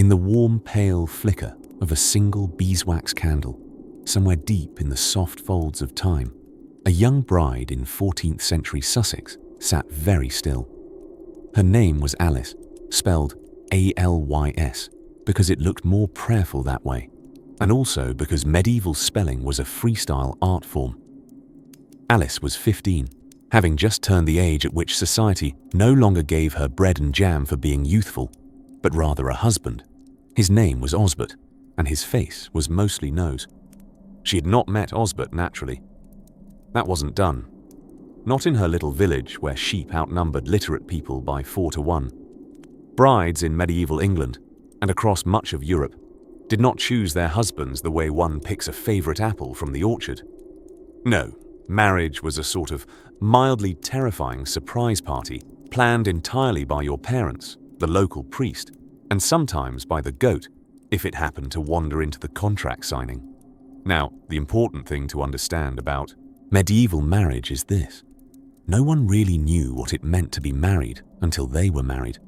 in the warm, pale flicker of a single beeswax candle, somewhere deep in the soft folds of time, a young bride in 14th century Sussex sat very still. Her name was Alice, spelled Alys, because it looked more prayerful that way, and also because medieval spelling was a freestyle art form. Alice was 15, having just turned the age at which society no longer gave her bread and jam for being youthful, but rather a husband. His name was Osbert, and his face was mostly nose. She had not met Osbert naturally. That wasn't done. Not in her little village where sheep outnumbered literate people by 4 to 1. Brides in medieval England, and across much of Europe, did not choose their husbands the way one picks a favorite apple from the orchard. No, marriage was a sort of mildly terrifying surprise party planned entirely by your parents, the local priest, and sometimes by the goat, if it happened to wander into the contract signing. Now, the important thing to understand about medieval marriage is this. No one really knew what it meant to be married until they were married.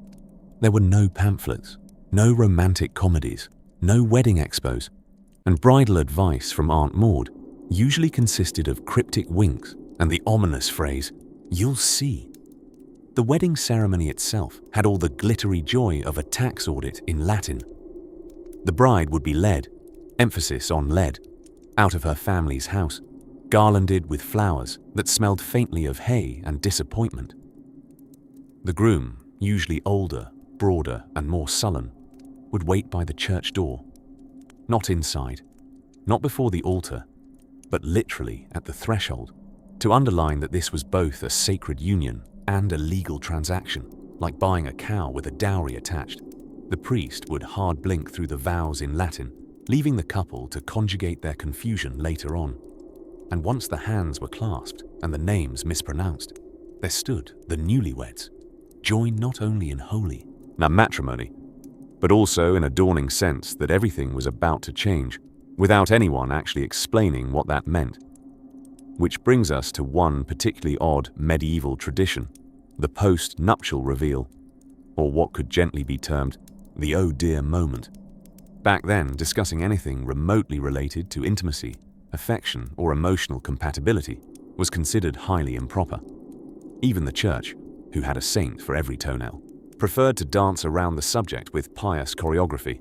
There were no pamphlets, no romantic comedies, no wedding expos, and bridal advice from Aunt Maud usually consisted of cryptic winks and the ominous phrase, "You'll see." The wedding ceremony itself had all the glittery joy of a tax audit in Latin. The bride would be led, emphasis on led, out of her family's house, garlanded with flowers that smelled faintly of hay and disappointment. The groom, usually older, broader, and more sullen, would wait by the church door. Not inside, not before the altar, but literally at the threshold, to underline that this was both a sacred union and a legal transaction, like buying a cow with a dowry attached. The priest would hard blink through the vows in Latin, leaving the couple to conjugate their confusion later on. And once the hands were clasped and the names mispronounced, there stood the newlyweds, joined not only in holy matrimony, but also in a dawning sense that everything was about to change, without anyone actually explaining what that meant. Which brings us to one particularly odd medieval tradition, the post-nuptial reveal, or what could gently be termed the oh dear moment. Back then, discussing anything remotely related to intimacy, affection, or emotional compatibility was considered highly improper. Even the church, who had a saint for every toenail, preferred to dance around the subject with pious choreography.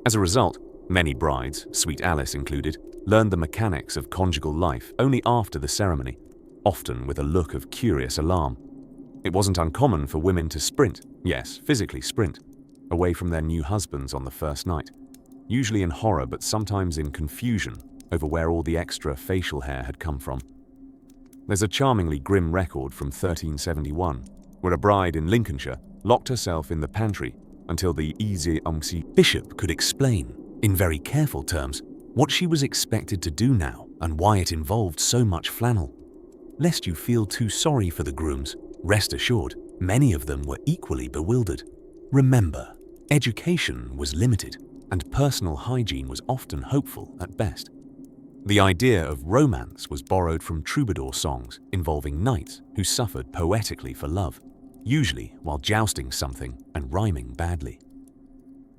As a result, many brides, sweet Alice included, learned the mechanics of conjugal life only after the ceremony, often with a look of curious alarm. It wasn't uncommon for women to sprint, yes, physically sprint, away from their new husbands on the first night, usually in horror but sometimes in confusion over where all the extra facial hair had come from. There's a charmingly grim record from 1371, where a bride in Lincolnshire locked herself in the pantry until the Easy bishop could explain, in very careful terms, what she was expected to do now and why it involved so much flannel. Lest you feel too sorry for the grooms, rest assured, many of them were equally bewildered. Remember, education was limited, and personal hygiene was often hopeful at best. The idea of romance was borrowed from troubadour songs involving knights who suffered poetically for love, usually while jousting something and rhyming badly.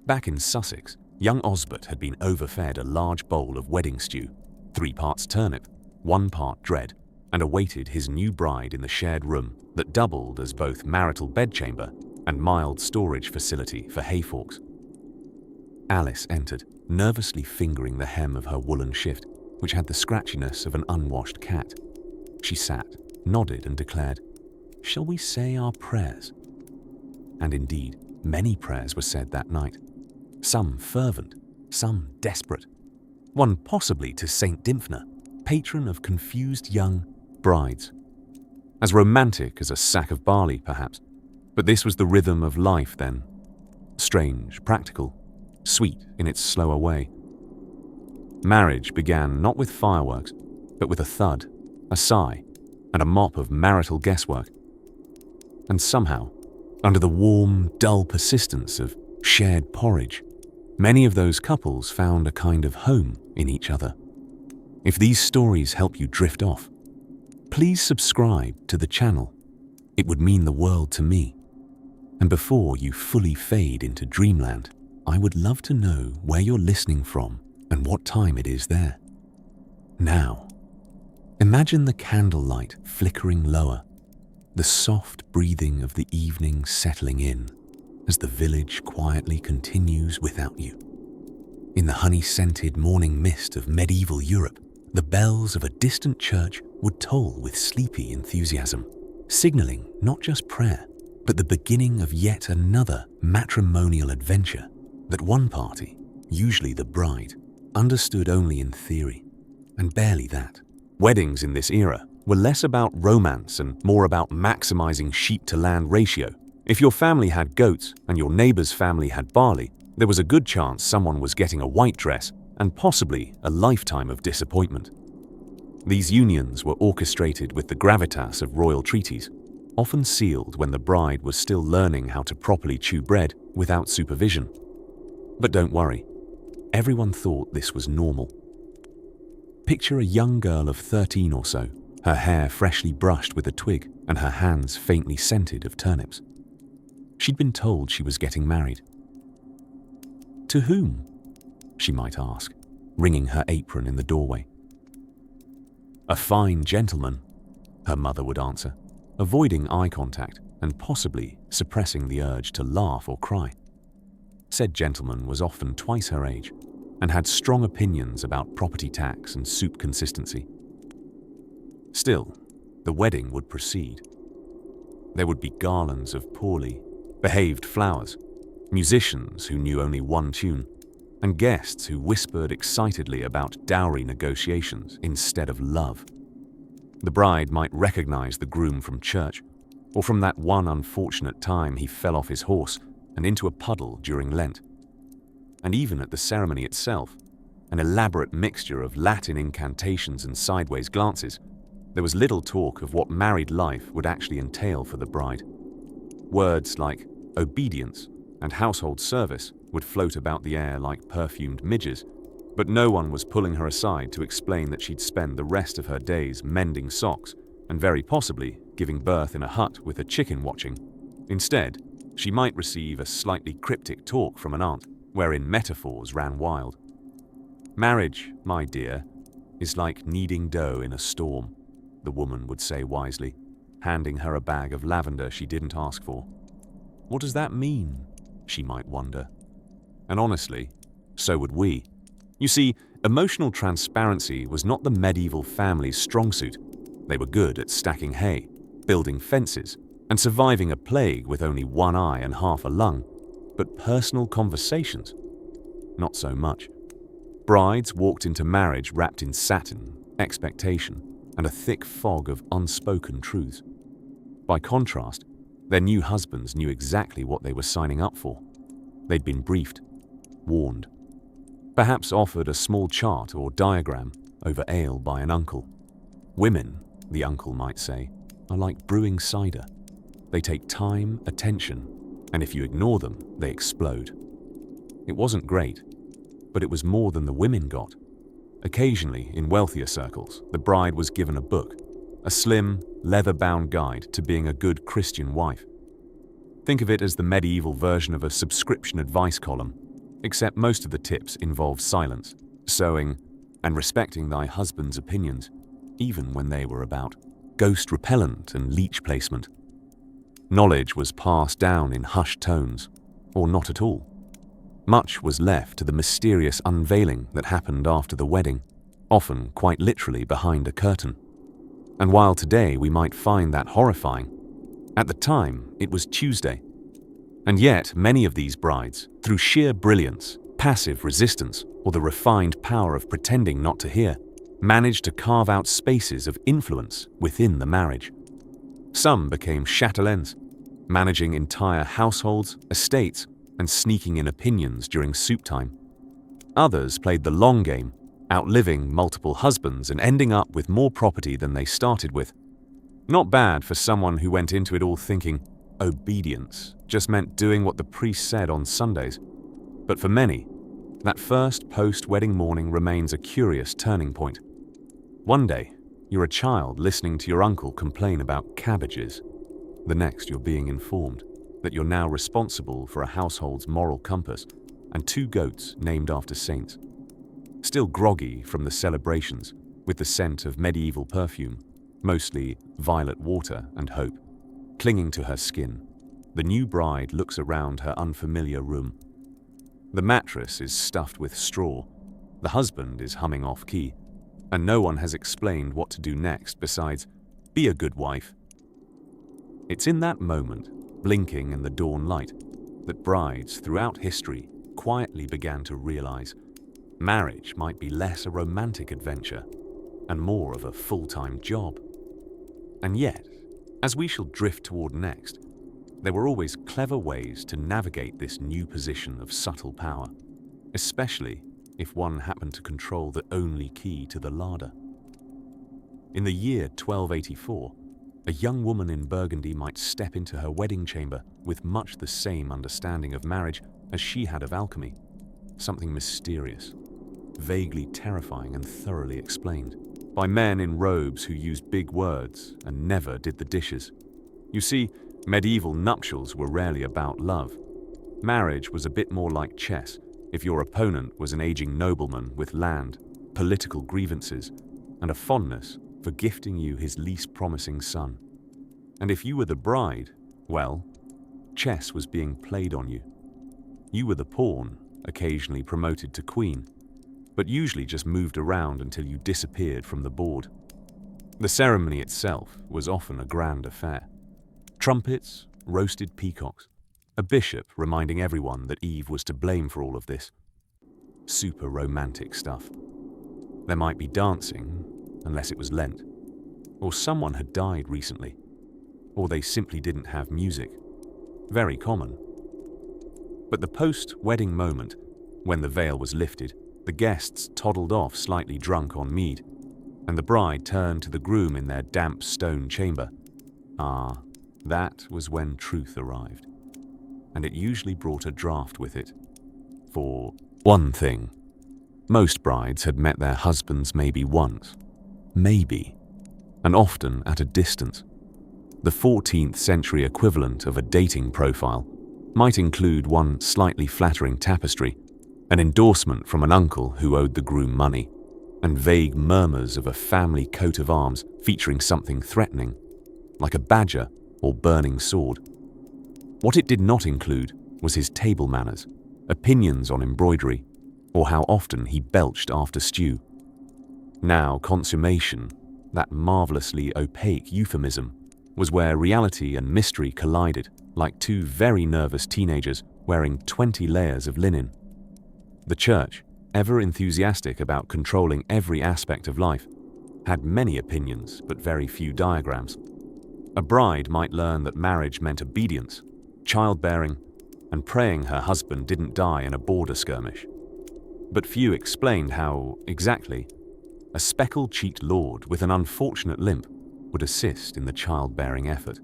Back in Sussex, young Osbert had been overfed a large bowl of wedding stew, 3 parts turnip, 1 part dread, and awaited his new bride in the shared room that doubled as both marital bedchamber and mild storage facility for hayforks. Alice entered, nervously fingering the hem of her woolen shift, which had the scratchiness of an unwashed cat. She sat, nodded, and declared, "Shall we say our prayers?" And indeed, many prayers were said that night, some fervent, some desperate, one possibly to Saint Dymphna, patron of confused young brides. As romantic as a sack of barley, perhaps, but this was the rhythm of life then. Strange, practical, sweet in its slower way. Marriage began not with fireworks, but with a thud, a sigh, and a mop of marital guesswork. And somehow, under the warm, dull persistence of shared porridge, many of those couples found a kind of home in each other. If these stories help you drift off, please subscribe to the channel. It would mean the world to me. And before you fully fade into dreamland, I would love to know where you're listening from and what time it is there. Now, imagine the candlelight flickering lower, the soft breathing of the evening settling in as the village quietly continues without you. In the honey-scented morning mist of medieval Europe, the bells of a distant church would toll with sleepy enthusiasm, signaling not just prayer, but the beginning of yet another matrimonial adventure that one party, usually the bride, understood only in theory, and barely that. Weddings in this era were less about romance and more about maximizing sheep-to-land ratio. If your family had goats and your neighbor's family had barley, there was a good chance someone was getting a white dress and possibly a lifetime of disappointment. These unions were orchestrated with the gravitas of royal treaties, often sealed when the bride was still learning how to properly chew bread without supervision. But don't worry, everyone thought this was normal. Picture a young girl of 13 or so, her hair freshly brushed with a twig and her hands faintly scented of turnips. She'd been told she was getting married. To whom? She might ask, wringing her apron in the doorway. A fine gentleman, her mother would answer, avoiding eye contact and possibly suppressing the urge to laugh or cry. Said gentleman was often twice her age and had strong opinions about property tax and soup consistency. Still, the wedding would proceed. There would be garlands of poorly behaved flowers, musicians who knew only one tune, and guests who whispered excitedly about dowry negotiations instead of love. The bride might recognize the groom from church, or from that one unfortunate time he fell off his horse and into a puddle during Lent. And even at the ceremony itself, an elaborate mixture of Latin incantations and sideways glances, there was little talk of what married life would actually entail for the bride. Words like obedience and household service would float about the air like perfumed midges, but no one was pulling her aside to explain that she'd spend the rest of her days mending socks and very possibly giving birth in a hut with a chicken watching. Instead, she might receive a slightly cryptic talk from an aunt, wherein metaphors ran wild. Marriage, my dear, is like kneading dough in a storm, the woman would say wisely, handing her a bag of lavender she didn't ask for. What does that mean? She might wonder. And honestly, so would we. You see, emotional transparency was not the medieval family's strong suit. They were good at stacking hay, building fences, and surviving a plague with only one eye and half a lung. But personal conversations? Not so much. Brides walked into marriage wrapped in satin, expectation, and a thick fog of unspoken truths. By contrast, their new husbands knew exactly what they were signing up for. They'd been briefed, warned, perhaps offered a small chart or diagram over ale by an uncle. Women, the uncle might say, are like brewing cider. They take time, attention, and if you ignore them, they explode. It wasn't great, but it was more than the women got. Occasionally, in wealthier circles, the bride was given a book, a slim, leather-bound guide to being a good Christian wife. Think of it as the medieval version of a subscription advice column, except most of the tips involved silence, sewing, and respecting thy husband's opinions, even when they were about ghost repellent and leech placement. Knowledge was passed down in hushed tones, or not at all. Much was left to the mysterious unveiling that happened after the wedding, often quite literally behind a curtain. And while today we might find that horrifying, at the time it was Tuesday. And yet many of these brides, through sheer brilliance, passive resistance, or the refined power of pretending not to hear, managed to carve out spaces of influence within the marriage. Some became chatelaines, managing entire households, estates, and sneaking in opinions during soup time. Others played the long game, outliving multiple husbands and ending up with more property than they started with. Not bad for someone who went into it all thinking obedience just meant doing what the priest said on Sundays. But for many, that first post-wedding morning remains a curious turning point. One day, you're a child listening to your uncle complain about cabbages. The next, you're being informed that you're now responsible for a household's moral compass, and 2 goats named after saints. Still groggy from the celebrations, with the scent of medieval perfume, mostly violet water and hope, clinging to her skin, the new bride looks around her unfamiliar room. The mattress is stuffed with straw, the husband is humming off-key, and no one has explained what to do next besides, be a good wife. It's in that moment, blinking in the dawn light, that brides throughout history quietly began to realize marriage might be less a romantic adventure and more of a full-time job. And yet, as we shall drift toward next, there were always clever ways to navigate this new position of subtle power, especially if one happened to control the only key to the larder. In the year 1284, a young woman in Burgundy might step into her wedding chamber with much the same understanding of marriage as she had of alchemy, something mysterious, vaguely terrifying and thoroughly explained, by men in robes who used big words and never did the dishes. You see, medieval nuptials were rarely about love. Marriage was a bit more like chess if your opponent was an aging nobleman with land, political grievances, and a fondness for gifting you his least promising son. And if you were the bride, well, chess was being played on you. You were the pawn, occasionally promoted to queen, but usually just moved around until you disappeared from the board. The ceremony itself was often a grand affair. Trumpets, roasted peacocks, a bishop reminding everyone that Eve was to blame for all of this. Super romantic stuff. There might be dancing, unless it was Lent, or someone had died recently, or they simply didn't have music. Very common. But the post-wedding moment, when the veil was lifted, the guests toddled off slightly drunk on mead, and the bride turned to the groom in their damp stone chamber. That was when truth arrived, and it usually brought a draft with it. For one thing, most brides had met their husbands maybe once, and often at a distance. The 14th century equivalent of a dating profile might include one slightly flattering tapestry, an endorsement from an uncle who owed the groom money, and vague murmurs of a family coat of arms featuring something threatening, like a badger or burning sword. What it did not include was his table manners, opinions on embroidery, or how often he belched after stew. Now, consummation, that marvelously opaque euphemism, was where reality and mystery collided like 2 very nervous teenagers wearing 20 layers of linen. The church, ever enthusiastic about controlling every aspect of life, had many opinions but very few diagrams. A bride might learn that marriage meant obedience, childbearing, and praying her husband didn't die in a border skirmish. But few explained how, exactly, a speckled-cheeked lord with an unfortunate limp would assist in the childbearing effort.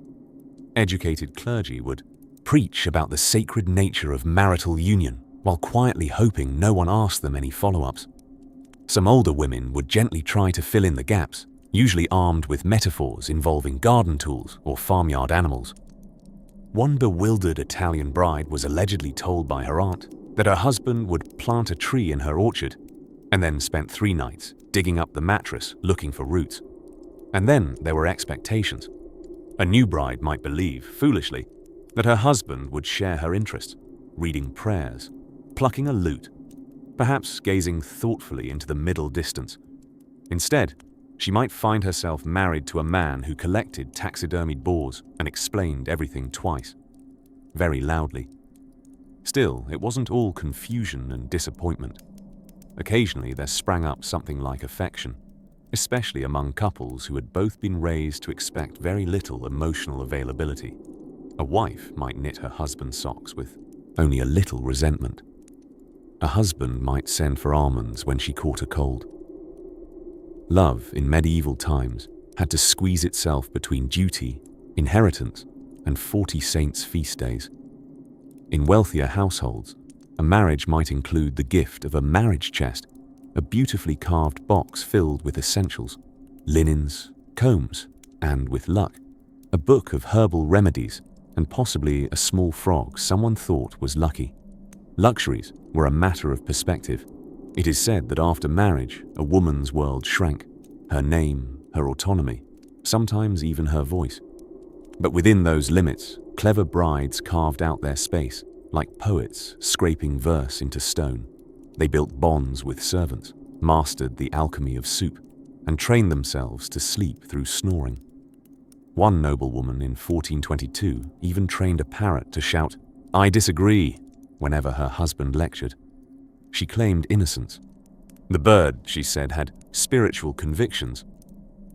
Educated clergy would preach about the sacred nature of marital union while quietly hoping no one asked them any follow-ups. Some older women would gently try to fill in the gaps, usually armed with metaphors involving garden tools or farmyard animals. One bewildered Italian bride was allegedly told by her aunt that her husband would plant a tree in her orchard and then spent 3 nights digging up the mattress looking for roots. And then there were expectations. A new bride might believe, foolishly, that her husband would share her interests, reading prayers, plucking a lute, perhaps gazing thoughtfully into the middle distance. Instead, she might find herself married to a man who collected taxidermied boars and explained everything twice, very loudly. Still, it wasn't all confusion and disappointment. Occasionally there sprang up something like affection, especially among couples who had both been raised to expect very little emotional availability. A wife might knit her husband's socks with only a little resentment. A husband might send for almonds when she caught a cold. Love in medieval times had to squeeze itself between duty, inheritance, and 40 saints' feast days. In wealthier households, a marriage might include the gift of a marriage chest, a beautifully carved box filled with essentials, linens, combs, and, with luck, a book of herbal remedies and possibly a small frog someone thought was lucky. Luxuries were a matter of perspective. It is said that after marriage, a woman's world shrank, her name, her autonomy, sometimes even her voice. But within those limits, clever brides carved out their space, like poets scraping verse into stone. They built bonds with servants, mastered the alchemy of soup, and trained themselves to sleep through snoring. One noblewoman in 1422 even trained a parrot to shout, "I disagree," whenever her husband lectured. She claimed innocence. The bird, she said, had spiritual convictions.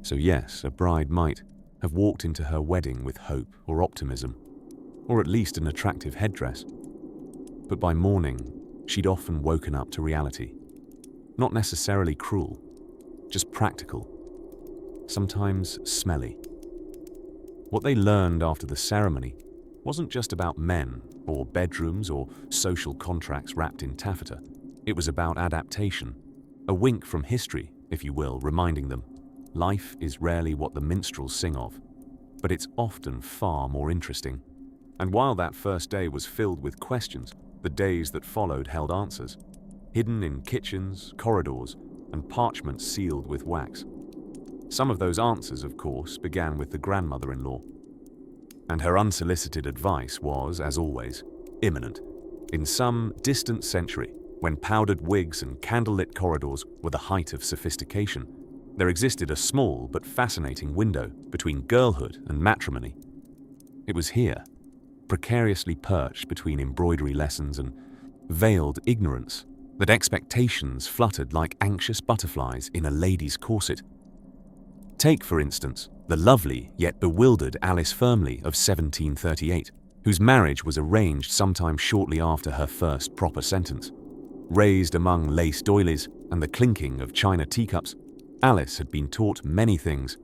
So yes, a bride might have walked into her wedding with hope or optimism, or at least an attractive headdress. But by morning, she'd often woken up to reality. Not necessarily cruel, just practical, sometimes smelly. What they learned after the ceremony wasn't just about men or bedrooms or social contracts wrapped in taffeta. It was about adaptation, a wink from history, if you will, reminding them life is rarely what the minstrels sing of, but it's often far more interesting. And while that first day was filled with questions, the days that followed held answers, hidden in kitchens, corridors, and parchments sealed with wax. Some of those answers, of course, began with the grandmother-in-law. And her unsolicited advice was, as always, imminent. In some distant century, when powdered wigs and candlelit corridors were the height of sophistication, there existed a small but fascinating window between girlhood and matrimony. It was here, precariously perched between embroidery lessons and veiled ignorance, that expectations fluttered like anxious butterflies in a lady's corset. Take, for instance, the lovely yet bewildered Alice Firmley of 1738, whose marriage was arranged sometime shortly after her first proper sentence. Raised among lace doilies and the clinking of china teacups, Alice had been taught many things: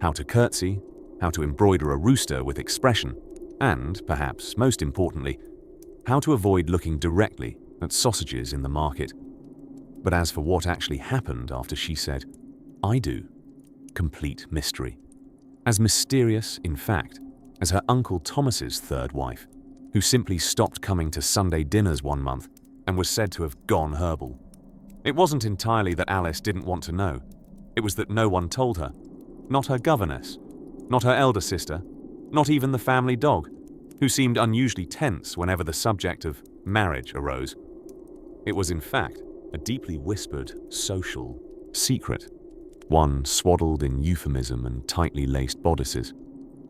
how to curtsy, how to embroider a rooster with expression, and, perhaps most importantly, how to avoid looking directly at sausages in the market. But as for what actually happened after she said, "I do," complete mystery. As mysterious, in fact, as her Uncle Thomas's third wife, who simply stopped coming to Sunday dinners one month and was said to have gone herbal. It wasn't entirely that Alice didn't want to know. It was that no one told her. Not her governess, not her elder sister, not even the family dog, who seemed unusually tense whenever the subject of marriage arose. It was, in fact, a deeply whispered, social secret, one swaddled in euphemism and tightly laced bodices.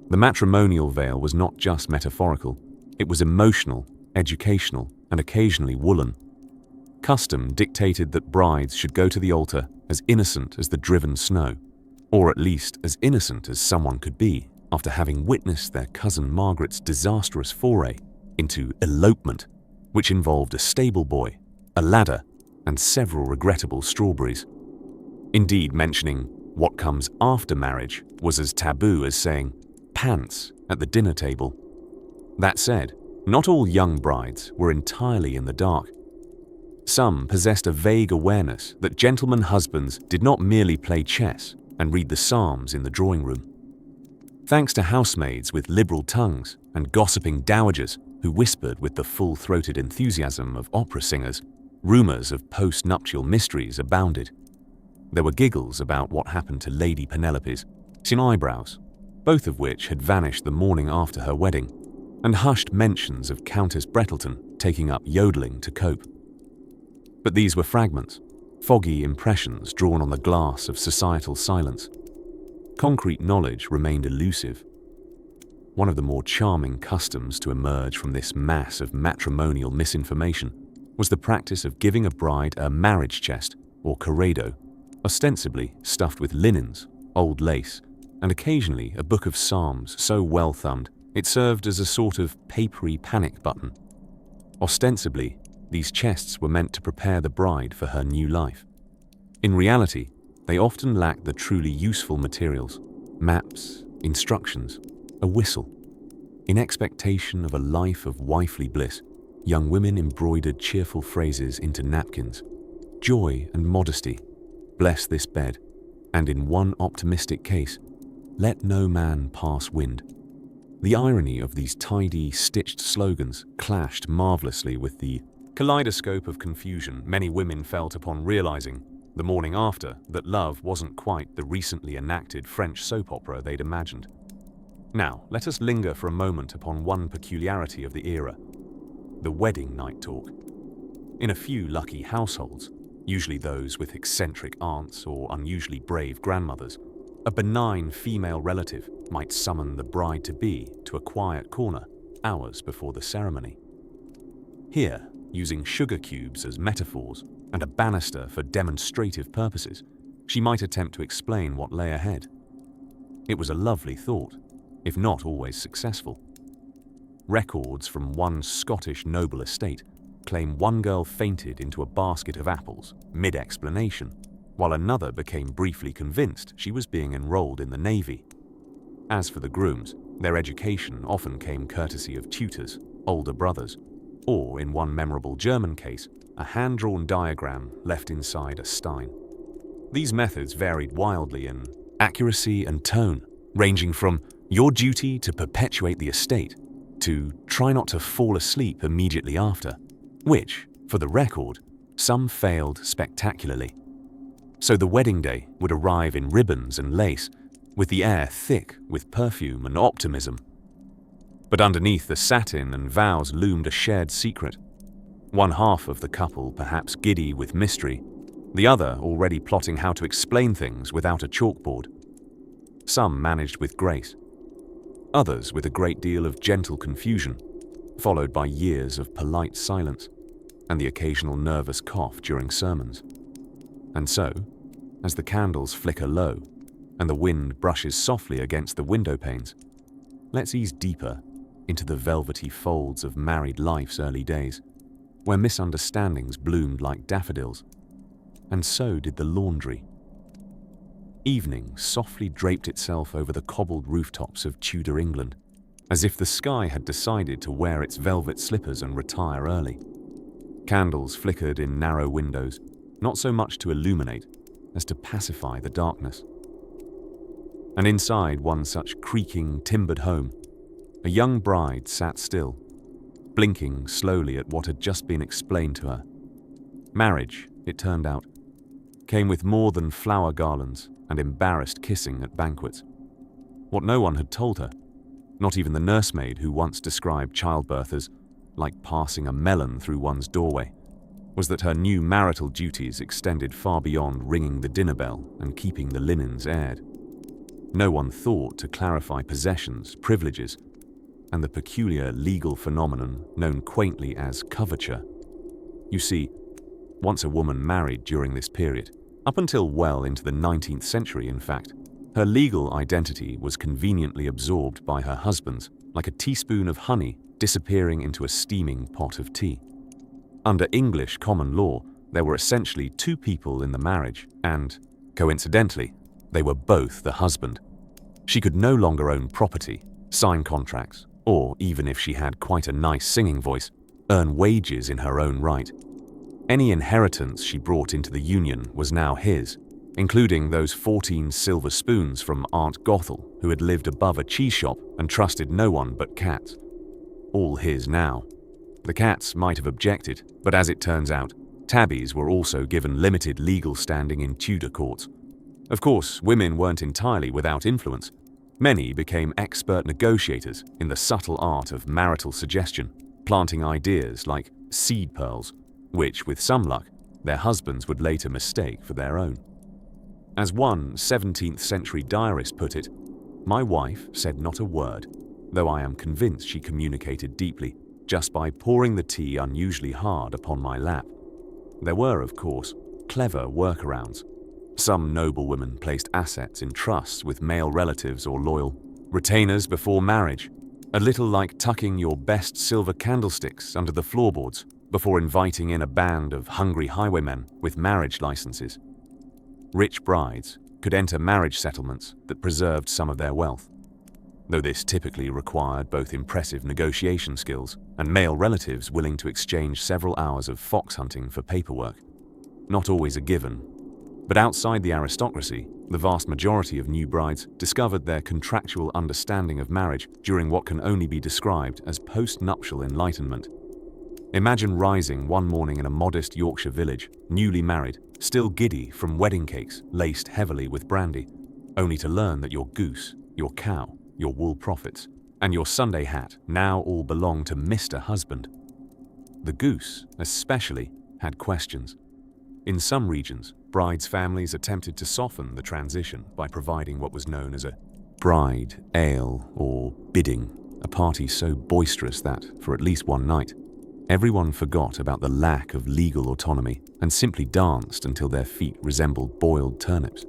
The matrimonial veil was not just metaphorical, it was emotional, educational, and occasionally woolen. Custom dictated that brides should go to the altar as innocent as the driven snow, or at least as innocent as someone could be after having witnessed their cousin Margaret's disastrous foray into elopement, which involved a stable boy, a ladder, and several regrettable strawberries. Indeed, mentioning what comes after marriage was as taboo as saying pants at the dinner table. That said, not all young brides were entirely in the dark. Some possessed a vague awareness that gentlemen husbands did not merely play chess and read the Psalms in the drawing room. Thanks to housemaids with liberal tongues and gossiping dowagers who whispered with the full-throated enthusiasm of opera singers, rumors of post-nuptial mysteries abounded. There were giggles about what happened to Lady Penelope's chin eyebrows, both of which had vanished the morning after her wedding, and hushed mentions of Countess Brettleton taking up yodeling to cope. But these were fragments, foggy impressions drawn on the glass of societal silence. Concrete knowledge remained elusive. One of the more charming customs to emerge from this mass of matrimonial misinformation was the practice of giving a bride a marriage chest, or corredo, ostensibly stuffed with linens, old lace, and occasionally a book of psalms so well thumbed it served as a sort of papery panic button. Ostensibly, these chests were meant to prepare the bride for her new life. In reality, they often lacked the truly useful materials: maps, instructions, a whistle. In expectation of a life of wifely bliss, young women embroidered cheerful phrases into napkins: joy and modesty, bless this bed, and in one optimistic case, let no man pass wind. The irony of these tidy, stitched slogans clashed marvelously with the kaleidoscope of confusion many women felt upon realizing, the morning after, that love wasn't quite the recently enacted French soap opera they'd imagined. Now, let us linger for a moment upon one peculiarity of the era: the wedding night talk. In a few lucky households, usually those with eccentric aunts or unusually brave grandmothers, a benign female relative might summon the bride-to-be to a quiet corner hours before the ceremony. Here, using sugar cubes as metaphors and a banister for demonstrative purposes, she might attempt to explain what lay ahead. It was a lovely thought, if not always successful. Records from one Scottish noble estate claim one girl fainted into a basket of apples mid-explanation, while another became briefly convinced she was being enrolled in the Navy. As for the grooms, their education often came courtesy of tutors, older brothers, or, in one memorable German case, a hand-drawn diagram left inside a stein. These methods varied wildly in accuracy and tone, ranging from "your duty to perpetuate the estate" to "try not to fall asleep immediately after," which, for the record, some failed spectacularly. So the wedding day would arrive in ribbons and lace, with the air thick with perfume and optimism. But underneath the satin and vows loomed a shared secret. One half of the couple perhaps giddy with mystery, the other already plotting how to explain things without a chalkboard. Some managed with grace, others with a great deal of gentle confusion, followed by years of polite silence and the occasional nervous cough during sermons. And so, as the candles flicker low and the wind brushes softly against the window panes, let's ease deeper into the velvety folds of married life's early days, where misunderstandings bloomed like daffodils, and so did the laundry. Evening softly draped itself over the cobbled rooftops of Tudor England, as if the sky had decided to wear its velvet slippers and retire early. Candles flickered in narrow windows, not so much to illuminate as to pacify the darkness. And inside one such creaking, timbered home, a young bride sat still, blinking slowly at what had just been explained to her. Marriage, it turned out, came with more than flower garlands and embarrassed kissing at banquets. What no one had told her, not even the nursemaid who once described childbirth as like passing a melon through one's doorway, was that her new marital duties extended far beyond ringing the dinner bell and keeping the linens aired. No one thought to clarify possessions, privileges, and the peculiar legal phenomenon known quaintly as coverture. You see, once a woman married during this period, up until well into the 19th century in fact, her legal identity was conveniently absorbed by her husband's, like a teaspoon of honey disappearing into a steaming pot of tea. Under English common law, there were essentially two people in the marriage, and, coincidentally, they were both the husband. She could no longer own property, sign contracts, or, even if she had quite a nice singing voice, earn wages in her own right. Any inheritance she brought into the union was now his, including those 14 silver spoons from Aunt Gothel, who had lived above a cheese shop and trusted no one but cats. All his now. The cats might have objected, but as it turns out, tabbies were also given limited legal standing in Tudor courts. Of course, women weren't entirely without influence. Many became expert negotiators in the subtle art of marital suggestion, planting ideas like seed pearls, which, with some luck, their husbands would later mistake for their own. As one 17th century diarist put it, "My wife said not a word, though I am convinced she communicated deeply, just by pouring the tea unusually hard upon my lap." There were, of course, clever workarounds. Some noblewomen placed assets in trusts with male relatives or loyal retainers before marriage, a little like tucking your best silver candlesticks under the floorboards before inviting in a band of hungry highwaymen with marriage licenses. Rich brides could enter marriage settlements that preserved some of their wealth, though this typically required both impressive negotiation skills and male relatives willing to exchange several hours of fox hunting for paperwork. Not always a given, but outside the aristocracy, the vast majority of new brides discovered their contractual understanding of marriage during what can only be described as post-nuptial enlightenment. Imagine rising one morning in a modest Yorkshire village, newly married, still giddy from wedding cakes laced heavily with brandy, only to learn that your goose, your cow, your wool profits, and your Sunday hat now all belong to Mr. Husband. The goose, especially, had questions. In some regions, brides' families attempted to soften the transition by providing what was known as a bride ale or bidding, a party so boisterous that, for at least one night, everyone forgot about the lack of legal autonomy and simply danced until their feet resembled boiled turnips.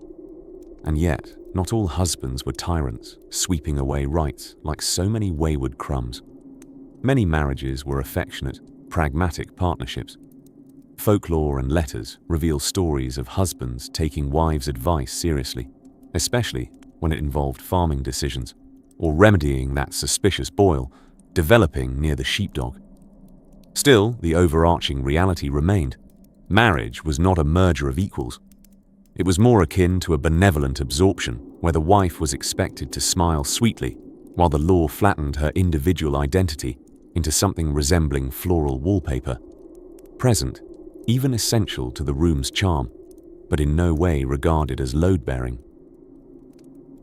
And yet, not all husbands were tyrants, sweeping away rights like so many wayward crumbs. Many marriages were affectionate, pragmatic partnerships. Folklore and letters reveal stories of husbands taking wives' advice seriously, especially when it involved farming decisions, or remedying that suspicious boil developing near the sheepdog. Still, the overarching reality remained. Marriage was not a merger of equals. It was more akin to a benevolent absorption, where the wife was expected to smile sweetly, while the law flattened her individual identity into something resembling floral wallpaper. Present, even essential to the room's charm, but in no way regarded as load-bearing.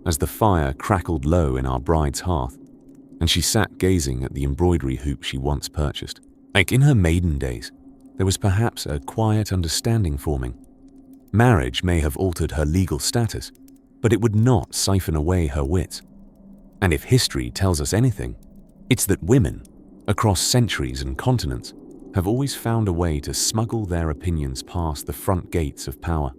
As the fire crackled low in our bride's hearth, and she sat gazing at the embroidery hoop she once purchased, like in her maiden days, there was perhaps a quiet understanding forming. Marriage may have altered her legal status, but it would not siphon away her wits. And if history tells us anything, it's that women, across centuries and continents, have always found a way to smuggle their opinions past the front gates of power.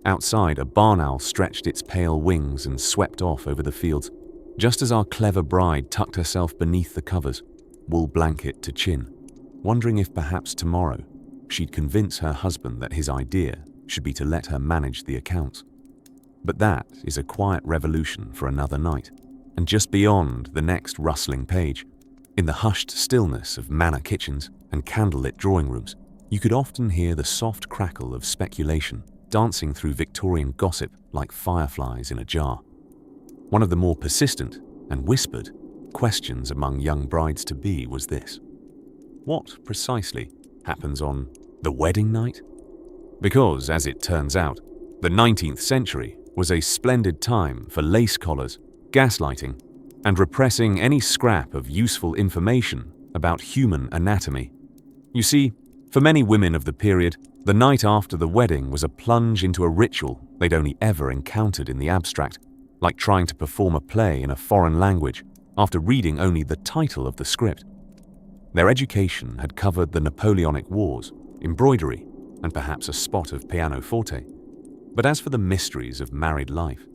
Outside, a barn owl stretched its pale wings and swept off over the fields, just as our clever bride tucked herself beneath the covers, wool blanket to chin, wondering if perhaps tomorrow she'd convince her husband that his idea should be to let her manage the accounts. But that is a quiet revolution for another night, and just beyond the next rustling page, in the hushed stillness of manor kitchens and candlelit drawing rooms, you could often hear the soft crackle of speculation dancing through Victorian gossip like fireflies in a jar. One of the more persistent and whispered questions among young brides-to-be was this: what precisely happens on the wedding night? Because, as it turns out, the 19th century was a splendid time for lace collars, gaslighting, and repressing any scrap of useful information about human anatomy. You see, for many women of the period, the night after the wedding was a plunge into a ritual they'd only ever encountered in the abstract, like trying to perform a play in a foreign language after reading only the title of the script. Their education had covered the Napoleonic Wars, embroidery, and perhaps a spot of pianoforte. But as for the mysteries of married life,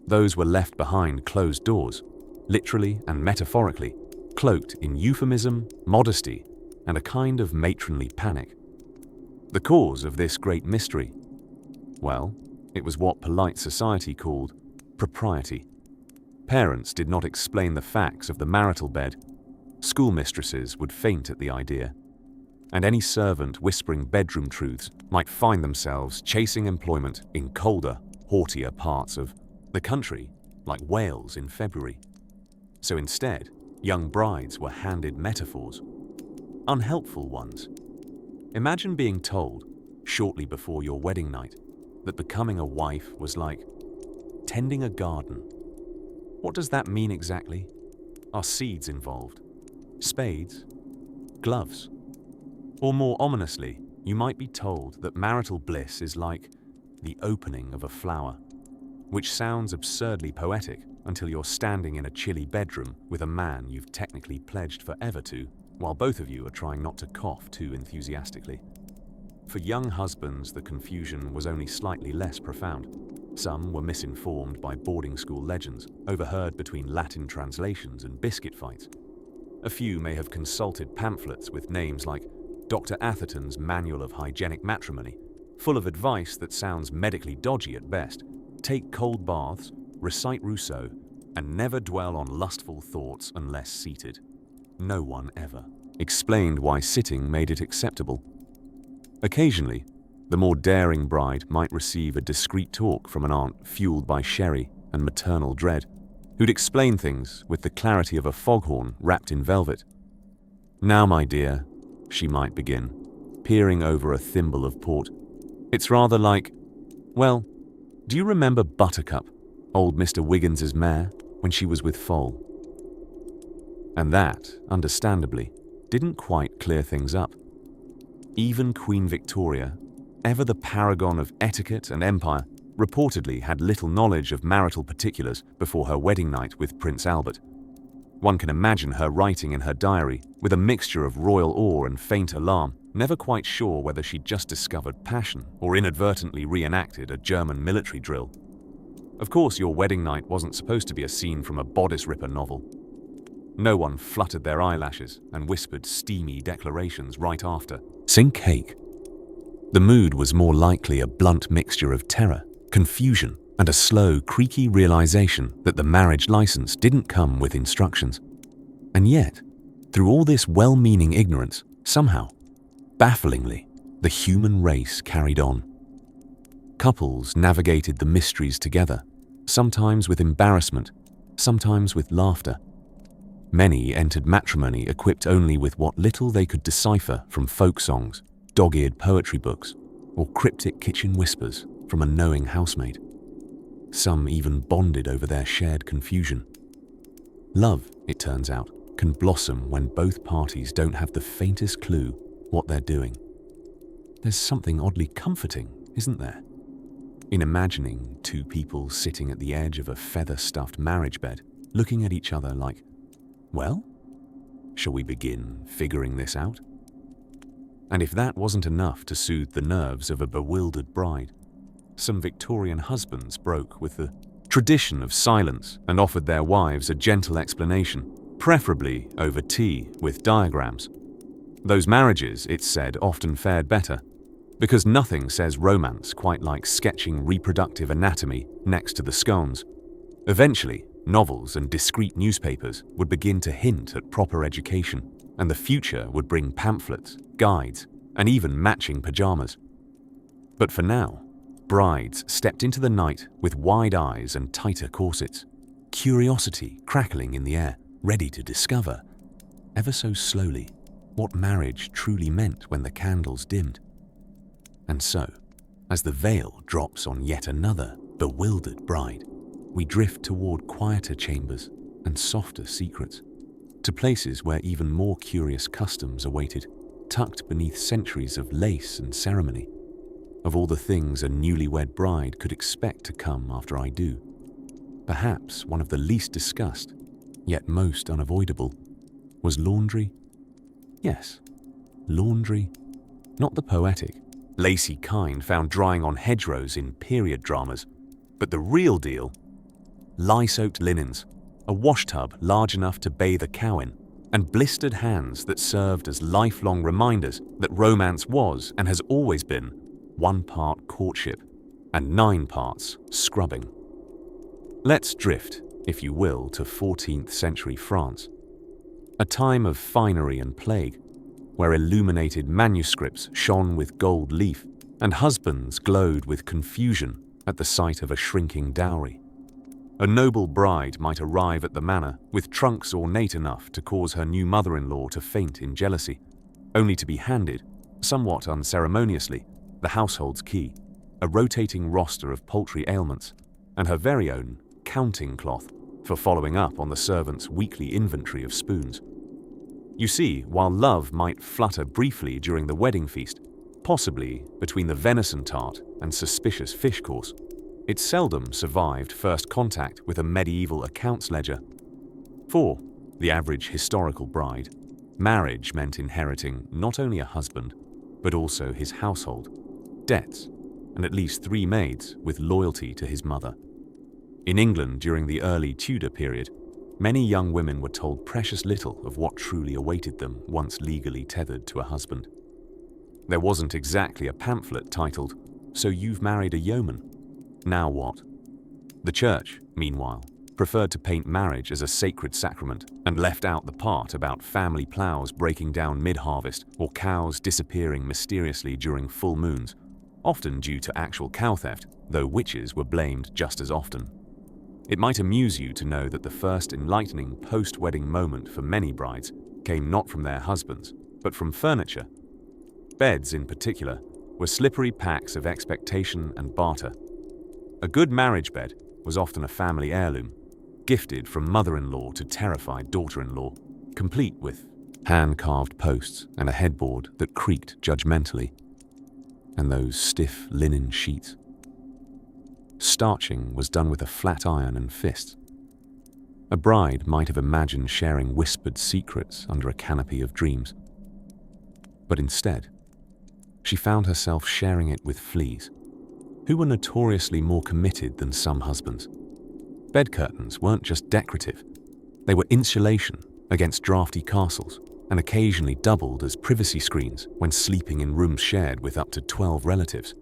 those were left behind closed doors, literally and metaphorically, cloaked in euphemism, modesty, and a kind of matronly panic. The cause of this great mystery? Well, it was what polite society called propriety. Parents did not explain the facts of the marital bed. Schoolmistresses would faint at the idea, and any servant whispering bedroom truths might find themselves chasing employment in colder, haughtier parts of the country, like Wales in February. So instead, young brides were handed metaphors, unhelpful ones. Imagine being told, shortly before your wedding night, that becoming a wife was like tending a garden. What does that mean exactly? Are seeds involved? Spades? Gloves? Or more ominously, you might be told that marital bliss is like the opening of a flower, which sounds absurdly poetic until you're standing in a chilly bedroom with a man you've technically pledged forever to, while both of you are trying not to cough too enthusiastically. For young husbands, the confusion was only slightly less profound. Some were misinformed by boarding school legends, overheard between Latin translations and biscuit fights. A few may have consulted pamphlets with names like Dr. Atherton's Manual of Hygienic Matrimony, full of advice that sounds medically dodgy at best. Take cold baths, recite Rousseau, and never dwell on lustful thoughts unless seated. No one ever explained why sitting made it acceptable. Occasionally, the more daring bride might receive a discreet talk from an aunt fueled by sherry and maternal dread, who'd explain things with the clarity of a foghorn wrapped in velvet. Now, my dear, she might begin, peering over a thimble of port. "It's rather like, well, do you remember Buttercup, old Mr. Wiggins's mare, when she was with Foal?" And that, understandably, didn't quite clear things up. Even Queen Victoria, ever the paragon of etiquette and empire, reportedly had little knowledge of marital particulars before her wedding night with Prince Albert. One can imagine her writing in her diary with a mixture of royal awe and faint alarm, never quite sure whether she'd just discovered passion or inadvertently reenacted a German military drill. Of course, your wedding night wasn't supposed to be a scene from a bodice ripper novel. No one fluttered their eyelashes and whispered steamy declarations right after. Sing cake. The mood was more likely a blunt mixture of terror, confusion, and a slow, creaky realization that the marriage license didn't come with instructions. And yet, through all this well-meaning ignorance, somehow, bafflingly, the human race carried on. Couples navigated the mysteries together, sometimes with embarrassment, sometimes with laughter. Many entered matrimony equipped only with what little they could decipher from folk songs, dog-eared poetry books, or cryptic kitchen whispers from a knowing housemaid. Some even bonded over their shared confusion. Love, it turns out, can blossom when both parties don't have the faintest clue what they're doing. There's something oddly comforting, isn't there, in imagining two people sitting at the edge of a feather-stuffed marriage bed, looking at each other like, well, shall we begin figuring this out? And if that wasn't enough to soothe the nerves of a bewildered bride, some Victorian husbands broke with the tradition of silence and offered their wives a gentle explanation, preferably over tea with diagrams. Those marriages, it's said, often fared better, because nothing says romance quite like sketching reproductive anatomy next to the scones. Eventually, novels and discreet newspapers would begin to hint at proper education, and the future would bring pamphlets, guides, and even matching pajamas. But for now, brides stepped into the night with wide eyes and tighter corsets, curiosity crackling in the air, ready to discover, ever so slowly, what marriage truly meant when the candles dimmed. And so, as the veil drops on yet another bewildered bride, we drift toward quieter chambers and softer secrets, to places where even more curious customs awaited, tucked beneath centuries of lace and ceremony, of all the things a newlywed bride could expect to come after I do. Perhaps one of the least discussed, yet most unavoidable, was laundry. Yes, laundry, not the poetic, lacy kind found drying on hedgerows in period dramas, but the real deal. Lye-soaked linens, a wash tub large enough to bathe a cow in, and blistered hands that served as lifelong reminders that romance was and has always been 1 part courtship and 9 parts scrubbing. Let's drift, if you will, to 14th century France, a time of finery and plague, where illuminated manuscripts shone with gold leaf and husbands glowed with confusion at the sight of a shrinking dowry. A noble bride might arrive at the manor with trunks ornate enough to cause her new mother-in-law to faint in jealousy, only to be handed, somewhat unceremoniously, the household's key, a rotating roster of paltry ailments, and her very own counting cloth for following up on the servant's weekly inventory of spoons. You see, while love might flutter briefly during the wedding feast, possibly between the venison tart and suspicious fish course, it seldom survived first contact with a medieval accounts ledger. For the average historical bride, marriage meant inheriting not only a husband, but also his household, debts, and at least 3 maids with loyalty to his mother. In England during the early Tudor period, many young women were told precious little of what truly awaited them once legally tethered to a husband. There wasn't exactly a pamphlet titled, "So you've married a yeoman. Now what?" The church, meanwhile, preferred to paint marriage as a sacred sacrament and left out the part about family plows breaking down mid-harvest or cows disappearing mysteriously during full moons, often due to actual cow theft, though witches were blamed just as often. It might amuse you to know that the first enlightening post-wedding moment for many brides came not from their husbands, but from furniture. Beds, in particular, were slippery packs of expectation and barter. A good marriage bed was often a family heirloom, gifted from mother-in-law to terrified daughter-in-law, complete with hand-carved posts and a headboard that creaked judgmentally, and those stiff linen sheets. Starching was done with a flat iron and fists. A bride might have imagined sharing whispered secrets under a canopy of dreams. But instead, she found herself sharing it with fleas, who were notoriously more committed than some husbands. Bed curtains weren't just decorative. They were insulation against drafty castles and occasionally doubled as privacy screens when sleeping in rooms shared with up to 12 relatives.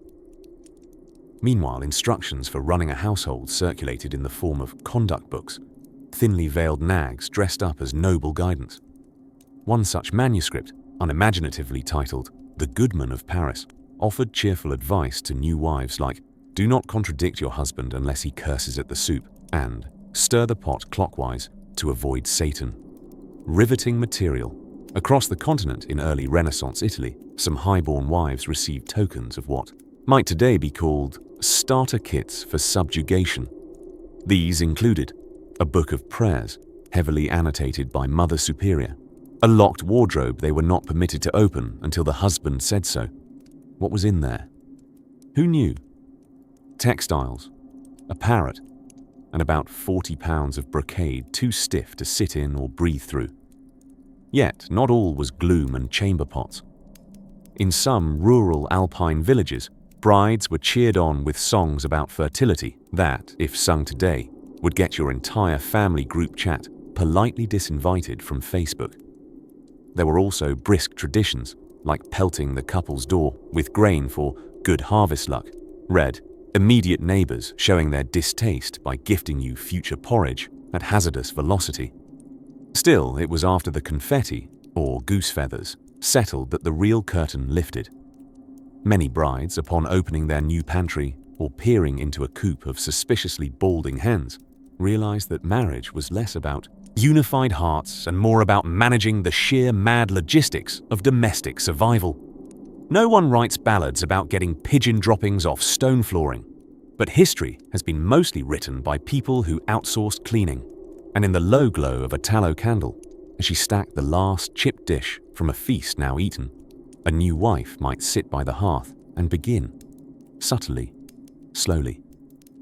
Meanwhile, instructions for running a household circulated in the form of conduct books, thinly veiled nags dressed up as noble guidance. One such manuscript, unimaginatively titled The Goodman of Paris, offered cheerful advice to new wives like, do not contradict your husband unless he curses at the soup, and stir the pot clockwise to avoid Satan. Riveting material. Across the continent in early Renaissance Italy, some highborn wives received tokens of what might today be called starter kits for subjugation. These included a book of prayers, heavily annotated by Mother Superior, a locked wardrobe they were not permitted to open until the husband said so. What was in there? Who knew? Textiles, a parrot, and about 40 pounds of brocade too stiff to sit in or breathe through. Yet, not all was gloom and chamber pots. In some rural alpine villages, brides were cheered on with songs about fertility that, if sung today, would get your entire family group chat politely disinvited from Facebook. There were also brisk traditions, like pelting the couple's door with grain for good harvest luck, read, immediate neighbours showing their distaste by gifting you future porridge at hazardous velocity. Still, it was after the confetti, or goose feathers, settled that the real curtain lifted. Many brides, upon opening their new pantry or peering into a coop of suspiciously balding hens, realized that marriage was less about unified hearts and more about managing the sheer mad logistics of domestic survival. No one writes ballads about getting pigeon droppings off stone flooring, but history has been mostly written by people who outsourced cleaning, and in the low glow of a tallow candle, as she stacked the last chipped dish from a feast now eaten, a new wife might sit by the hearth and begin, subtly, slowly,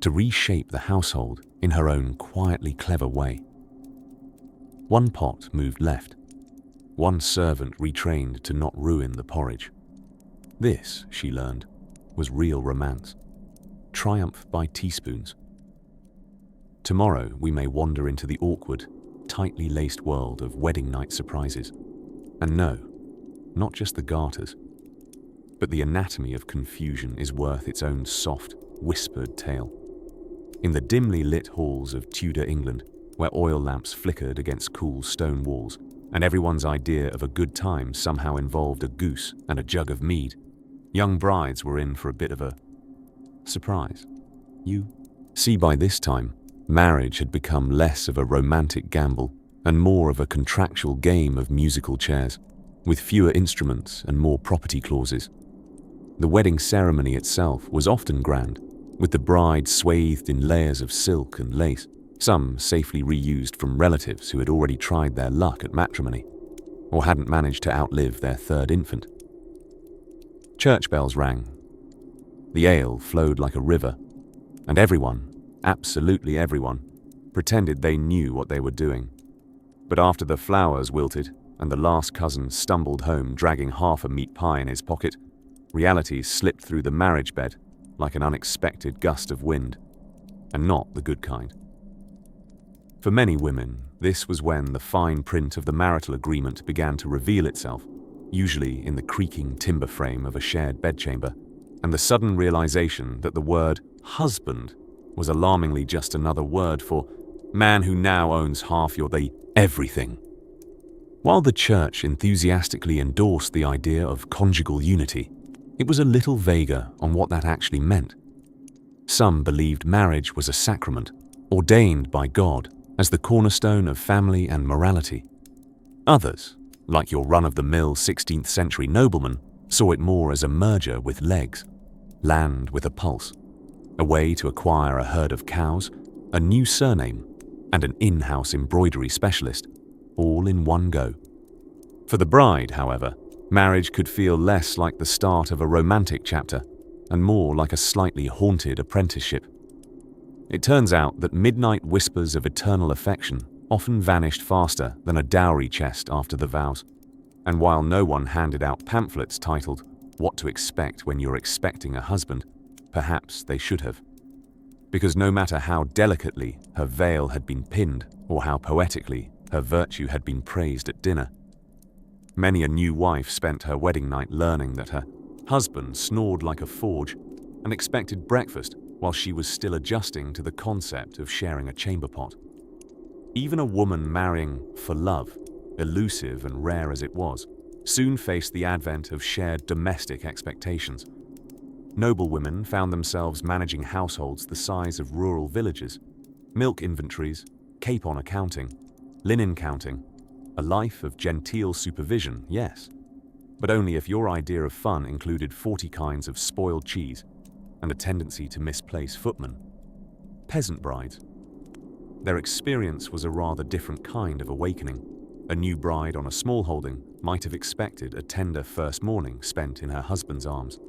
to reshape the household in her own quietly clever way. One pot moved left. One servant retrained to not ruin the porridge. This, she learned, was real romance. Triumph by teaspoons. Tomorrow we may wander into the awkward, tightly laced world of wedding night surprises. And no, not just the garters, but the anatomy of confusion is worth its own soft, whispered tale. In the dimly lit halls of Tudor England, where oil lamps flickered against cool stone walls, and everyone's idea of a good time somehow involved a goose and a jug of mead, young brides were in for a bit of a surprise. See, by this time, marriage had become less of a romantic gamble and more of a contractual game of musical chairs, with fewer instruments and more property clauses. The wedding ceremony itself was often grand, with the bride swathed in layers of silk and lace, some safely reused from relatives who had already tried their luck at matrimony, or hadn't managed to outlive their third infant. Church bells rang. The ale flowed like a river, and everyone, absolutely everyone, pretended they knew what they were doing. But after the flowers wilted and the last cousin stumbled home dragging half a meat pie in his pocket, reality slipped through the marriage bed like an unexpected gust of wind, and not the good kind. For many women, this was when the fine print of the marital agreement began to reveal itself, usually in the creaking timber frame of a shared bedchamber, and the sudden realization that the word husband was alarmingly just another word for man who now owns half your everything. While the church enthusiastically endorsed the idea of conjugal unity, it was a little vaguer on what that actually meant. Some believed marriage was a sacrament, ordained by God as the cornerstone of family and morality. Others, Like your run-of-the-mill 16th century nobleman saw it more as a merger with legs, land with a pulse, a way to acquire a herd of cows, a new surname, and an in-house embroidery specialist, all in one go. For the bride, however, marriage could feel less like the start of a romantic chapter and more like a slightly haunted apprenticeship. It turns out that midnight whispers of eternal affection often vanished faster than a dowry chest after the vows. And while no one handed out pamphlets titled, "What to Expect When You're Expecting a Husband," perhaps they should have. Because no matter how delicately her veil had been pinned or how poetically her virtue had been praised at dinner, many a new wife spent her wedding night learning that her husband snored like a forge and expected breakfast while she was still adjusting to the concept of sharing a chamber pot. Even a woman marrying for love, elusive and rare as it was, soon faced the advent of shared domestic expectations. Noblewomen found themselves managing households the size of rural villages, milk inventories, capon accounting, linen counting, a life of genteel supervision, yes, but only if your idea of fun included 40 kinds of spoiled cheese and a tendency to misplace footmen. Peasant brides. Their experience was a rather different kind of awakening. A new bride on a small holding might have expected a tender first morning spent in her husband's arms.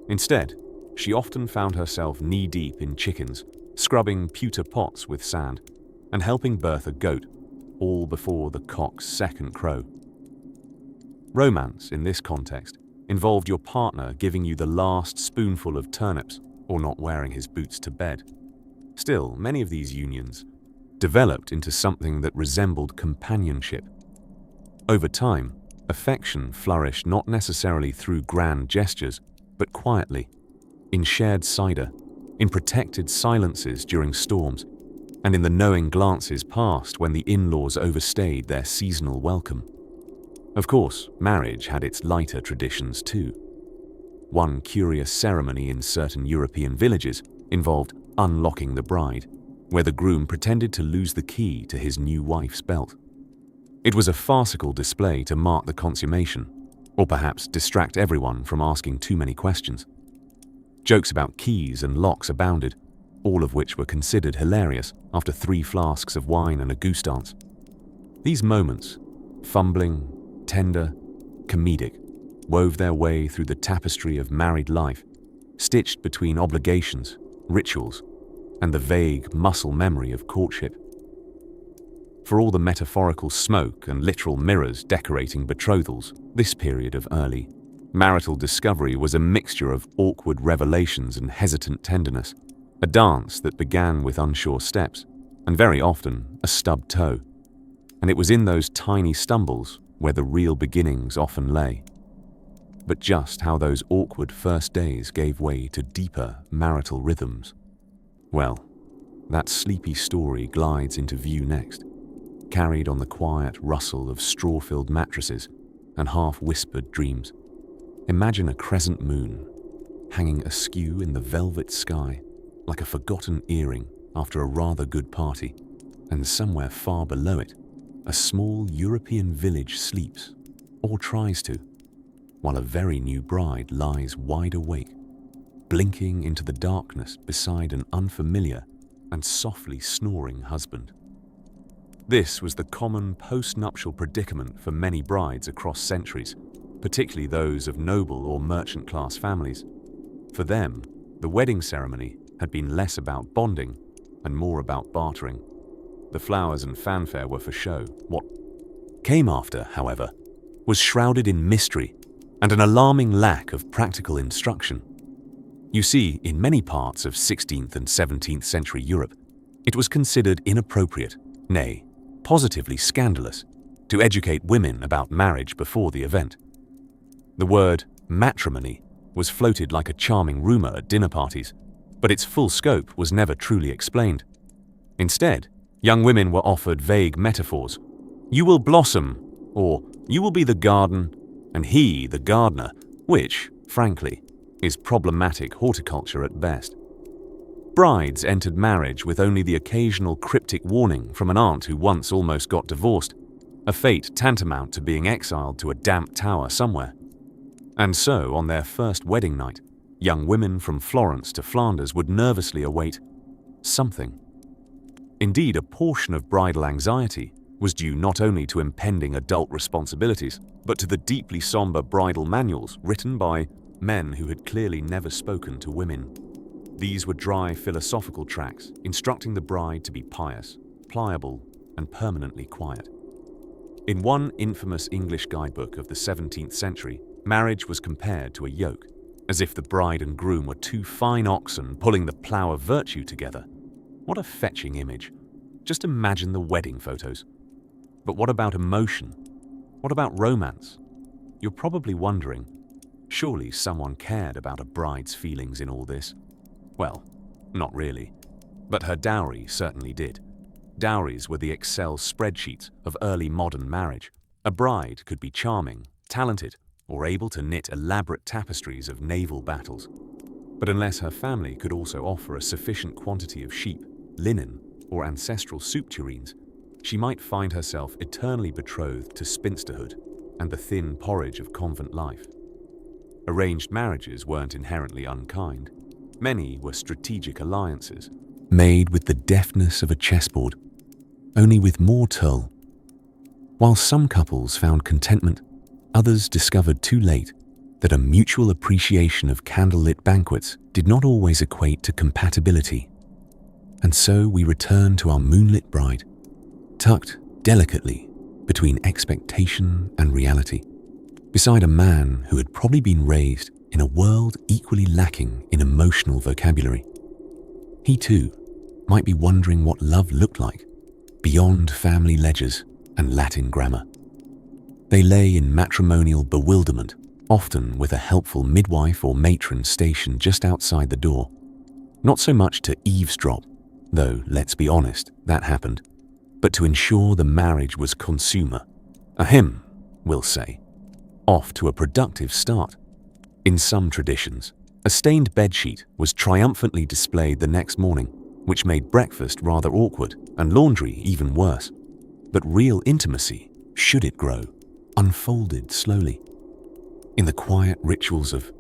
Instead, she often found herself knee-deep in chickens, scrubbing pewter pots with sand, and helping birth a goat, all before the cock's second crow. Romance, in this context, involved your partner giving you the last spoonful of turnips or not wearing his boots to bed. Still, many of these unions developed into something that resembled companionship. Over time, affection flourished not necessarily through grand gestures, but quietly, in shared cider, in protected silences during storms, and in the knowing glances passed when the in-laws overstayed their seasonal welcome. Of course, marriage had its lighter traditions too. One curious ceremony in certain European villages involved unlocking the bride, where the groom pretended to lose the key to his new wife's belt. It was a farcical display to mark the consummation, or perhaps distract everyone from asking too many questions. Jokes about keys and locks abounded, all of which were considered hilarious after 3 flasks of wine and a goose dance. These moments, fumbling, tender, comedic, wove their way through the tapestry of married life, stitched between obligations, rituals, and the vague muscle memory of courtship. For all the metaphorical smoke and literal mirrors decorating betrothals, this period of early marital discovery was a mixture of awkward revelations and hesitant tenderness, a dance that began with unsure steps, and very often a stubbed toe. And it was in those tiny stumbles where the real beginnings often lay. But just how those awkward first days gave way to deeper marital rhythms. Well, that sleepy story glides into view next, carried on the quiet rustle of straw-filled mattresses and half-whispered dreams. Imagine a crescent moon, hanging askew in the velvet sky, like a forgotten earring after a rather good party, and somewhere far below it, a small European village sleeps, or tries to, while a very new bride lies wide awake, blinking into the darkness beside an unfamiliar and softly snoring husband. This was the common post-nuptial predicament for many brides across centuries, particularly those of noble or merchant-class families. For them, the wedding ceremony had been less about bonding and more about bartering. The flowers and fanfare were for show. What came after, however, was shrouded in mystery and an alarming lack of practical instruction. You see, in many parts of 16th and 17th century Europe, it was considered inappropriate, nay, positively scandalous, to educate women about marriage before the event. The word matrimony was floated like a charming rumor at dinner parties, but its full scope was never truly explained. Instead, young women were offered vague metaphors. You will blossom, or you will be the garden, and he the gardener, which, frankly, is problematic horticulture at best. Brides entered marriage with only the occasional cryptic warning from an aunt who once almost got divorced. a fate tantamount to being exiled to a damp tower somewhere. And so, on their first wedding night, young women from Florence to Flanders would nervously await something. Indeed, a portion of bridal anxiety was due not only to impending adult responsibilities, but to the deeply somber bridal manuals written by men who had clearly never spoken to women. These were dry philosophical tracts instructing the bride to be pious, pliable, and permanently quiet. In one infamous English guidebook of the 17th century, marriage was compared to a yoke, as if the bride and groom were two fine oxen pulling the plough of virtue together. What a fetching image. Just imagine the wedding photos. But what about emotion? What about romance? You're probably wondering, surely someone cared about a bride's feelings in all this? Well, not really. But her dowry certainly did. Dowries were the Excel spreadsheets of early modern marriage. A bride could be charming, talented, or able to knit elaborate tapestries of naval battles. But unless her family could also offer a sufficient quantity of sheep, linen, or ancestral soup tureens, she might find herself eternally betrothed to spinsterhood and the thin porridge of convent life. Arranged marriages weren't inherently unkind. Many were strategic alliances, made with the deftness of a chessboard, only with more tulle. While some couples found contentment, others discovered too late that a mutual appreciation of candlelit banquets did not always equate to compatibility. And so we return to our moonlit bride, tucked delicately between expectation and reality, beside a man who had probably been raised in a world equally lacking in emotional vocabulary. He too might be wondering what love looked like beyond family ledgers and Latin grammar. They lay in matrimonial bewilderment, often with a helpful midwife or matron stationed just outside the door. Not so much to eavesdrop, though let's be honest, that happened, but to ensure the marriage was consumer. A hymn, we'll say, off to a productive start. In some traditions, a stained bedsheet was triumphantly displayed the next morning, which made breakfast rather awkward and laundry even worse. But real intimacy, should it grow, unfolded slowly. In the quiet rituals of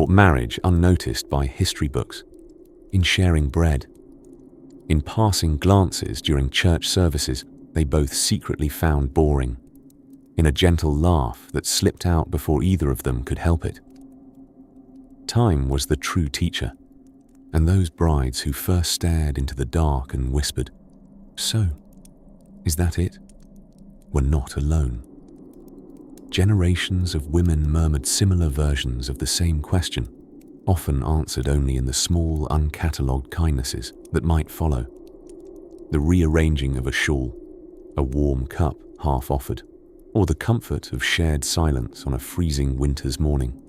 marriage unnoticed by history books, in sharing bread, in passing glances during church services they both secretly found boring, in a gentle laugh that slipped out before either of them could help it. Time was the true teacher, and those brides who first stared into the dark and whispered, "So, is that it?" were not alone. Generations of women murmured similar versions of the same question, often answered only in the small, uncatalogued kindnesses that might follow. The rearranging of a shawl, a warm cup half offered, or the comfort of shared silence on a freezing winter's morning.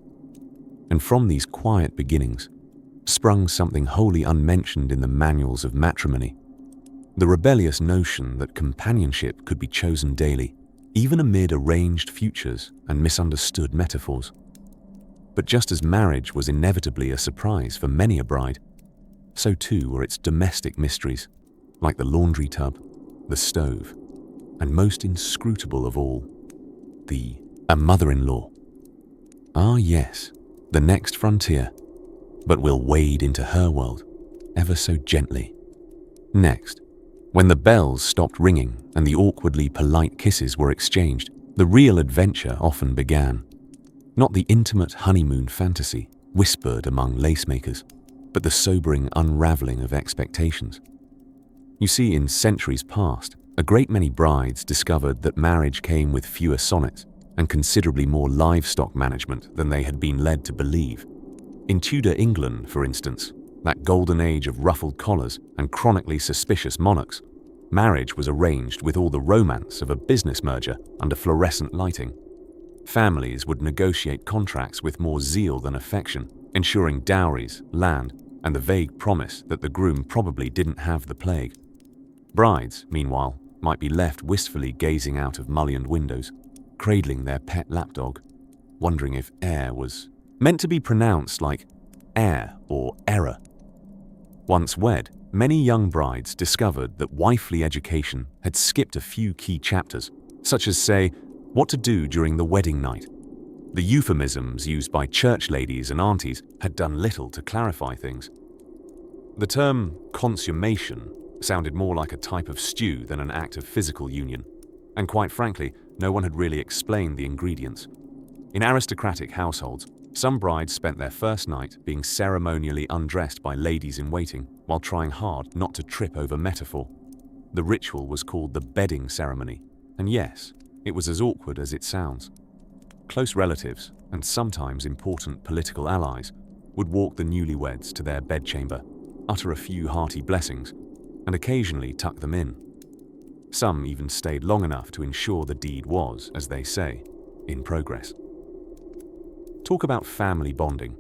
And from these quiet beginnings sprung something wholly unmentioned in the manuals of matrimony, the rebellious notion that companionship could be chosen daily, even amid arranged futures and misunderstood metaphors. But just as marriage was inevitably a surprise for many a bride, so too were its domestic mysteries, like the laundry tub, the stove, and most inscrutable of all, a mother-in-law. Ah yes, the next frontier, but we'll wade into her world, ever so gently. Next, when the bells stopped ringing and the awkwardly polite kisses were exchanged, the real adventure often began. Not the intimate honeymoon fantasy whispered among lacemakers, but the sobering unraveling of expectations. You see, in centuries past, a great many brides discovered that marriage came with fewer sonnets and considerably more livestock management than they had been led to believe. In Tudor England, for instance, that golden age of ruffled collars and chronically suspicious monarchs, marriage was arranged with all the romance of a business merger under fluorescent lighting. Families would negotiate contracts with more zeal than affection, ensuring dowries, land, and the vague promise that the groom probably didn't have the plague. Brides, meanwhile, might be left wistfully gazing out of mullioned windows, cradling their pet lapdog, wondering if heir was meant to be pronounced like heir or error. Once wed, many young brides discovered that wifely education had skipped a few key chapters, such as, say, what to do during the wedding night. The euphemisms used by church ladies and aunties had done little to clarify things. The term consummation sounded more like a type of stew than an act of physical union, and quite frankly, no one had really explained the ingredients. In aristocratic households, some brides spent their first night being ceremonially undressed by ladies in waiting while trying hard not to trip over metaphor. The ritual was called the bedding ceremony, and yes, it was as awkward as it sounds. Close relatives, and sometimes important political allies, would walk the newlyweds to their bedchamber, utter a few hearty blessings, and occasionally tuck them in. Some even stayed long enough to ensure the deed was, as they say, in progress. Talk about family bonding.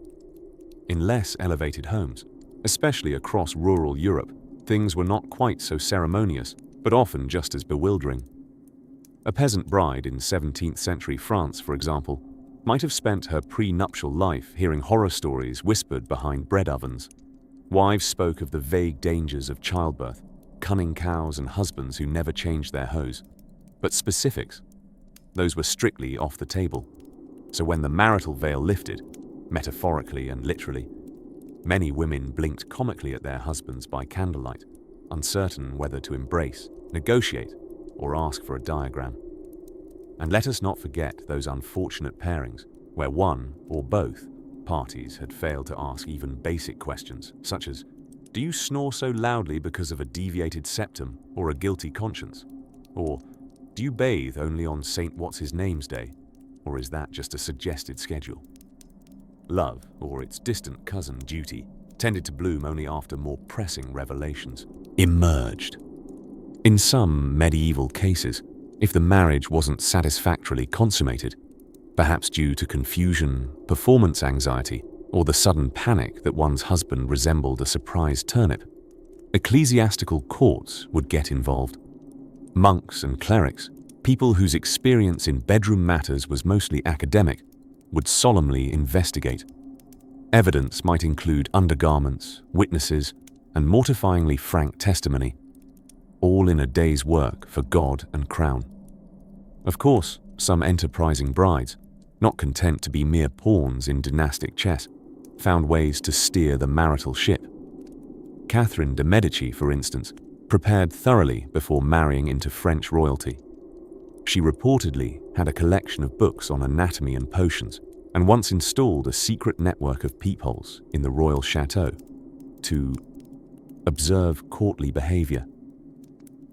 In less elevated homes, especially across rural Europe, things were not quite so ceremonious, but often just as bewildering. A peasant bride in 17th century France, for example, might have spent her prenuptial life hearing horror stories whispered behind bread ovens. Wives spoke of the vague dangers of childbirth, cunning cows and husbands who never changed their hose. But specifics, those were strictly off the table. So when the marital veil lifted, metaphorically and literally, many women blinked comically at their husbands by candlelight, uncertain whether to embrace, negotiate, or ask for a diagram. And let us not forget those unfortunate pairings where one or both parties had failed to ask even basic questions, such as, do you snore so loudly because of a deviated septum or a guilty conscience? Or, do you bathe only on St. What's-His-Name's Day? Or is that just a suggested schedule? Love, or its distant cousin duty, tended to bloom only after more pressing revelations emerged. In some medieval cases, if the marriage wasn't satisfactorily consummated, perhaps due to confusion, performance anxiety, or the sudden panic that one's husband resembled a surprised turnip, ecclesiastical courts would get involved. Monks and clerics, people whose experience in bedroom matters was mostly academic, would solemnly investigate. Evidence might include undergarments, witnesses, and mortifyingly frank testimony, all in a day's work for God and crown. Of course, some enterprising brides, not content to be mere pawns in dynastic chess, found ways to steer the marital ship. Catherine de' Medici, for instance, prepared thoroughly before marrying into French royalty. She reportedly had a collection of books on anatomy and potions, and once installed a secret network of peepholes in the royal chateau to observe courtly behavior.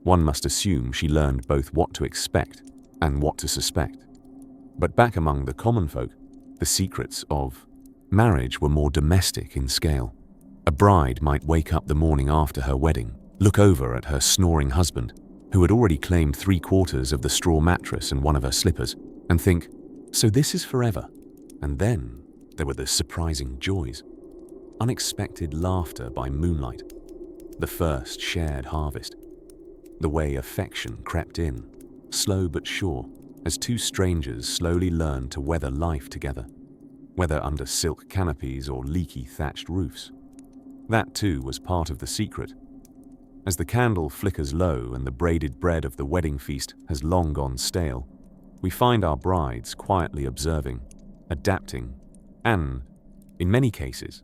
One must assume she learned both what to expect and what to suspect. But back among the common folk, the secrets of marriage were more domestic in scale. A bride might wake up the morning after her wedding, look over at her snoring husband, who had already claimed 3/4 of the straw mattress and one of her slippers, and think, so this is forever. And then there were the surprising joys. Unexpected laughter by moonlight, the first shared harvest, the way affection crept in, slow but sure, as two strangers slowly learned to weather life together, whether under silk canopies or leaky thatched roofs. That too was part of the secret. As the candle flickers low and the braided bread of the wedding feast has long gone stale, we find our brides quietly observing, adapting, and, in many cases,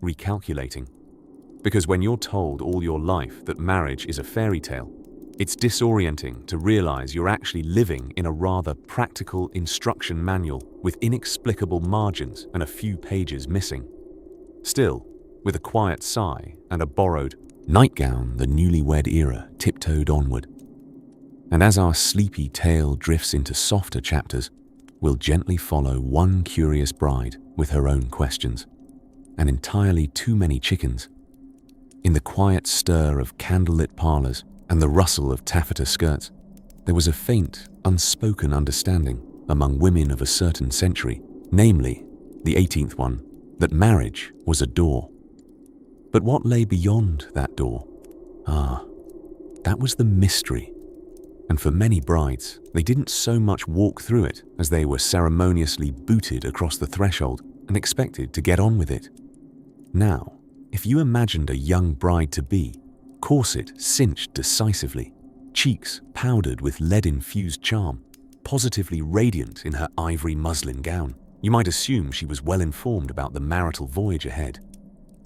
recalculating. Because when you're told all your life that marriage is a fairy tale, it's disorienting to realize you're actually living in a rather practical instruction manual with inexplicable margins and a few pages missing. Still, with a quiet sigh and a borrowed nightgown, the newlywed era tiptoed onward. And as our sleepy tale drifts into softer chapters, we'll gently follow one curious bride with her own questions, and entirely too many chickens. In the quiet stir of candlelit parlors and the rustle of taffeta skirts, there was a faint, unspoken understanding among women of a certain century, namely, the 18th one, that marriage was a door. But what lay beyond that door? That was the mystery. And for many brides, they didn't so much walk through it as they were ceremoniously booted across the threshold and expected to get on with it. Now, if you imagined a young bride-to-be, corset cinched decisively, cheeks powdered with lead-infused charm, positively radiant in her ivory muslin gown. You might assume she was well informed about the marital voyage ahead.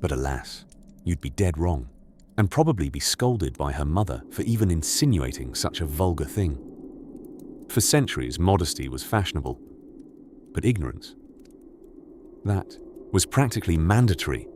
But alas, you'd be dead wrong, and probably be scolded by her mother for even insinuating such a vulgar thing. For centuries, modesty was fashionable, but ignorance, that was practically mandatory.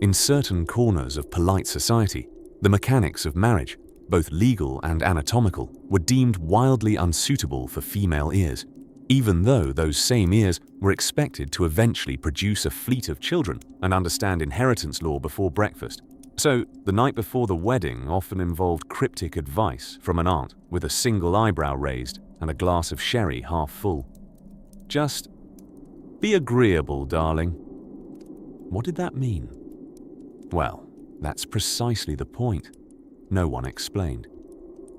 In certain corners of polite society, the mechanics of marriage, both legal and anatomical, were deemed wildly unsuitable for female ears, even though those same ears were expected to eventually produce a fleet of children and understand inheritance law before breakfast. So, the night before the wedding often involved cryptic advice from an aunt with a single eyebrow raised and a glass of sherry half full. Just be agreeable, darling. What did that mean? Well, that's precisely the point. No one explained.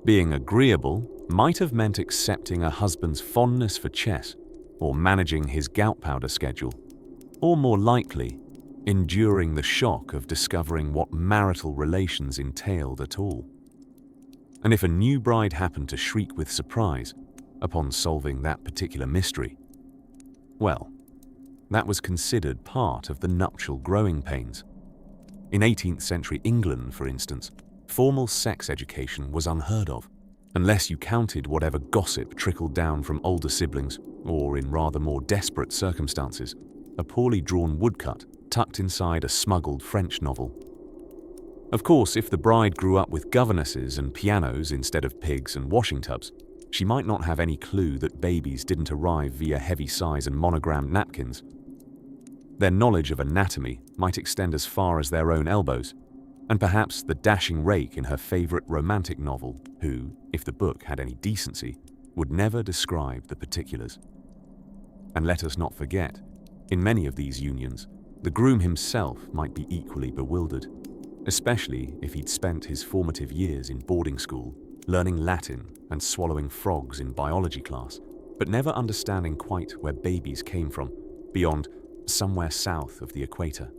Being agreeable might have meant accepting a husband's fondness for chess, or managing his gout powder schedule, or more likely, enduring the shock of discovering what marital relations entailed at all. And if a new bride happened to shriek with surprise upon solving that particular mystery, well, that was considered part of the nuptial growing pains. In 18th century England, for instance, formal sex education was unheard of, unless you counted whatever gossip trickled down from older siblings, or in rather more desperate circumstances, a poorly drawn woodcut tucked inside a smuggled French novel. Of course, if the bride grew up with governesses and pianos instead of pigs and washing tubs, she might not have any clue that babies didn't arrive via heavy sighs and monogrammed napkins. Their knowledge of anatomy might extend as far as their own elbows, and perhaps the dashing rake in her favorite romantic novel, who, if the book had any decency, would never describe the particulars. And let us not forget, in many of these unions, the groom himself might be equally bewildered, especially if he'd spent his formative years in boarding school, learning Latin and swallowing frogs in biology class, but never understanding quite where babies came from, beyond somewhere south of the equator.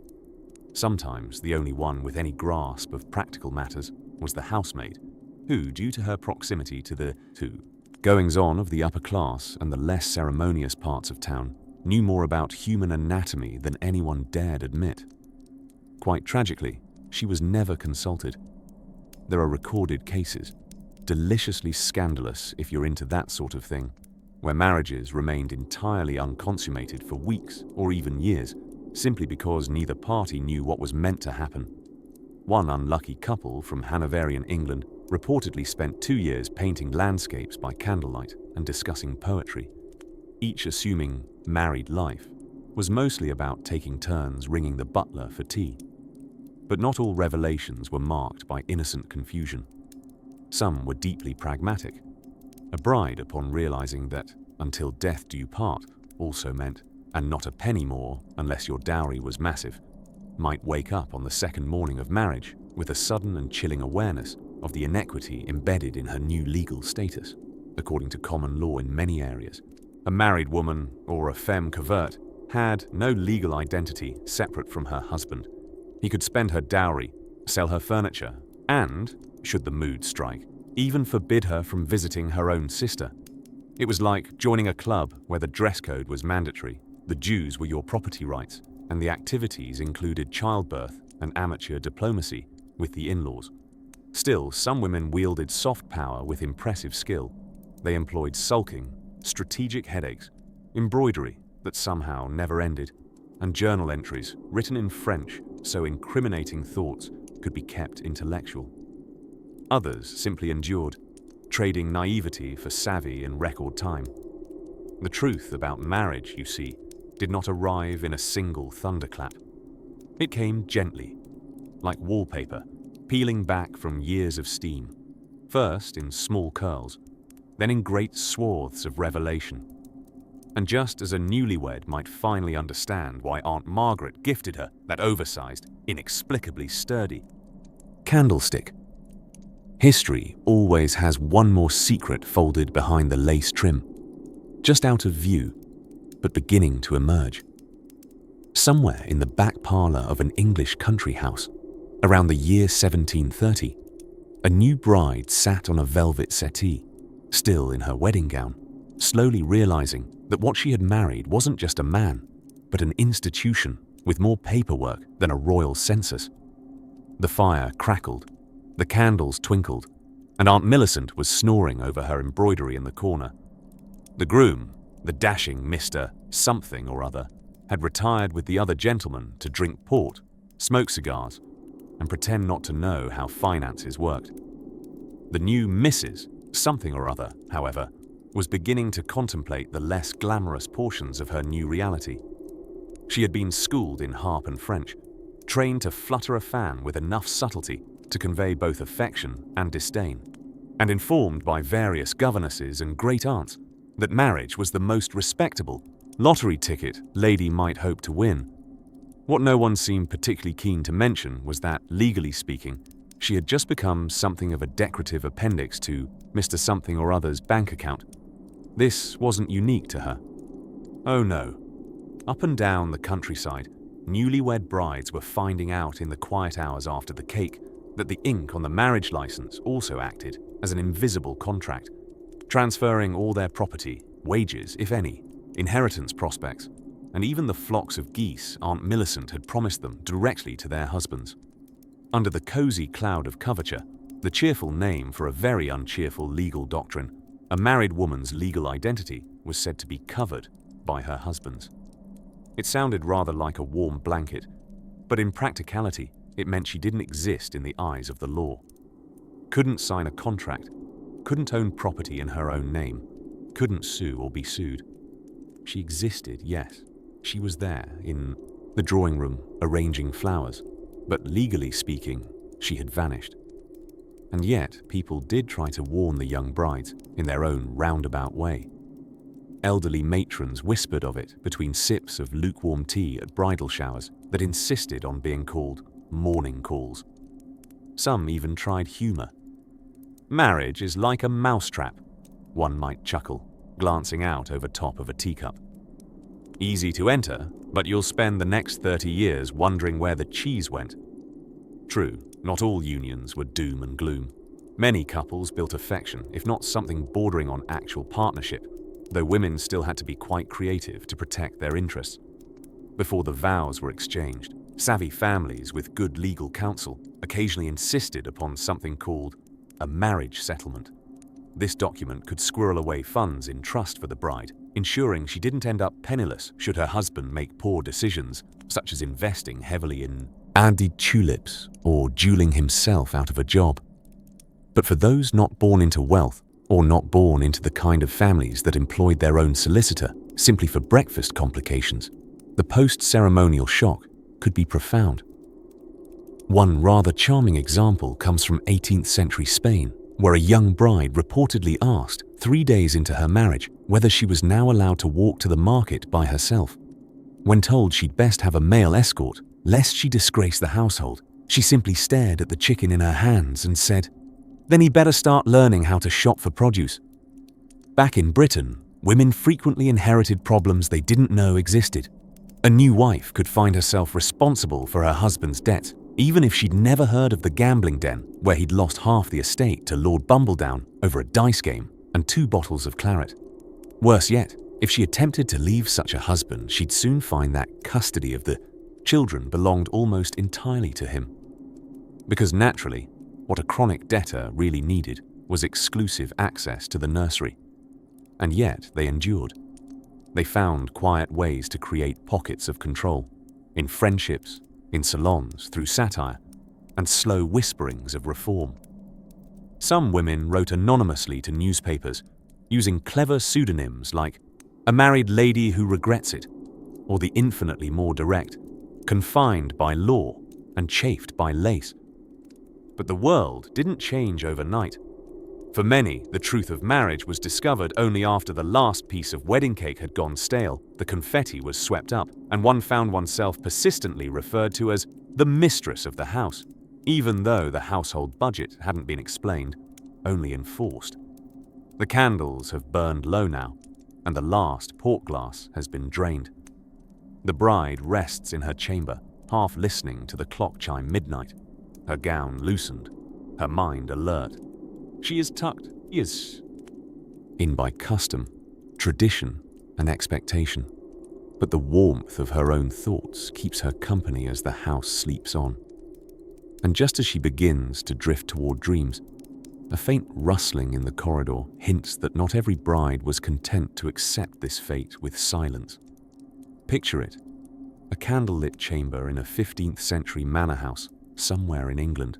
Sometimes the only one with any grasp of practical matters was the housemaid, who, due to her proximity to the goings-on of the upper class and the less ceremonious parts of town, knew more about human anatomy than anyone dared admit. Quite tragically, she was never consulted. There are recorded cases, deliciously scandalous if you're into that sort of thing, where marriages remained entirely unconsummated for weeks or even years, simply because neither party knew what was meant to happen. One unlucky couple from Hanoverian England reportedly spent 2 years painting landscapes by candlelight and discussing poetry. Each assuming married life was mostly about taking turns ringing the butler for tea. But not all revelations were marked by innocent confusion. Some were deeply pragmatic. A bride, upon realizing that until death do you part also meant, and not a penny more unless your dowry was massive, might wake up on the second morning of marriage with a sudden and chilling awareness of the inequity embedded in her new legal status. According to common law in many areas, a married woman, or a femme covert, had no legal identity separate from her husband. He could spend her dowry, sell her furniture, and, should the mood strike, even forbid her from visiting her own sister. It was like joining a club where the dress code was mandatory, the dues were your property rights, and the activities included childbirth and amateur diplomacy with the in-laws. Still, some women wielded soft power with impressive skill. They employed sulking, strategic headaches, embroidery that somehow never ended, and journal entries written in French so incriminating thoughts could be kept intellectual. Others simply endured, trading naivety for savvy in record time. The truth about marriage, you see, did not arrive in a single thunderclap. It came gently, like wallpaper, peeling back from years of steam, first in small curls, then in great swaths of revelation. And just as a newlywed might finally understand why Aunt Margaret gifted her that oversized, inexplicably sturdy candlestick, history always has one more secret folded behind the lace trim, just out of view, but beginning to emerge. Somewhere in the back parlour of an English country house, around the year 1730, A new bride sat on a velvet settee, still in her wedding gown, slowly realizing that what she had married wasn't just a man, but an institution with more paperwork than a royal census. The fire crackled, the candles twinkled, and Aunt Millicent was snoring over her embroidery in the corner. The groom, the dashing Mr. Something or other, had retired with the other gentlemen to drink port, smoke cigars, and pretend not to know how finances worked. The new Mrs. Something or other, however, was beginning to contemplate the less glamorous portions of her new reality. She had been schooled in harp and French, trained to flutter a fan with enough subtlety to convey both affection and disdain, and informed by various governesses and great-aunts that marriage was the most respectable lottery ticket lady might hope to win. What no one seemed particularly keen to mention was that, legally speaking, she had just become something of a decorative appendix to Mr. Something or Other's bank account. This wasn't unique to her. Oh no. Up and down the countryside, newlywed brides were finding out in the quiet hours after the cake that the ink on the marriage license also acted as an invisible contract, transferring all their property, wages, if any, inheritance prospects, and even the flocks of geese Aunt Millicent had promised them directly to their husbands. Under the cozy cloud of coverture, the cheerful name for a very uncheerful legal doctrine, a married woman's legal identity was said to be covered by her husband's. It sounded rather like a warm blanket, but in practicality, it meant she didn't exist in the eyes of the law. Couldn't sign a contract, couldn't own property in her own name, couldn't sue or be sued. She existed, yes. She was there, in the drawing room, arranging flowers, but legally speaking, she had vanished. And yet, people did try to warn the young brides in their own roundabout way. Elderly matrons whispered of it between sips of lukewarm tea at bridal showers that insisted on being called morning calls. Some even tried humor. Marriage is like a mousetrap, one might chuckle, glancing out over top of a teacup. Easy to enter, but you'll spend the next 30 years wondering where the cheese went. True, not all unions were doom and gloom. Many couples built affection, if not something bordering on actual partnership, though women still had to be quite creative to protect their interests. Before the vows were exchanged, savvy families with good legal counsel occasionally insisted upon something called a marriage settlement. This document could squirrel away funds in trust for the bride, ensuring she didn't end up penniless should her husband make poor decisions, such as investing heavily in added tulips or dueling himself out of a job. But for those not born into wealth, or not born into the kind of families that employed their own solicitor simply for breakfast complications, the post-ceremonial shock could be profound. One rather charming example comes from 18th century Spain, where a young bride reportedly asked 3 days into her marriage whether she was now allowed to walk to the market by herself. When told she'd best have a male escort, lest she disgrace the household, she simply stared at the chicken in her hands and said, "Then he better start learning how to shop for produce." Back in Britain, women frequently inherited problems they didn't know existed. A new wife could find herself responsible for her husband's debts, even if she'd never heard of the gambling den where he'd lost half the estate to Lord Bumbledown over a dice game and 2 bottles of claret. Worse yet, if she attempted to leave such a husband, she'd soon find that custody of the children belonged almost entirely to him. Because naturally, what a chronic debtor really needed was exclusive access to the nursery. And yet they endured. They found quiet ways to create pockets of control, in friendships, in salons, through satire, and slow whisperings of reform. Some women wrote anonymously to newspapers, using clever pseudonyms like "a married lady who regrets it," or the infinitely more direct, "confined by law and chafed by lace." But the world didn't change overnight. For many, the truth of marriage was discovered only after the last piece of wedding cake had gone stale, the confetti was swept up, and one found oneself persistently referred to as the mistress of the house, even though the household budget hadn't been explained, only enforced. The candles have burned low now, and the last port glass has been drained. The bride rests in her chamber, half listening to the clock chime midnight, her gown loosened, her mind alert. She is tucked, yes, in by custom, tradition, and expectation. But the warmth of her own thoughts keeps her company as the house sleeps on. And just as she begins to drift toward dreams, a faint rustling in the corridor hints that not every bride was content to accept this fate with silence. Picture it, a candlelit chamber in a 15th century manor house somewhere in England.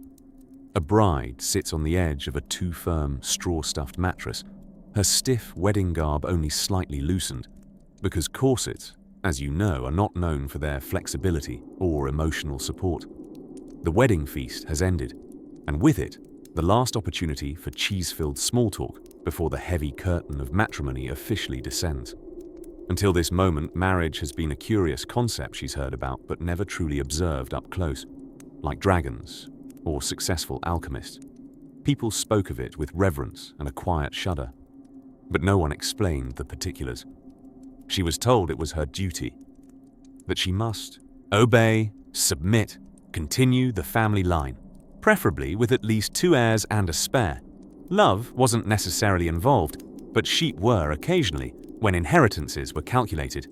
A bride sits on the edge of a too-firm, straw-stuffed mattress, her stiff wedding garb only slightly loosened, because corsets, as you know, are not known for their flexibility or emotional support. The wedding feast has ended, and with it, the last opportunity for cheese-filled small talk before the heavy curtain of matrimony officially descends. Until this moment, marriage has been a curious concept she's heard about but never truly observed up close. Like dragons or successful alchemists, people spoke of it with reverence and a quiet shudder, but no one explained the particulars. She was told it was her duty, that she must obey, submit, continue the family line, preferably with at least 2 heirs and a spare. Love wasn't necessarily involved, but sheep were occasionally, when inheritances were calculated.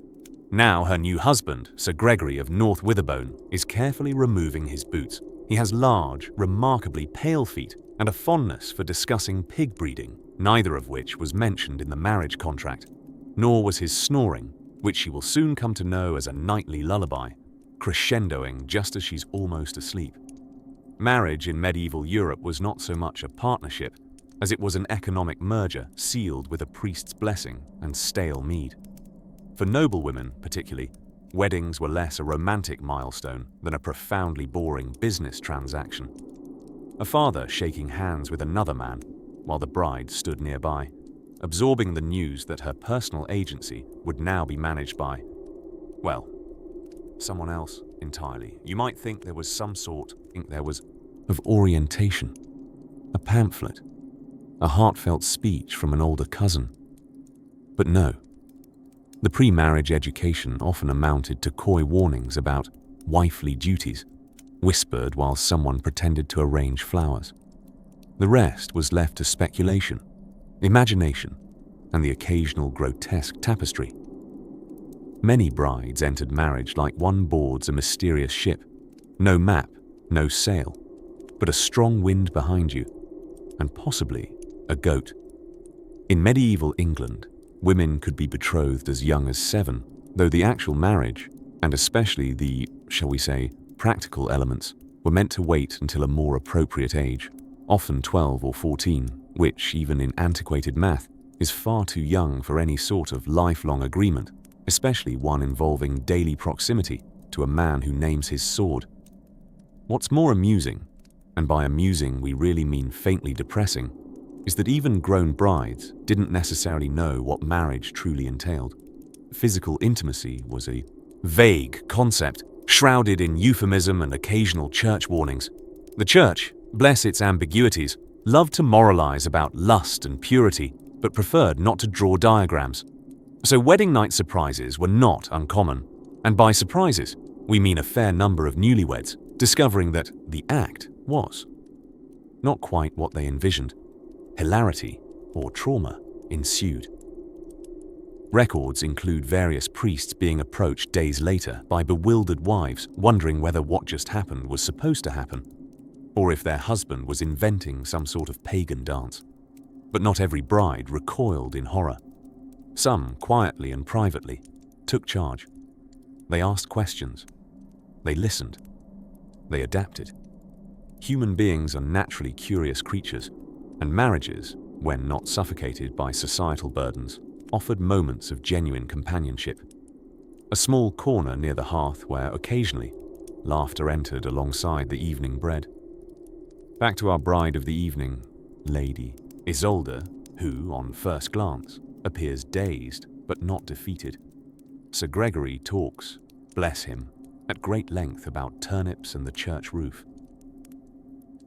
Now her new husband, Sir Gregory of North Witherbone, is carefully removing his boots. He has large, remarkably pale feet and a fondness for discussing pig breeding, neither of which was mentioned in the marriage contract. Nor was his snoring, which she will soon come to know as a nightly lullaby, crescendoing just as she's almost asleep. Marriage in medieval Europe was not so much a partnership as it was an economic merger sealed with a priest's blessing and stale mead. For noblewomen, particularly, weddings were less a romantic milestone than a profoundly boring business transaction. A father shaking hands with another man, while the bride stood nearby, absorbing the news that her personal agency would now be managed by, well, someone else entirely. You might think there was some sort of orientation, a pamphlet, a heartfelt speech from an older cousin. But no. The pre-marriage education often amounted to coy warnings about wifely duties, whispered while someone pretended to arrange flowers. The rest was left to speculation, imagination, and the occasional grotesque tapestry. Many brides entered marriage like one boards a mysterious ship. No map, no sail, but a strong wind behind you, and possibly a goat. In medieval England, women could be betrothed as young as 7, though the actual marriage, and especially the, shall we say, practical elements, were meant to wait until a more appropriate age, often 12 or 14, which, even in antiquated math, is far too young for any sort of lifelong agreement, especially one involving daily proximity to a man who names his sword. What's more amusing, and by amusing we really mean faintly depressing, is that even grown brides didn't necessarily know what marriage truly entailed. Physical intimacy was a vague concept, shrouded in euphemism and occasional church warnings. The church, bless its ambiguities, loved to moralize about lust and purity, but preferred not to draw diagrams. So wedding night surprises were not uncommon, and by surprises, we mean a fair number of newlyweds discovering that the act was not quite what they envisioned. Hilarity or trauma ensued. Records include various priests being approached days later by bewildered wives wondering whether what just happened was supposed to happen, or if their husband was inventing some sort of pagan dance. But not every bride recoiled in horror. Some, quietly and privately, took charge. They asked questions. They listened. They adapted. Human beings are naturally curious creatures, and marriages, when not suffocated by societal burdens, offered moments of genuine companionship. A small corner near the hearth where, occasionally, laughter entered alongside the evening bread. Back to our bride of the evening, Lady Isolde, who, on first glance, appears dazed but not defeated. Sir Gregory talks, bless him, at great length about turnips and the church roof.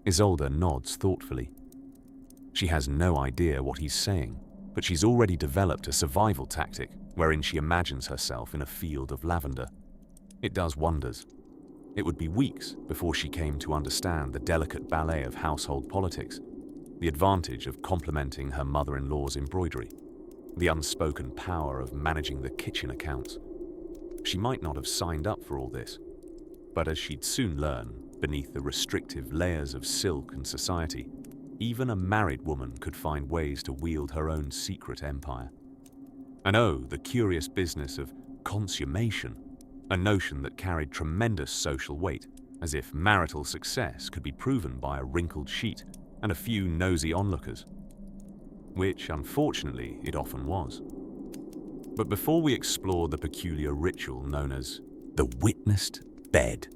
Isolde nods thoughtfully. She has no idea what he's saying, but she's already developed a survival tactic wherein she imagines herself in a field of lavender. It does wonders. it would be weeks before she came to understand the delicate ballet of household politics, the advantage of complementing her mother-in-law's embroidery, the unspoken power of managing the kitchen accounts. She might not have signed up for all this, but as she'd soon learn, beneath the restrictive layers of silk and society, even a married woman could find ways to wield her own secret empire. And oh, the curious business of consummation, a notion that carried tremendous social weight, as if marital success could be proven by a wrinkled sheet and a few nosy onlookers, which, unfortunately, it often was. But before we explore the peculiar ritual known as the witnessed bed,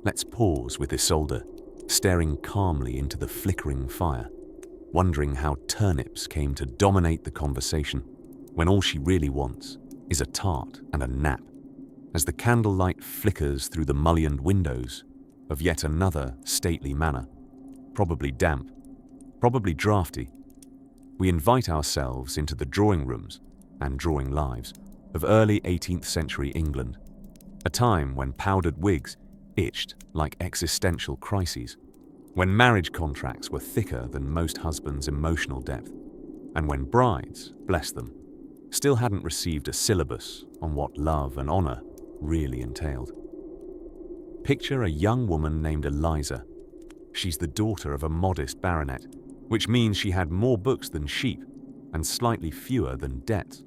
let's pause with Isolde, staring calmly into the flickering fire, wondering how turnips came to dominate the conversation when all she really wants is a tart and a nap, as the candlelight flickers through the mullioned windows of yet another stately manor, probably damp, probably draughty. We invite ourselves into the drawing rooms and drawing lives of early 18th century England, a time when powdered wigs itched like existential crises, when marriage contracts were thicker than most husbands' emotional depth, and when brides, bless them, still hadn't received a syllabus on what love and honor really entailed. Picture a young woman named Eliza. She's the daughter of a modest baronet, which means she had more books than sheep and slightly fewer than debts.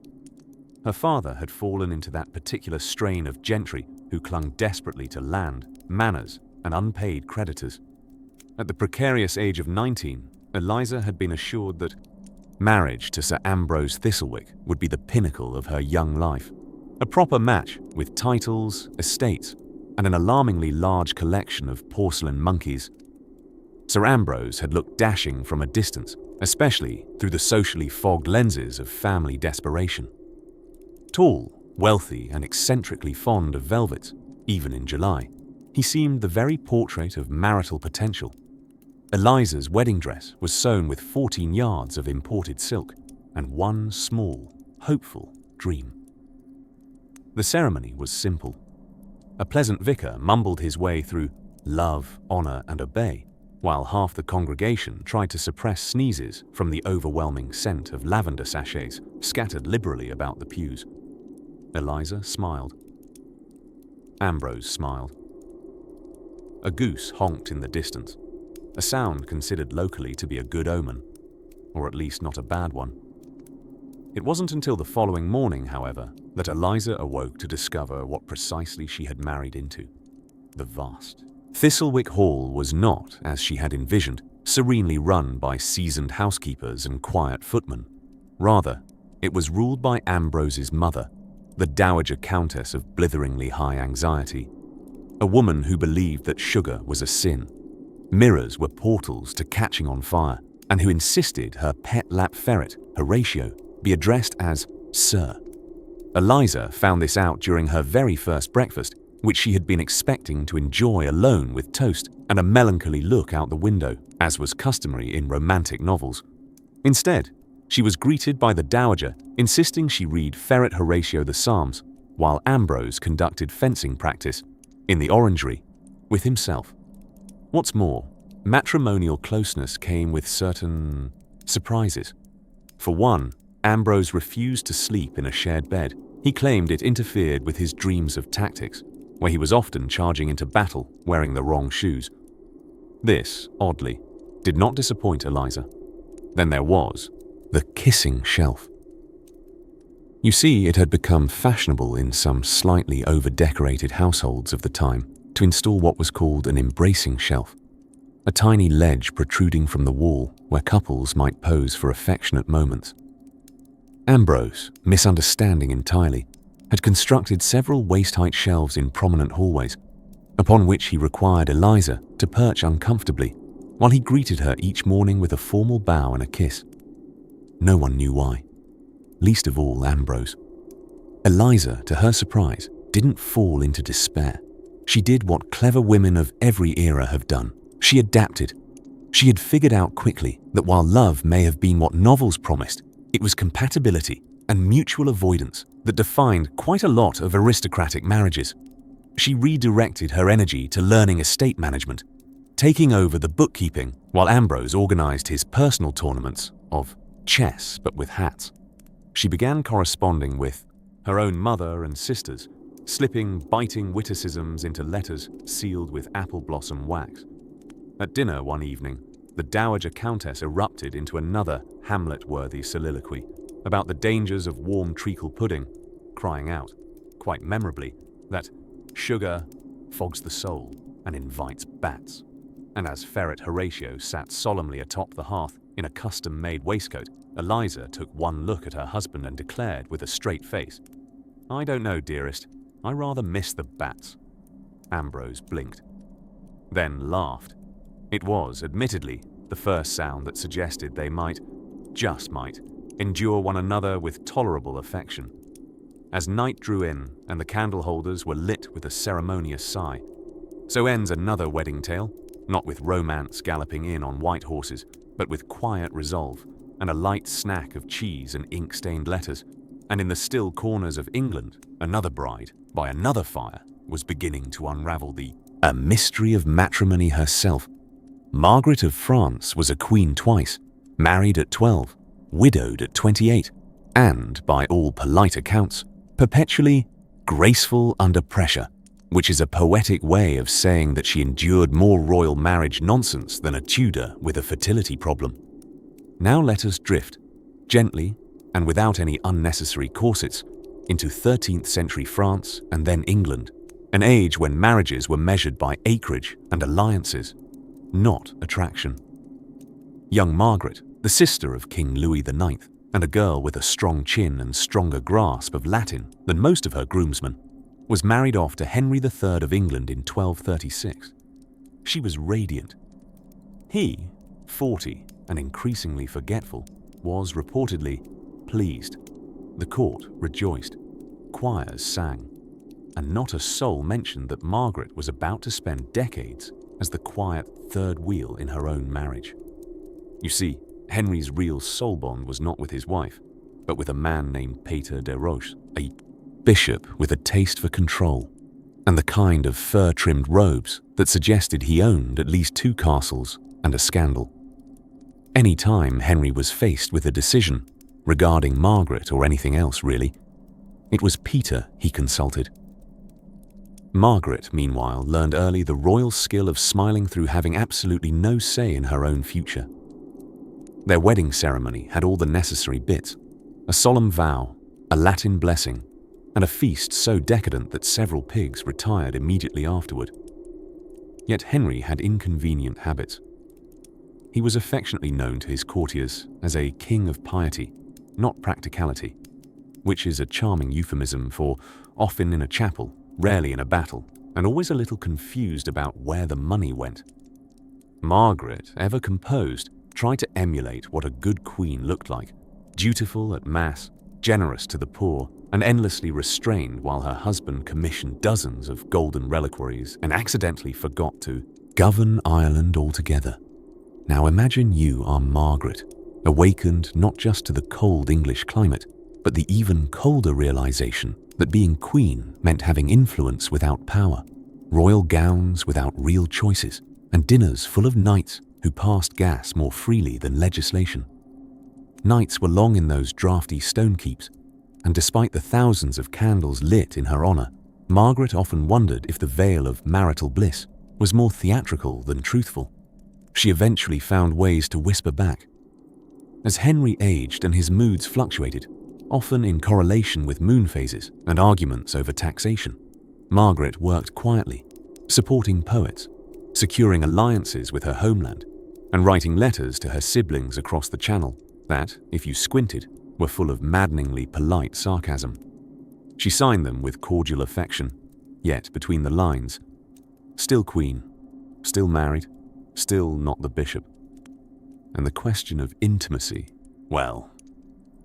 Her father had fallen into that particular strain of gentry who clung desperately to land, manors, and unpaid creditors. At the precarious age of 19, Eliza had been assured that marriage to Sir Ambrose Thistlewick would be the pinnacle of her young life, a proper match with titles, estates, and an alarmingly large collection of porcelain monkeys. Sir Ambrose had looked dashing from a distance, especially through the socially fogged lenses of family desperation. Tall, wealthy, and eccentrically fond of velvets, even in July, he seemed the very portrait of marital potential. Eliza's wedding dress was sewn with 14 yards of imported silk and one small, hopeful dream. The ceremony was simple. A pleasant vicar mumbled his way through love, honor, and obey, while half the congregation tried to suppress sneezes from the overwhelming scent of lavender sachets scattered liberally about the pews. Eliza smiled. Ambrose smiled. A goose honked in the distance, a sound considered locally to be a good omen, or at least not a bad one. It wasn't until the following morning, however, that Eliza awoke to discover what precisely she had married into. The vast Thistlewick Hall was not, as she had envisioned, serenely run by seasoned housekeepers and quiet footmen. Rather, it was ruled by Ambrose's mother, the Dowager Countess of blitheringly high anxiety, a woman who believed that sugar was a sin, mirrors were portals to catching on fire, and who insisted her pet lap ferret, Horatio, be addressed as Sir. Eliza found this out during her very first breakfast, which she had been expecting to enjoy alone with toast and a melancholy look out the window, as was customary in romantic novels. Instead, she was greeted by the Dowager, insisting she read Ferret Horatio the Psalms, while Ambrose conducted fencing practice, in the orangery, with himself. What's more, matrimonial closeness came with certain surprises. For one, Ambrose refused to sleep in a shared bed. He claimed it interfered with his dreams of tactics, where he was often charging into battle wearing the wrong shoes. This, oddly, did not disappoint Eliza. Then there was the kissing shelf. You see, it had become fashionable in some slightly over-decorated households of the time to install what was called an embracing shelf, a tiny ledge protruding from the wall where couples might pose for affectionate moments. Ambrose, misunderstanding entirely, had constructed several waist-height shelves in prominent hallways, upon which he required Eliza to perch uncomfortably while he greeted her each morning with a formal bow and a kiss. No one knew why, least of all Ambrose. Eliza, to her surprise, didn't fall into despair. She did what clever women of every era have done. She adapted. She had figured out quickly that while love may have been what novels promised, it was compatibility and mutual avoidance that defined quite a lot of aristocratic marriages. She redirected her energy to learning estate management, taking over the bookkeeping while Ambrose organized his personal tournaments of chess but with hats. She began corresponding with her own mother and sisters, slipping biting witticisms into letters sealed with apple blossom wax. At dinner one evening, the Dowager Countess erupted into another Hamlet-worthy soliloquy about the dangers of warm treacle pudding, crying out, quite memorably, that sugar fogs the soul and invites bats. And as Ferret Horatio sat solemnly atop the hearth in a custom-made waistcoat, Eliza took one look at her husband and declared with a straight face, "I don't know, dearest. I rather miss the bats." Ambrose blinked, then laughed. It was, admittedly, the first sound that suggested they might, just might, endure one another with tolerable affection. As night drew in and the candle holders were lit with a ceremonious sigh, so ends another wedding tale, not with romance galloping in on white horses, but with quiet resolve and a light snack of cheese and ink-stained letters. And in the still corners of England, another bride, by another fire, was beginning to unravel a mystery of matrimony herself. Margaret of France was a queen twice, married at 12, widowed at 28, and, by all polite accounts, perpetually graceful under pressure, which is a poetic way of saying that she endured more royal marriage nonsense than a Tudor with a fertility problem. Now let us drift, gently and without any unnecessary corsets, into 13th century France and then England, an age when marriages were measured by acreage and alliances, not attraction. Young Margaret, the sister of King Louis IX, and a girl with a strong chin and stronger grasp of Latin than most of her groomsmen, was married off to Henry III of England in 1236. She was radiant. He, 40 and increasingly forgetful, was reportedly pleased. The court rejoiced. Choirs sang. And not a soul mentioned that Margaret was about to spend decades as the quiet third wheel in her own marriage. You see, Henry's real soul bond was not with his wife, but with a man named Peter de Roche, a bishop with a taste for control, and the kind of fur-trimmed robes that suggested he owned at least 2 castles and a scandal. Any time Henry was faced with a decision, regarding Margaret or anything else really, it was Peter he consulted. Margaret, meanwhile, learned early the royal skill of smiling through having absolutely no say in her own future. Their wedding ceremony had all the necessary bits, a solemn vow, a Latin blessing, and a feast so decadent that several pigs retired immediately afterward. Yet Henry had inconvenient habits. He was affectionately known to his courtiers as a king of piety, not practicality, which is a charming euphemism for often in a chapel, rarely in a battle, and always a little confused about where the money went. Margaret, ever composed, tried to emulate what a good queen looked like, dutiful at mass, generous to the poor, and endlessly restrained while her husband commissioned dozens of golden reliquaries and accidentally forgot to govern Ireland altogether. Now imagine you are Margaret, awakened not just to the cold English climate, but the even colder realization that being queen meant having influence without power, royal gowns without real choices, and dinners full of knights who passed gas more freely than legislation. Nights were long in those draughty stone keeps, and despite the thousands of candles lit in her honor, Margaret often wondered if the veil of marital bliss was more theatrical than truthful. She eventually found ways to whisper back. As Henry aged and his moods fluctuated, often in correlation with moon phases and arguments over taxation, Margaret worked quietly, supporting poets, securing alliances with her homeland, and writing letters to her siblings across the Channel that, if you squinted, were full of maddeningly polite sarcasm. She signed them with cordial affection, yet between the lines, still queen, still married, still not the bishop. And the question of intimacy, well,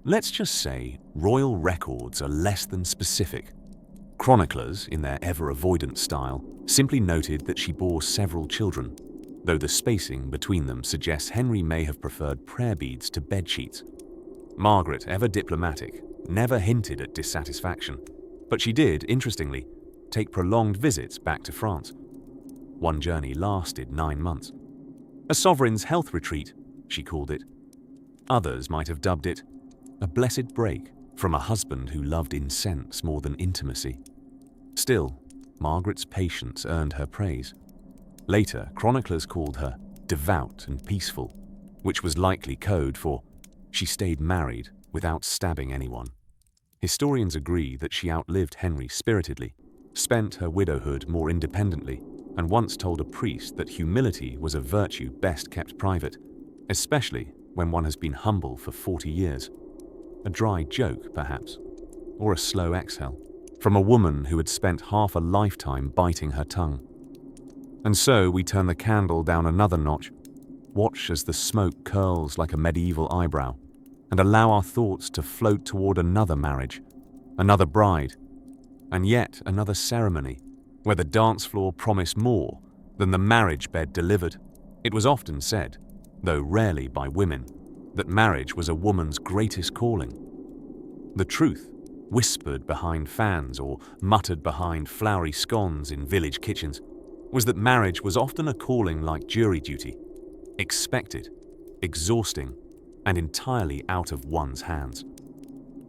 let's just say royal records are less than specific. Chroniclers, in their ever-avoidant style, simply noted that she bore several children, though the spacing between them suggests Henry may have preferred prayer beads to bedsheets. Margaret, ever diplomatic, never hinted at dissatisfaction, but she did, interestingly, take prolonged visits back to France. One journey lasted 9 months. A sovereign's health retreat, she called it. Others might have dubbed it a blessed break from a husband who loved incense more than intimacy. Still, Margaret's patience earned her praise. Later, chroniclers called her devout and peaceful, which was likely code for she stayed married without stabbing anyone. Historians agree that she outlived Henry spiritedly, spent her widowhood more independently, and once told a priest that humility was a virtue best kept private, especially when one has been humble for 40 years. A dry joke, perhaps, or a slow exhale, from a woman who had spent half a lifetime biting her tongue. And so we turn the candle down another notch, watch as the smoke curls like a medieval eyebrow, and allow our thoughts to float toward another marriage, another bride, and yet another ceremony, where the dance floor promised more than the marriage bed delivered. It was often said, though rarely by women, that marriage was a woman's greatest calling. The truth, whispered behind fans or muttered behind floury scones in village kitchens, was that marriage was often a calling like jury duty, expected, exhausting, and entirely out of one's hands.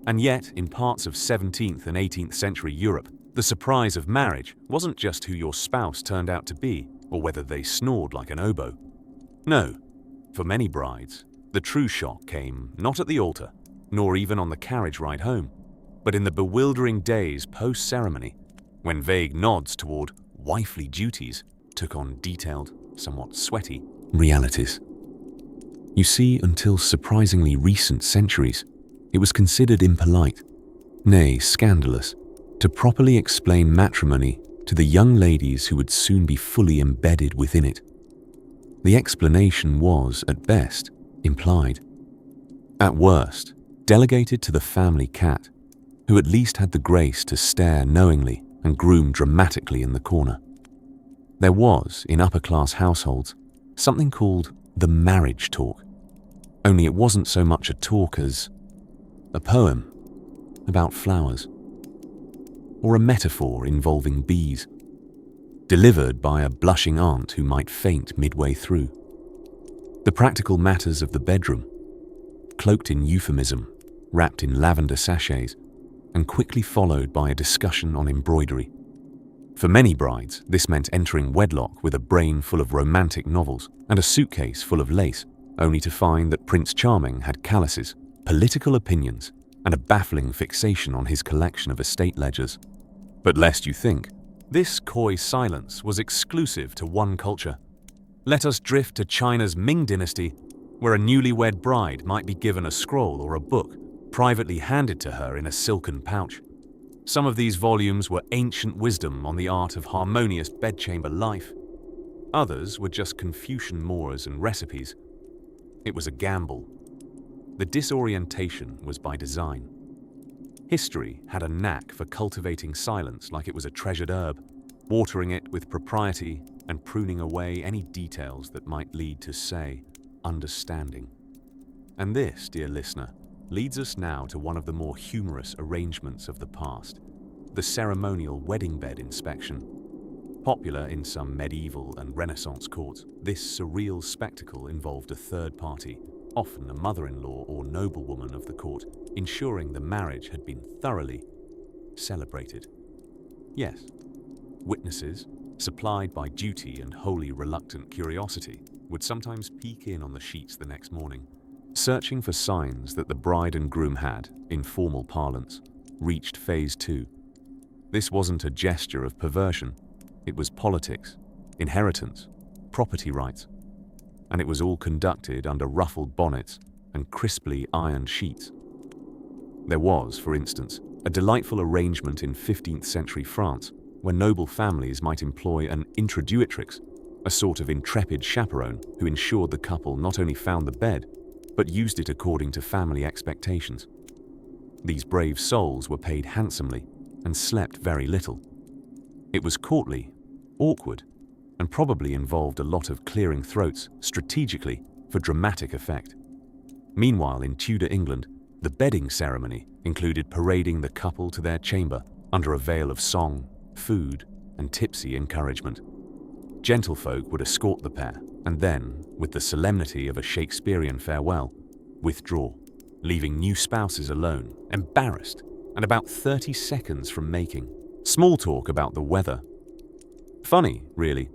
And yet, in parts of 17th and 18th century Europe, the surprise of marriage wasn't just who your spouse turned out to be or whether they snored like an oboe. No, for many brides, the true shock came not at the altar, nor even on the carriage ride home, but in the bewildering days post-ceremony, when vague nods toward wifely duties took on detailed, somewhat sweaty realities. You see, until surprisingly recent centuries, it was considered impolite, nay scandalous, to properly explain matrimony to the young ladies who would soon be fully embedded within it. The explanation was, at best, implied. At worst, delegated to the family cat, who at least had the grace to stare knowingly and groom dramatically in the corner. There was, in upper-class households, something called the marriage talk. Only it wasn't so much a talk as a poem about flowers, or a metaphor involving bees, delivered by a blushing aunt who might faint midway through. The practical matters of the bedroom, cloaked in euphemism, wrapped in lavender sachets, and quickly followed by a discussion on embroidery. For many brides, this meant entering wedlock with a brain full of romantic novels and a suitcase full of lace, only to find that Prince Charming had calluses, political opinions, and a baffling fixation on his collection of estate ledgers. But lest you think, this coy silence was exclusive to one culture. Let us drift to China's Ming dynasty, where a newlywed bride might be given a scroll or a book, privately handed to her in a silken pouch. Some of these volumes were ancient wisdom on the art of harmonious bedchamber life. Others were just Confucian mores and recipes. It was a gamble. The disorientation was by design. History had a knack for cultivating silence like it was a treasured herb, watering it with propriety and pruning away any details that might lead to, say, understanding. And this, dear listener, leads us now to one of the more humorous arrangements of the past, the ceremonial wedding bed inspection. Popular in some medieval and Renaissance courts, this surreal spectacle involved a third party, often a mother-in-law or noblewoman of the court, ensuring the marriage had been thoroughly celebrated. Yes, witnesses, supplied by duty and wholly reluctant curiosity, would sometimes peek in on the sheets the next morning, searching for signs that the bride and groom had, in formal parlance, reached phase 2. This wasn't a gesture of perversion. It was politics, inheritance, property rights, and it was all conducted under ruffled bonnets and crisply ironed sheets. There was, for instance, a delightful arrangement in 15th century France where noble families might employ an introduitrix, a sort of intrepid chaperone who ensured the couple not only found the bed, but used it according to family expectations. These brave souls were paid handsomely and slept very little. It was courtly, awkward, and probably involved a lot of clearing throats strategically for dramatic effect. Meanwhile, in Tudor England, the bedding ceremony included parading the couple to their chamber under a veil of song, food, and tipsy encouragement. Gentlefolk would escort the pair and then, with the solemnity of a Shakespearean farewell, withdraw, leaving new spouses alone, embarrassed, and about 30 seconds from making small talk about the weather. Funny, really,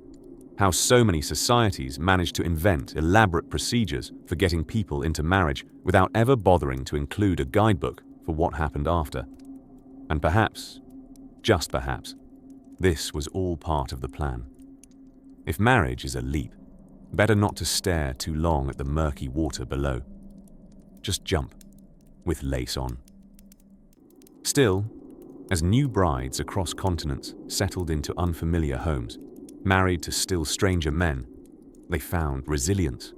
how so many societies manage to invent elaborate procedures for getting people into marriage without ever bothering to include a guidebook for what happened after. And perhaps, just perhaps, this was all part of the plan. If marriage is a leap, better not to stare too long at the murky water below. Just jump, with lace on. Still, as new brides across continents settled into unfamiliar homes, married to still stranger men, they found resilience.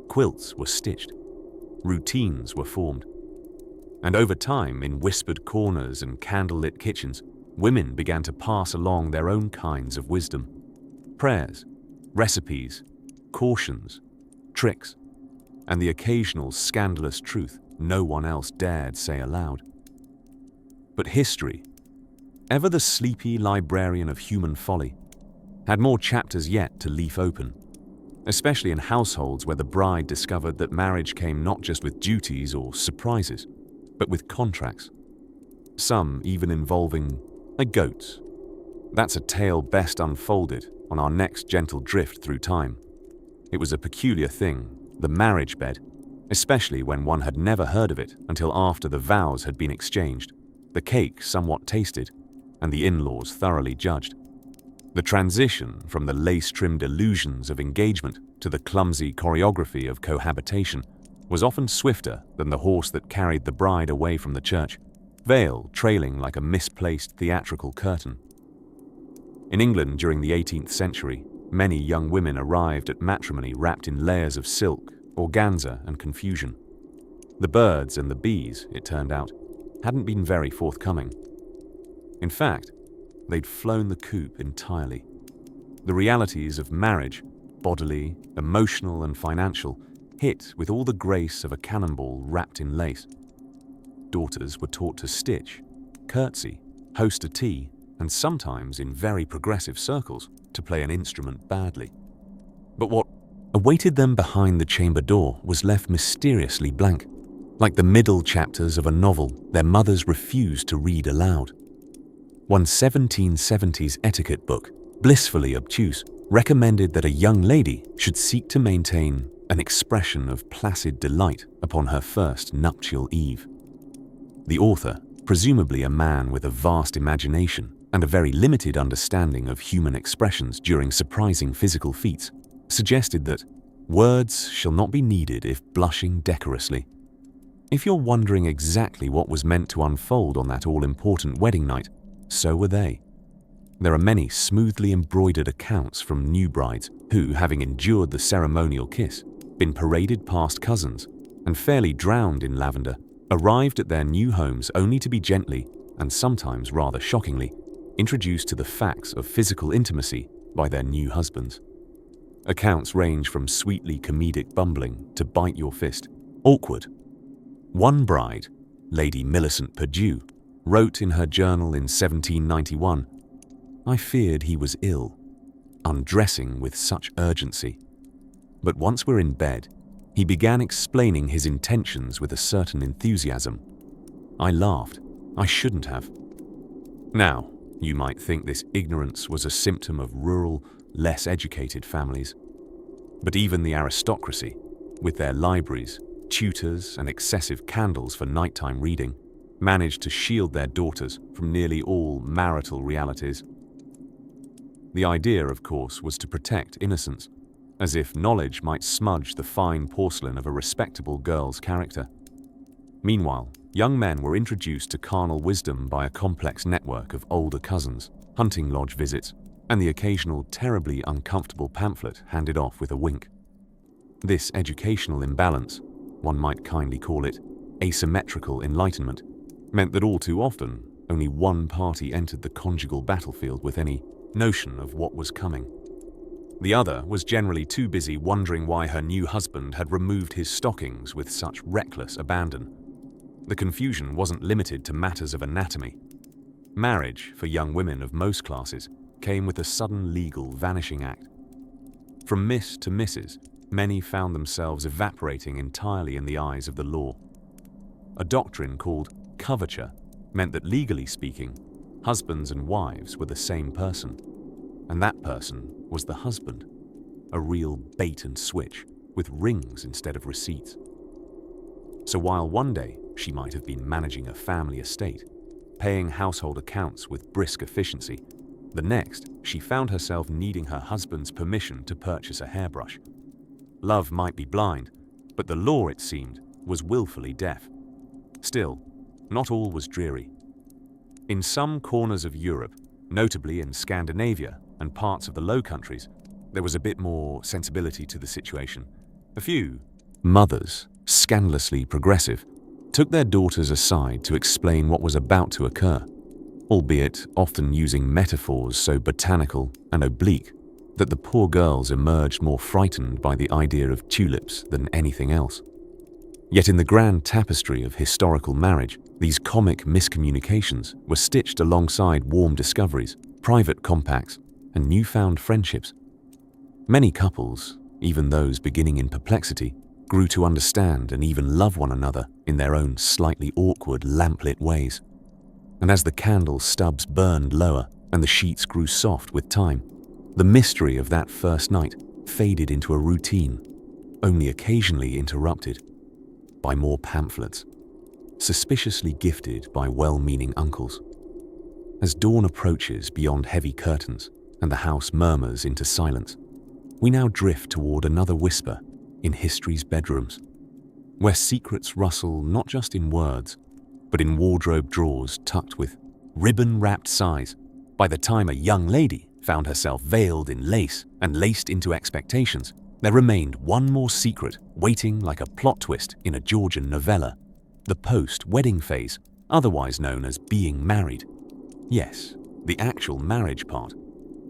Quilts were stitched, routines were formed. And over time, in whispered corners and candlelit kitchens, women began to pass along their own kinds of wisdom. Prayers, recipes, cautions, tricks, and the occasional scandalous truth no one else dared say aloud. But history, ever the sleepy librarian of human folly, had more chapters yet to leaf open, especially in households where the bride discovered that marriage came not just with duties or surprises, but with contracts, some even involving a goat. That's a tale best unfolded on our next gentle drift through time. It was a peculiar thing, the marriage bed, especially when one had never heard of it until after the vows had been exchanged, the cake somewhat tasted, and the in-laws thoroughly judged. The transition from the lace-trimmed illusions of engagement to the clumsy choreography of cohabitation was often swifter than the horse that carried the bride away from the church, veil trailing like a misplaced theatrical curtain. In England during the 18th century, many young women arrived at matrimony wrapped in layers of silk, organza, and confusion. The birds and the bees, it turned out, hadn't been very forthcoming. In fact, they'd flown the coop entirely. The realities of marriage, bodily, emotional, and financial, hit with all the grace of a cannonball wrapped in lace. Daughters were taught to stitch, curtsy, host a tea, and sometimes, in very progressive circles, to play an instrument badly. But what awaited them behind the chamber door was left mysteriously blank. Like the middle chapters of a novel their mothers refused to read aloud. One 1770s etiquette book, blissfully obtuse, recommended that a young lady should seek to maintain an expression of placid delight upon her first nuptial eve. The author, presumably a man with a vast imagination and a very limited understanding of human expressions during surprising physical feats, suggested that words shall not be needed if blushing decorously. If you're wondering exactly what was meant to unfold on that all-important wedding night, so were they. There are many smoothly embroidered accounts from new brides who, having endured the ceremonial kiss, been paraded past cousins, and fairly drowned in lavender, arrived at their new homes only to be gently, and sometimes rather shockingly, introduced to the facts of physical intimacy by their new husbands. Accounts range from sweetly comedic bumbling to bite your fist, awkward. One bride, Lady Millicent Perdue, wrote in her journal in 1791, "I feared he was ill, undressing with such urgency. But once we're in bed, he began explaining his intentions with a certain enthusiasm. I laughed. I shouldn't have." Now, you might think this ignorance was a symptom of rural, less educated families. But even the aristocracy, with their libraries, tutors, and excessive candles for nighttime reading, managed to shield their daughters from nearly all marital realities. The idea, of course, was to protect innocence, as if knowledge might smudge the fine porcelain of a respectable girl's character. Meanwhile, young men were introduced to carnal wisdom by a complex network of older cousins, hunting lodge visits, and the occasional terribly uncomfortable pamphlet handed off with a wink. This educational imbalance, one might kindly call it asymmetrical enlightenment, meant that all too often only one party entered the conjugal battlefield with any notion of what was coming. The other was generally too busy wondering why her new husband had removed his stockings with such reckless abandon. The confusion wasn't limited to matters of anatomy. Marriage, for young women of most classes, came with a sudden legal vanishing act. From Miss to Mrs., many found themselves evaporating entirely in the eyes of the law. A doctrine called coverture meant that, legally speaking, husbands and wives were the same person, and that person was the husband, a real bait and switch with rings instead of receipts. So while one day she might have been managing a family estate, paying household accounts with brisk efficiency, the next she found herself needing her husband's permission to purchase a hairbrush. Love might be blind, but the law, it seemed, was willfully deaf. Still, not all was dreary. In some corners of Europe, notably in Scandinavia and parts of the Low Countries, there was a bit more sensibility to the situation. A few mothers, scandalously progressive, took their daughters aside to explain what was about to occur, albeit often using metaphors so botanical and oblique that the poor girls emerged more frightened by the idea of tulips than anything else. Yet in the grand tapestry of historical marriage, these comic miscommunications were stitched alongside warm discoveries, private compacts, and newfound friendships. Many couples, even those beginning in perplexity, grew to understand and even love one another in their own slightly awkward, lamplit ways. And as the candle stubs burned lower and the sheets grew soft with time, the mystery of that first night faded into a routine, only occasionally interrupted by more pamphlets, suspiciously gifted by well-meaning uncles. As dawn approaches beyond heavy curtains and the house murmurs into silence, we now drift toward another whisper in history's bedrooms, where secrets rustle not just in words, but in wardrobe drawers tucked with ribbon-wrapped sighs by the time a young lady found herself veiled in lace and laced into expectations. There remained one more secret waiting like a plot twist in a Georgian novella: the post-wedding phase, otherwise known as being married. Yes, the actual marriage part,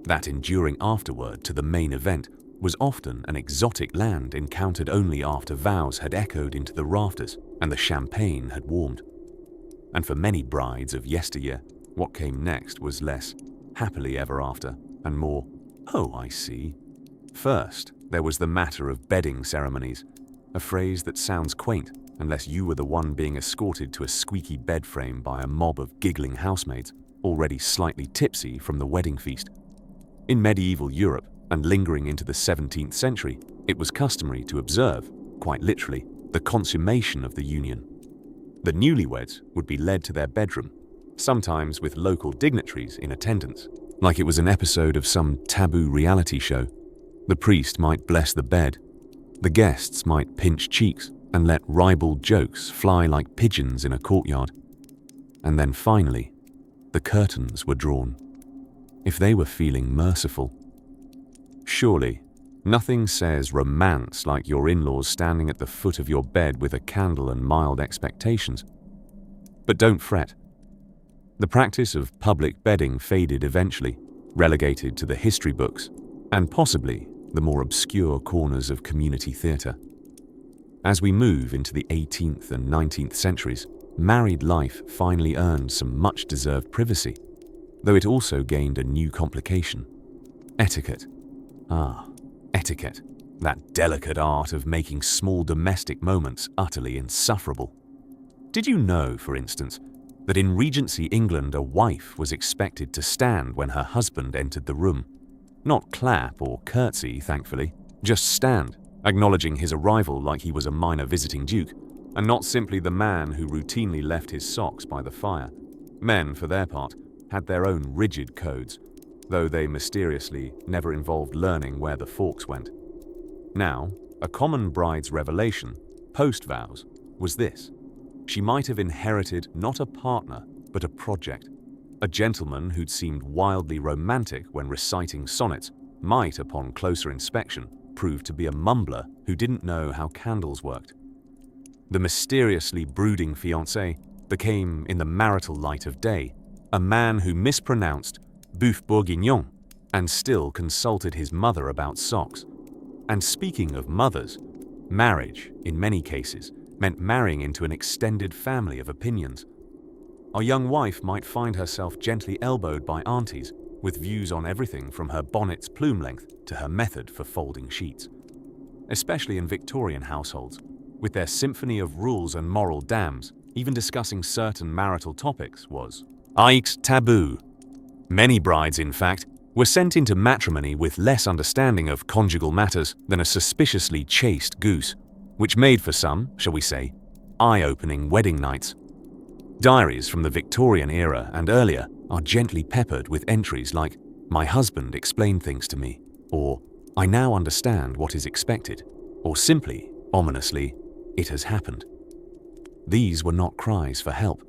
that enduring afterward to the main event, was often an exotic land encountered only after vows had echoed into the rafters and the champagne had warmed. And for many brides of yesteryear, what came next was less happily ever after and more, "Oh, I see." First, there was the matter of bedding ceremonies, a phrase that sounds quaint unless you were the one being escorted to a squeaky bed frame by a mob of giggling housemaids, already slightly tipsy from the wedding feast. In medieval Europe, and lingering into the 17th century, it was customary to observe, quite literally, the consummation of the union. The newlyweds would be led to their bedroom, sometimes with local dignitaries in attendance, like it was an episode of some taboo reality show. The priest might bless the bed, the guests might pinch cheeks and let ribald jokes fly like pigeons in a courtyard. And then finally, the curtains were drawn, if they were feeling merciful. Surely, nothing says romance like your in-laws standing at the foot of your bed with a candle and mild expectations. But don't fret. The practice of public bedding faded eventually, relegated to the history books, and possibly the more obscure corners of community theatre. As we move into the 18th and 19th centuries, married life finally earned some much-deserved privacy, though it also gained a new complication: etiquette. Etiquette, that delicate art of making small domestic moments utterly insufferable. Did you know, for instance, that in Regency England a wife was expected to stand when her husband entered the room? Not clap or curtsy, thankfully, just stand, acknowledging his arrival like he was a minor visiting duke, and not simply the man who routinely left his socks by the fire. Men, for their part, had their own rigid codes, though they mysteriously never involved learning where the forks went. Now, a common bride's revelation, post-vows, was this: she might have inherited not a partner, but a project. A gentleman who'd seemed wildly romantic when reciting sonnets might, upon closer inspection, prove to be a mumbler who didn't know how candles worked. The mysteriously brooding fiancé became, in the marital light of day, a man who mispronounced boeuf bourguignon and still consulted his mother about socks. And speaking of mothers, marriage, in many cases, meant marrying into an extended family of opinions. Our young wife might find herself gently elbowed by aunties with views on everything from her bonnet's plume length to her method for folding sheets. Especially in Victorian households, with their symphony of rules and moral dams, even discussing certain marital topics was taboo. Many brides, in fact, were sent into matrimony with less understanding of conjugal matters than a suspiciously chaste goose, which made for some, shall we say, eye-opening wedding nights. Diaries from the Victorian era and earlier are gently peppered with entries like, "My husband explained things to me," or "I now understand what is expected," or simply, ominously, "It has happened." These were not cries for help.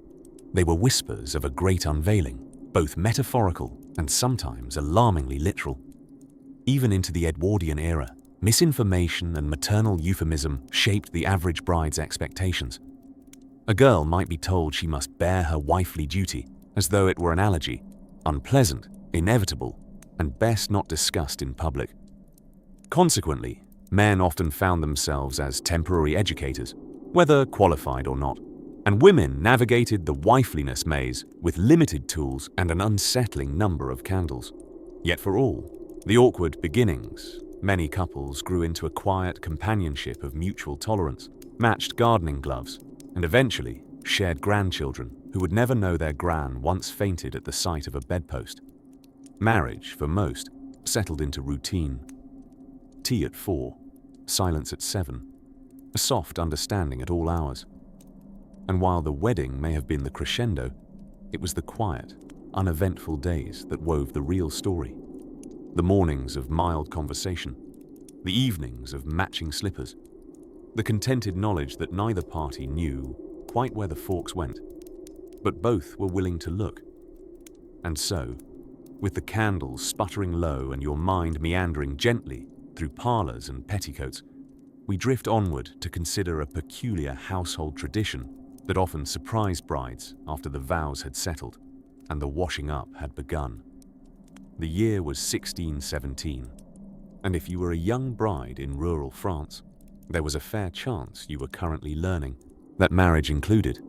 They were whispers of a great unveiling, both metaphorical and sometimes alarmingly literal. Even into the Edwardian era, misinformation and maternal euphemism shaped the average bride's expectations. A girl might be told she must bear her wifely duty as though it were an allergy, unpleasant, inevitable, and best not discussed in public. Consequently, men often found themselves as temporary educators, whether qualified or not, and women navigated the wifeliness maze with limited tools and an unsettling number of candles. Yet for all the awkward beginnings, many couples grew into a quiet companionship of mutual tolerance, matched gardening gloves, and eventually shared grandchildren who would never know their gran once fainted at the sight of a bedpost. Marriage, for most, settled into routine. Tea at 4, silence at 7, a soft understanding at all hours. And while the wedding may have been the crescendo, it was the quiet, uneventful days that wove the real story. The mornings of mild conversation, the evenings of matching slippers, the contented knowledge that neither party knew quite where the forks went, but both were willing to look. And so, with the candles sputtering low and your mind meandering gently through parlors and petticoats, we drift onward to consider a peculiar household tradition that often surprised brides after the vows had settled and the washing up had begun. The year was 1617, and if you were a young bride in rural France, there was a fair chance you were currently learning that marriage included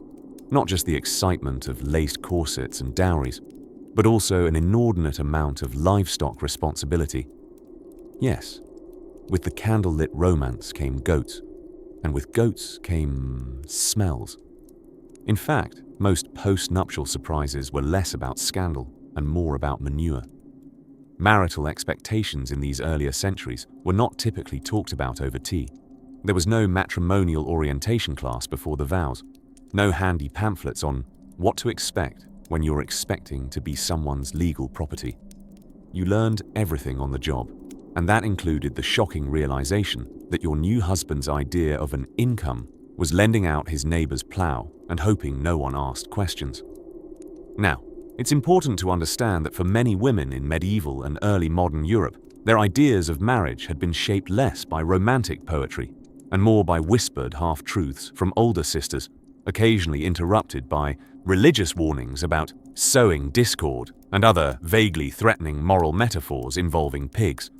not just the excitement of laced corsets and dowries, but also an inordinate amount of livestock responsibility. Yes, with the candlelit romance came goats, and with goats came smells. In fact, most post-nuptial surprises were less about scandal and more about manure. Marital expectations in these earlier centuries were not typically talked about over tea. There was no matrimonial orientation class before the vows, no handy pamphlets on what to expect when you're expecting to be someone's legal property. You learned everything on the job, and that included the shocking realization that your new husband's idea of an income was lending out his neighbor's plow and hoping no one asked questions. Now, it's important to understand that for many women in medieval and early modern Europe, their ideas of marriage had been shaped less by romantic poetry and more by whispered half-truths from older sisters, occasionally interrupted by religious warnings about sowing discord and other vaguely threatening moral metaphors involving pigs.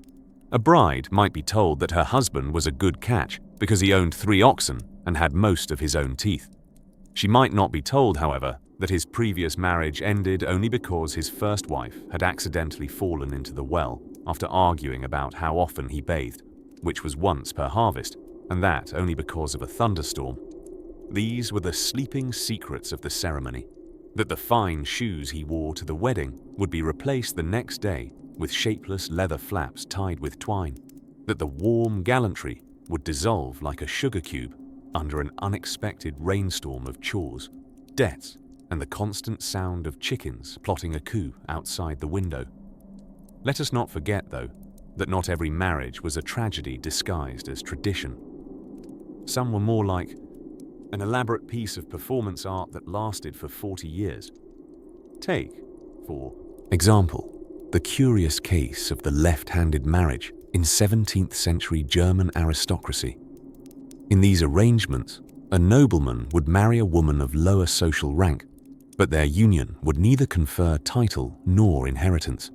A bride might be told that her husband was a good catch because he owned 3 oxen and had most of his own teeth. She might not be told, however, that his previous marriage ended only because his first wife had accidentally fallen into the well after arguing about how often he bathed, which was once per harvest, and that only because of a thunderstorm. These were the sleeping secrets of the ceremony, that the fine shoes he wore to the wedding would be replaced the next day with shapeless leather flaps tied with twine, that the warm gallantry would dissolve like a sugar cube under an unexpected rainstorm of chores, debts, and the constant sound of chickens plotting a coup outside the window. Let us not forget, though, that not every marriage was a tragedy disguised as tradition. Some were more like an elaborate piece of performance art that lasted for 40 years. Take, for example, the curious case of the left-handed marriage in 17th century German aristocracy. In these arrangements, a nobleman would marry a woman of lower social rank, but their union would neither confer title nor inheritance.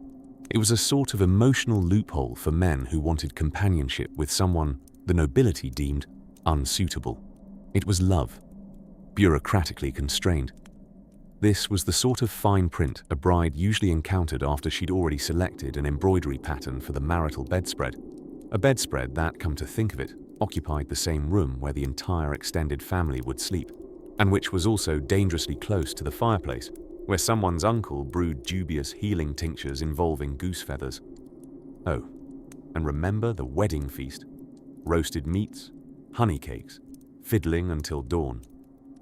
It was a sort of emotional loophole for men who wanted companionship with someone the nobility deemed unsuitable. It was love, bureaucratically constrained. This was the sort of fine print a bride usually encountered after she'd already selected an embroidery pattern for the marital bedspread. A bedspread that, come to think of it, occupied the same room where the entire extended family would sleep, and which was also dangerously close to the fireplace, where someone's uncle brewed dubious healing tinctures involving goose feathers. Oh, and remember the wedding feast. Roasted meats, honey cakes, fiddling until dawn.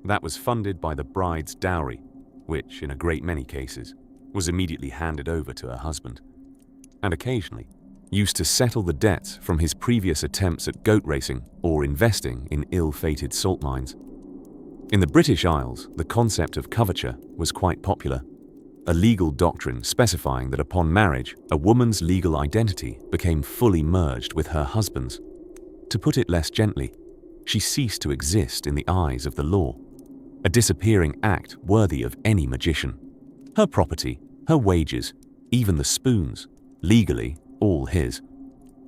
That was funded by the bride's dowry, which, in a great many cases, was immediately handed over to her husband, and occasionally used to settle the debts from his previous attempts at goat racing or investing in ill-fated salt mines. In the British Isles, the concept of coverture was quite popular, a legal doctrine specifying that upon marriage, a woman's legal identity became fully merged with her husband's. To put it less gently, she ceased to exist in the eyes of the law, a disappearing act worthy of any magician. Her property, her wages, even the spoons, legally all his.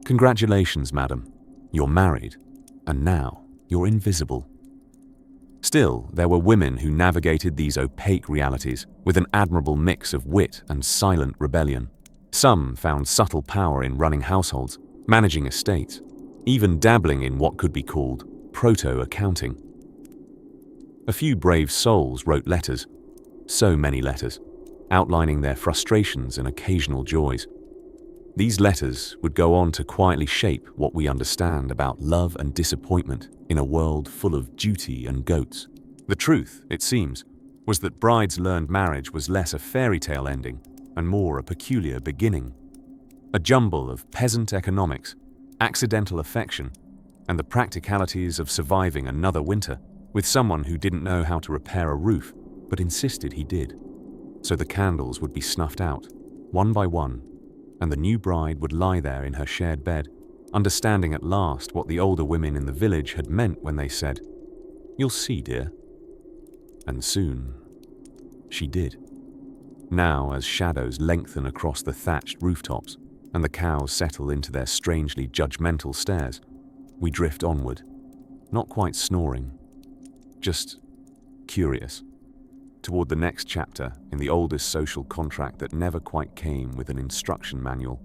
Congratulations, madam. You're married, and now you're invisible. Still, there were women who navigated these opaque realities with an admirable mix of wit and silent rebellion. Some found subtle power in running households, managing estates, even dabbling in what could be called proto-accounting. A few brave souls wrote letters, so many letters, outlining their frustrations and occasional joys. These letters would go on to quietly shape what we understand about love and disappointment in a world full of duty and goats. The truth, it seems, was that brides learned marriage was less a fairy tale ending and more a peculiar beginning. A jumble of peasant economics, accidental affection, and the practicalities of surviving another winter with someone who didn't know how to repair a roof but insisted he did. So the candles would be snuffed out, one by one, and the new bride would lie there in her shared bed, understanding at last what the older women in the village had meant when they said, "You'll see, dear." And soon, she did. Now, as shadows lengthen across the thatched rooftops and the cows settle into their strangely judgmental stares, we drift onward, not quite snoring, just curious, toward the next chapter in the oldest social contract that never quite came with an instruction manual.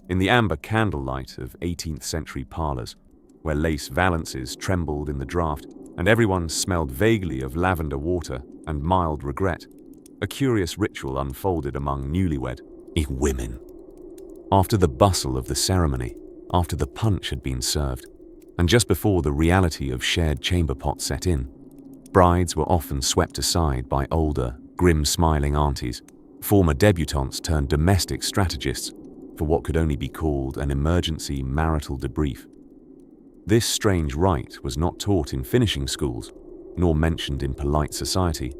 In the amber candlelight of 18th century parlors, where lace valances trembled in the draught and everyone smelled vaguely of lavender water and mild regret, a curious ritual unfolded among newlywed women. After the bustle of the ceremony, after the punch had been served, and just before the reality of shared chamber pot set in, brides were often swept aside by older, grim-smiling aunties, former debutantes turned domestic strategists, for what could only be called an emergency marital debrief. This strange rite was not taught in finishing schools, nor mentioned in polite society,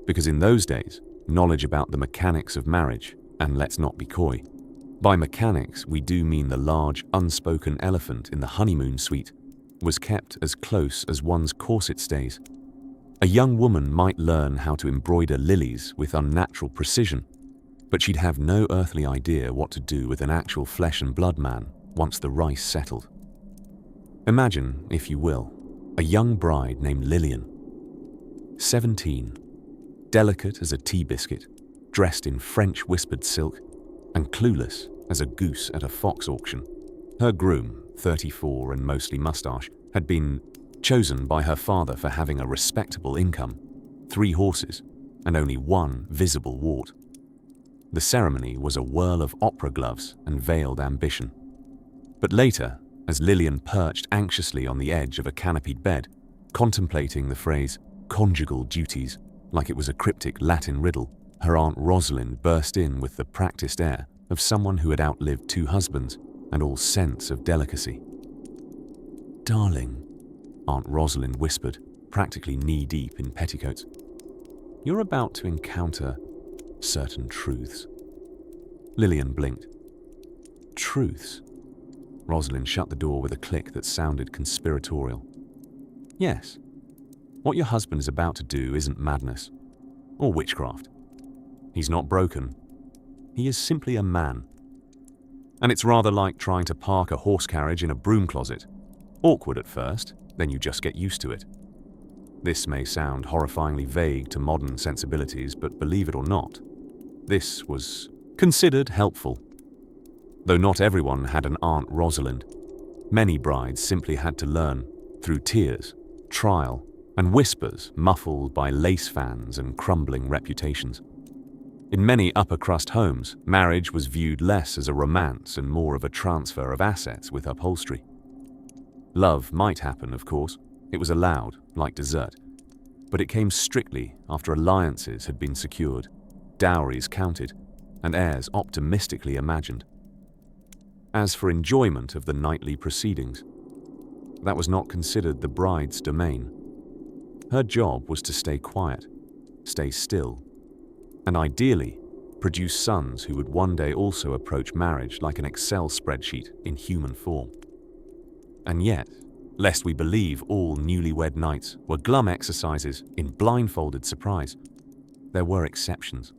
because in those days, knowledge about the mechanics of marriage, and let's not be coy, by mechanics we do mean the large, unspoken elephant in the honeymoon suite, was kept as close as one's corset stays. A young woman might learn how to embroider lilies with unnatural precision, but she'd have no earthly idea what to do with an actual flesh and blood man once the rice settled. Imagine, if you will, a young bride named Lillian, 17, delicate as a tea biscuit, dressed in French whispered silk, and clueless as a goose at a fox auction. Her groom, 34 and mostly mustache, had been chosen by her father for having a respectable income, 3 horses, and only one visible wart. The ceremony was a whirl of opera gloves and veiled ambition. But later, as Lillian perched anxiously on the edge of a canopied bed, contemplating the phrase conjugal duties like it was a cryptic Latin riddle, her Aunt Rosalind burst in with the practiced air of someone who had outlived 2 husbands and all sense of delicacy. "Darling," Aunt Rosalind whispered, practically knee-deep in petticoats, "you're about to encounter certain truths." Lillian blinked. "Truths?" Rosalind shut the door with a click that sounded conspiratorial. "Yes. What your husband is about to do isn't madness, or witchcraft. He's not broken. He is simply a man. And it's rather like trying to park a horse carriage in a broom closet. Awkward at first, then you just get used to it. This may sound horrifyingly vague to modern sensibilities, but believe it or not, this was considered helpful. Though not everyone had an Aunt Rosalind, many brides simply had to learn through tears, trial, and whispers muffled by lace fans and crumbling reputations. In many upper-crust homes, marriage was viewed less as a romance and more of a transfer of assets with upholstery. Love might happen, of course. It was allowed, like dessert. But it came strictly after alliances had been secured, dowries counted, and heirs optimistically imagined. As for enjoyment of the nightly proceedings, that was not considered the bride's domain. Her job was to stay quiet, stay still, and ideally, produce sons who would one day also approach marriage like an Excel spreadsheet in human form. And yet, lest we believe all newlywed nights were glum exercises in blindfolded surprise, there were exceptions.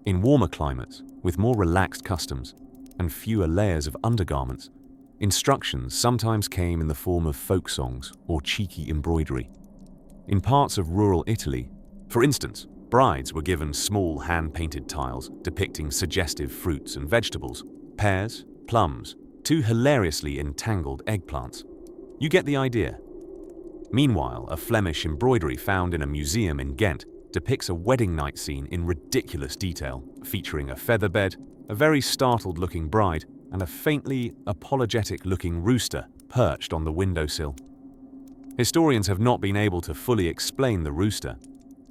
In warmer climates, with more relaxed customs and fewer layers of undergarments, instructions sometimes came in the form of folk songs or cheeky embroidery. In parts of rural Italy, for instance, brides were given small hand-painted tiles depicting suggestive fruits and vegetables, pears, plums, two hilariously entangled eggplants. You get the idea. Meanwhile, a Flemish embroidery found in a museum in Ghent depicts a wedding night scene in ridiculous detail, featuring a feather bed, a very startled-looking bride, and a faintly apologetic-looking rooster perched on the windowsill. Historians have not been able to fully explain the rooster.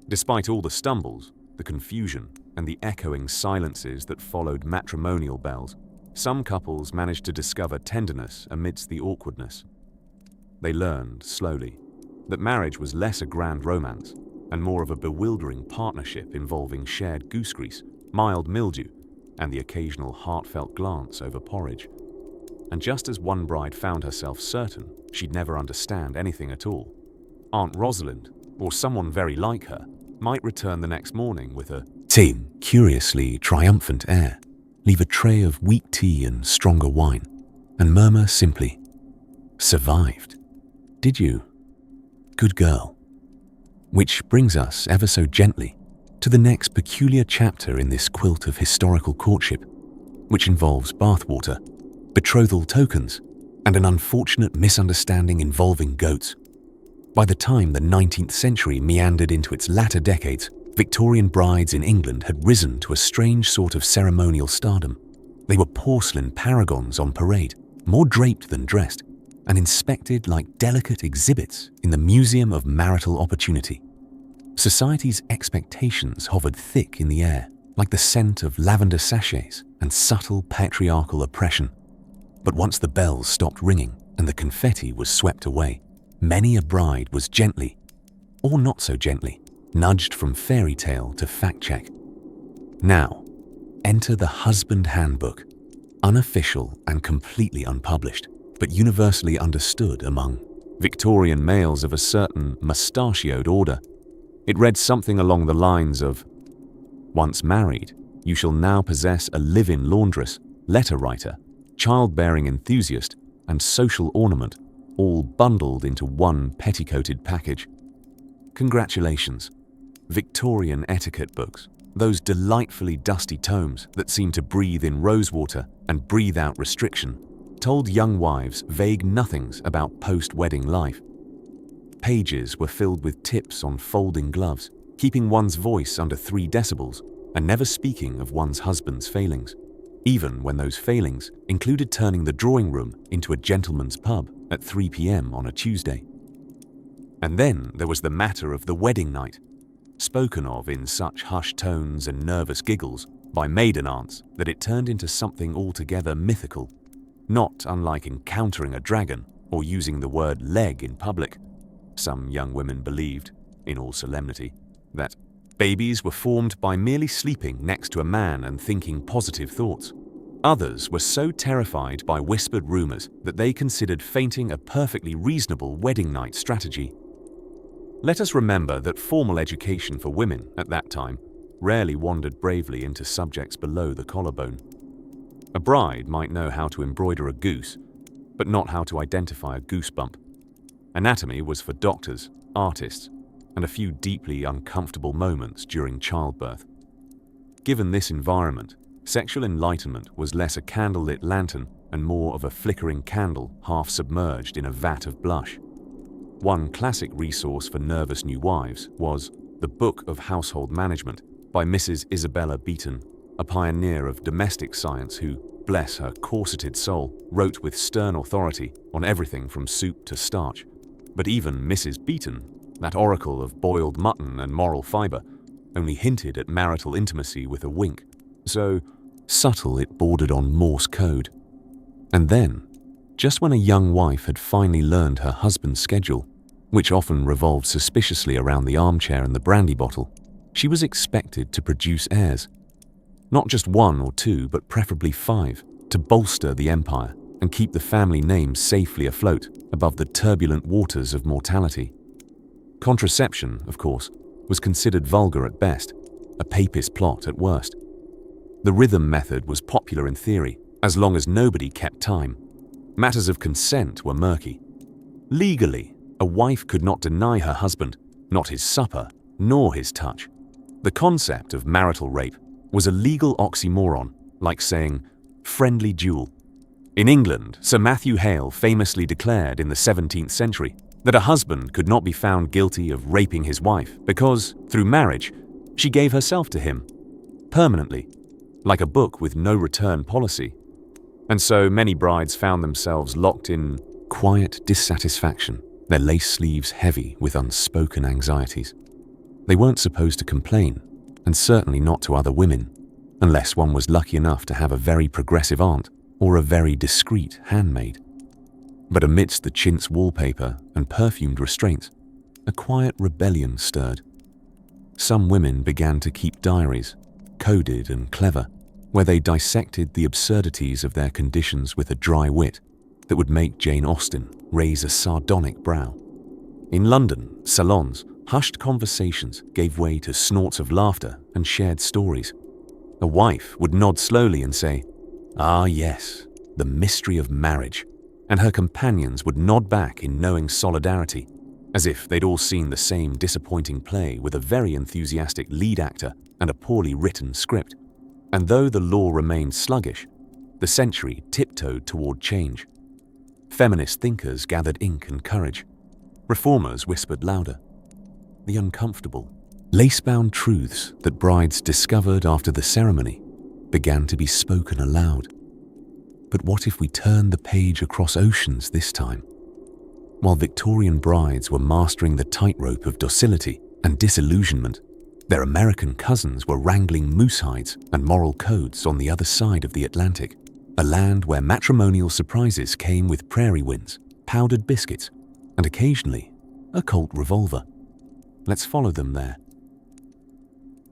Despite all the stumbles, the confusion, and the echoing silences that followed matrimonial bells, some couples managed to discover tenderness amidst the awkwardness. They learned, slowly, that marriage was less a grand romance and more of a bewildering partnership involving shared goose grease, mild mildew, and the occasional heartfelt glance over porridge. And just as one bride found herself certain she'd never understand anything at all, Aunt Rosalind, or someone very like her, might return the next morning with a same curiously triumphant air, leave a tray of weak tea and stronger wine, and murmur simply, "Survived. Did you? Good girl." Which brings us ever so gently to the next peculiar chapter in this quilt of historical courtship, which involves bathwater, betrothal tokens, and an unfortunate misunderstanding involving goats. By the time the 19th century meandered into its latter decades, Victorian brides in England had risen to a strange sort of ceremonial stardom. They were porcelain paragons on parade, more draped than dressed, and inspected like delicate exhibits in the Museum of Marital Opportunity. Society's expectations hovered thick in the air, like the scent of lavender sachets and subtle patriarchal oppression. But once the bells stopped ringing and the confetti was swept away, many a bride was gently, or not so gently, nudged from fairy tale to fact check. Now, enter the husband handbook, unofficial and completely unpublished, but universally understood among Victorian males of a certain mustachioed order. It read something along the lines of, "Once married, you shall now possess a live-in laundress, letter writer, childbearing enthusiast, and social ornament, all bundled into one petticoated package. Congratulations. Victorian etiquette books, those delightfully dusty tomes that seem to breathe in rosewater and breathe out restriction, told young wives vague nothings about post-wedding life. Pages were filled with tips on folding gloves, keeping one's voice under 3 decibels, and never speaking of one's husband's failings, even when those failings included turning the drawing room into a gentleman's pub at 3 p.m. on a Tuesday. And then there was the matter of the wedding night, spoken of in such hushed tones and nervous giggles by maiden aunts that it turned into something altogether mythical, not unlike encountering a dragon or using the word leg in public. Some young women believed, in all solemnity, that babies were formed by merely sleeping next to a man and thinking positive thoughts. Others were so terrified by whispered rumors that they considered fainting a perfectly reasonable wedding night strategy. Let us remember that formal education for women at that time rarely wandered bravely into subjects below the collarbone. A bride might know how to embroider a goose, but not how to identify a goosebump. Anatomy was for doctors, artists, and a few deeply uncomfortable moments during childbirth. Given this environment, sexual enlightenment was less a candlelit lantern and more of a flickering candle half submerged in a vat of blush. One classic resource for nervous new wives was The Book of Household Management by Mrs. Isabella Beeton, a pioneer of domestic science who, bless her corseted soul, wrote with stern authority on everything from soup to starch. But even Mrs. Beeton, that oracle of boiled mutton and moral fibre, only hinted at marital intimacy with a wink, so subtle it bordered on Morse code. And then, just when a young wife had finally learned her husband's schedule, which often revolved suspiciously around the armchair and the brandy bottle, she was expected to produce heirs. Not just one or two, but preferably 5, to bolster the empire and keep the family name safely afloat above the turbulent waters of mortality. Contraception, of course, was considered vulgar at best, a papist plot at worst. The rhythm method was popular in theory, as long as nobody kept time. Matters of consent were murky. Legally, a wife could not deny her husband, not his supper, nor his touch. The concept of marital rape was a legal oxymoron, like saying, friendly duel. In England, Sir Matthew Hale famously declared in the 17th century that a husband could not be found guilty of raping his wife because, through marriage, she gave herself to him, permanently, like a book with no return policy. And so many brides found themselves locked in quiet dissatisfaction, their lace sleeves heavy with unspoken anxieties. They weren't supposed to complain, and certainly not to other women, unless one was lucky enough to have a very progressive aunt or a very discreet handmaid. But amidst the chintz wallpaper and perfumed restraints, a quiet rebellion stirred. Some women began to keep diaries, coded and clever, where they dissected the absurdities of their conditions with a dry wit that would make Jane Austen raise a sardonic brow. In London, salons, hushed conversations gave way to snorts of laughter and shared stories. A wife would nod slowly and say, "Ah yes, the mystery of marriage," and her companions would nod back in knowing solidarity, as if they'd all seen the same disappointing play with a very enthusiastic lead actor and a poorly written script. And though the law remained sluggish, the century tiptoed toward change. Feminist thinkers gathered ink and courage. Reformers whispered louder. The uncomfortable, lace-bound truths that brides discovered after the ceremony began to be spoken aloud. But what if we turned the page across oceans this time? While Victorian brides were mastering the tightrope of docility and disillusionment, their American cousins were wrangling moose hides and moral codes on the other side of the Atlantic, a land where matrimonial surprises came with prairie winds, powdered biscuits, and occasionally a Colt revolver. Let's follow them there.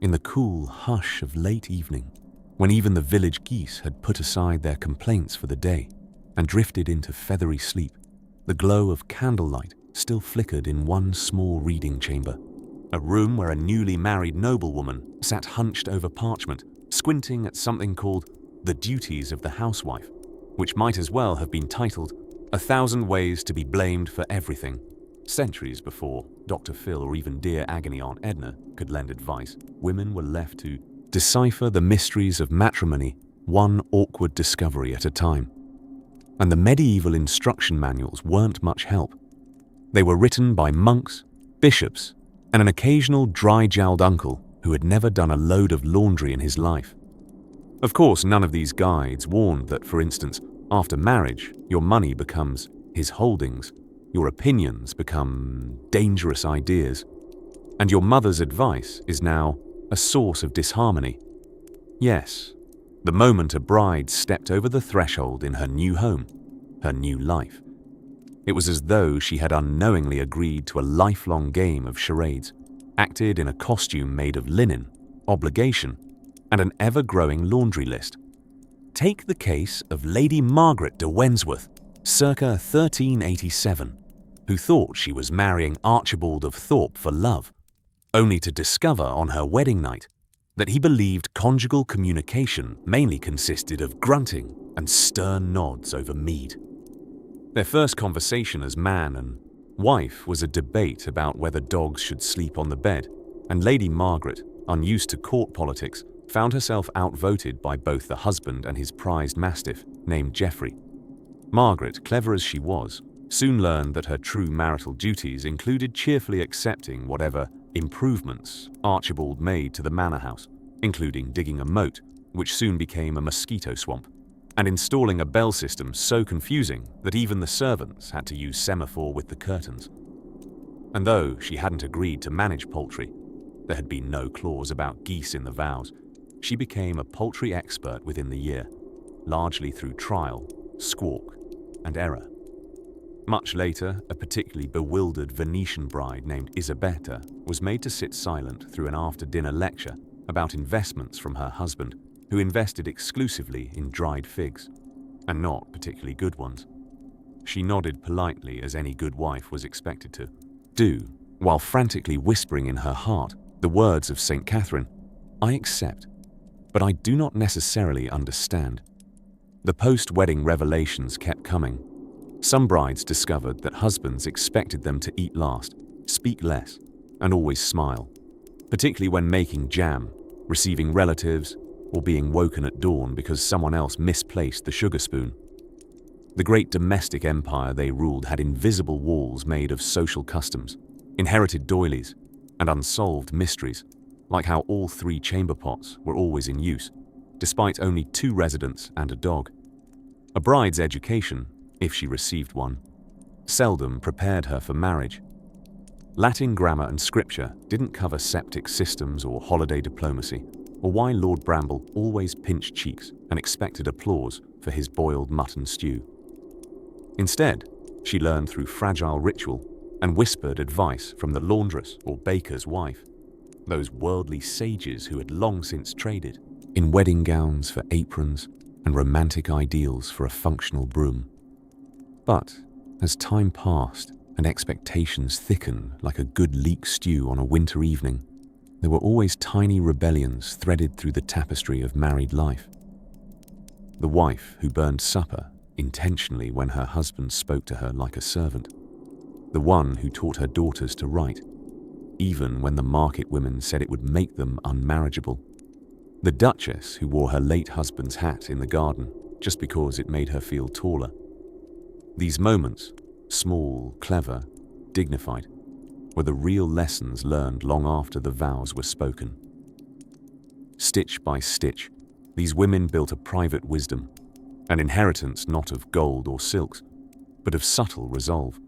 In the cool hush of late evening, when even the village geese had put aside their complaints for the day and drifted into feathery sleep, the glow of candlelight still flickered in one small reading chamber, a room where a newly married noblewoman sat hunched over parchment, squinting at something called The Duties of the Housewife, which might as well have been titled 1,000 Ways to be Blamed for Everything. Centuries before Dr. Phil or even dear agony Aunt Edna could lend advice, women were left to decipher the mysteries of matrimony one awkward discovery at a time. And the medieval instruction manuals weren't much help. They were written by monks, bishops, and an occasional dry-jowled uncle who had never done a load of laundry in his life. Of course, none of these guides warned that, for instance, after marriage, your money becomes his holdings, your opinions become dangerous ideas, and your mother's advice is now a source of disharmony. Yes, the moment a bride stepped over the threshold in her new home, her new life, it was as though she had unknowingly agreed to a lifelong game of charades, acted in a costume made of linen, obligation, and an ever-growing laundry list. Take the case of Lady Margaret de Wensworth, circa 1387, who thought she was marrying Archibald of Thorpe for love, only to discover on her wedding night that he believed conjugal communication mainly consisted of grunting and stern nods over mead. Their first conversation as man and Wife was a debate about whether dogs should sleep on the bed, and Lady Margaret, unused to court politics, found herself outvoted by both the husband and his prized mastiff, named Geoffrey. Margaret, clever as she was, soon learned that her true marital duties included cheerfully accepting whatever improvements Archibald made to the manor house, including digging a moat, which soon became a mosquito swamp, and installing a bell system so confusing that even the servants had to use semaphore with the curtains. And though she hadn't agreed to manage poultry, there had been no clause about geese in the vows, she became a poultry expert within the year, largely through trial, squawk, and error. Much later, a particularly bewildered Venetian bride named Isabetta was made to sit silent through an after-dinner lecture about investments from her husband, who invested exclusively in dried figs, and not particularly good ones. She nodded politely as any good wife was expected to do, while frantically whispering in her heart the words of St. Catherine, "I accept, but I do not necessarily understand." The post-wedding revelations kept coming. Some brides discovered that husbands expected them to eat last, speak less, and always smile, particularly when making jam, receiving relatives, or being woken at dawn because someone else misplaced the sugar spoon. The great domestic empire they ruled had invisible walls made of social customs, inherited doilies, and unsolved mysteries, like how all 3 chamber pots were always in use, despite only 2 residents and a dog. A bride's education, if she received one, seldom prepared her for marriage. Latin grammar and scripture didn't cover septic systems or holiday diplomacy, or why Lord Bramble always pinched cheeks and expected applause for his boiled mutton stew. Instead, she learned through fragile ritual and whispered advice from the laundress or baker's wife, those worldly sages who had long since traded in wedding gowns for aprons and romantic ideals for a functional broom. But as time passed and expectations thickened like a good leek stew on a winter evening, there were always tiny rebellions threaded through the tapestry of married life. The wife who burned supper intentionally when her husband spoke to her like a servant. The one who taught her daughters to write, even when the market women said it would make them unmarriageable. The duchess who wore her late husband's hat in the garden just because it made her feel taller. These moments, small, clever, dignified, were the real lessons learned long after the vows were spoken. Stitch by stitch, these women built a private wisdom, an inheritance not of gold or silks, but of subtle resolve.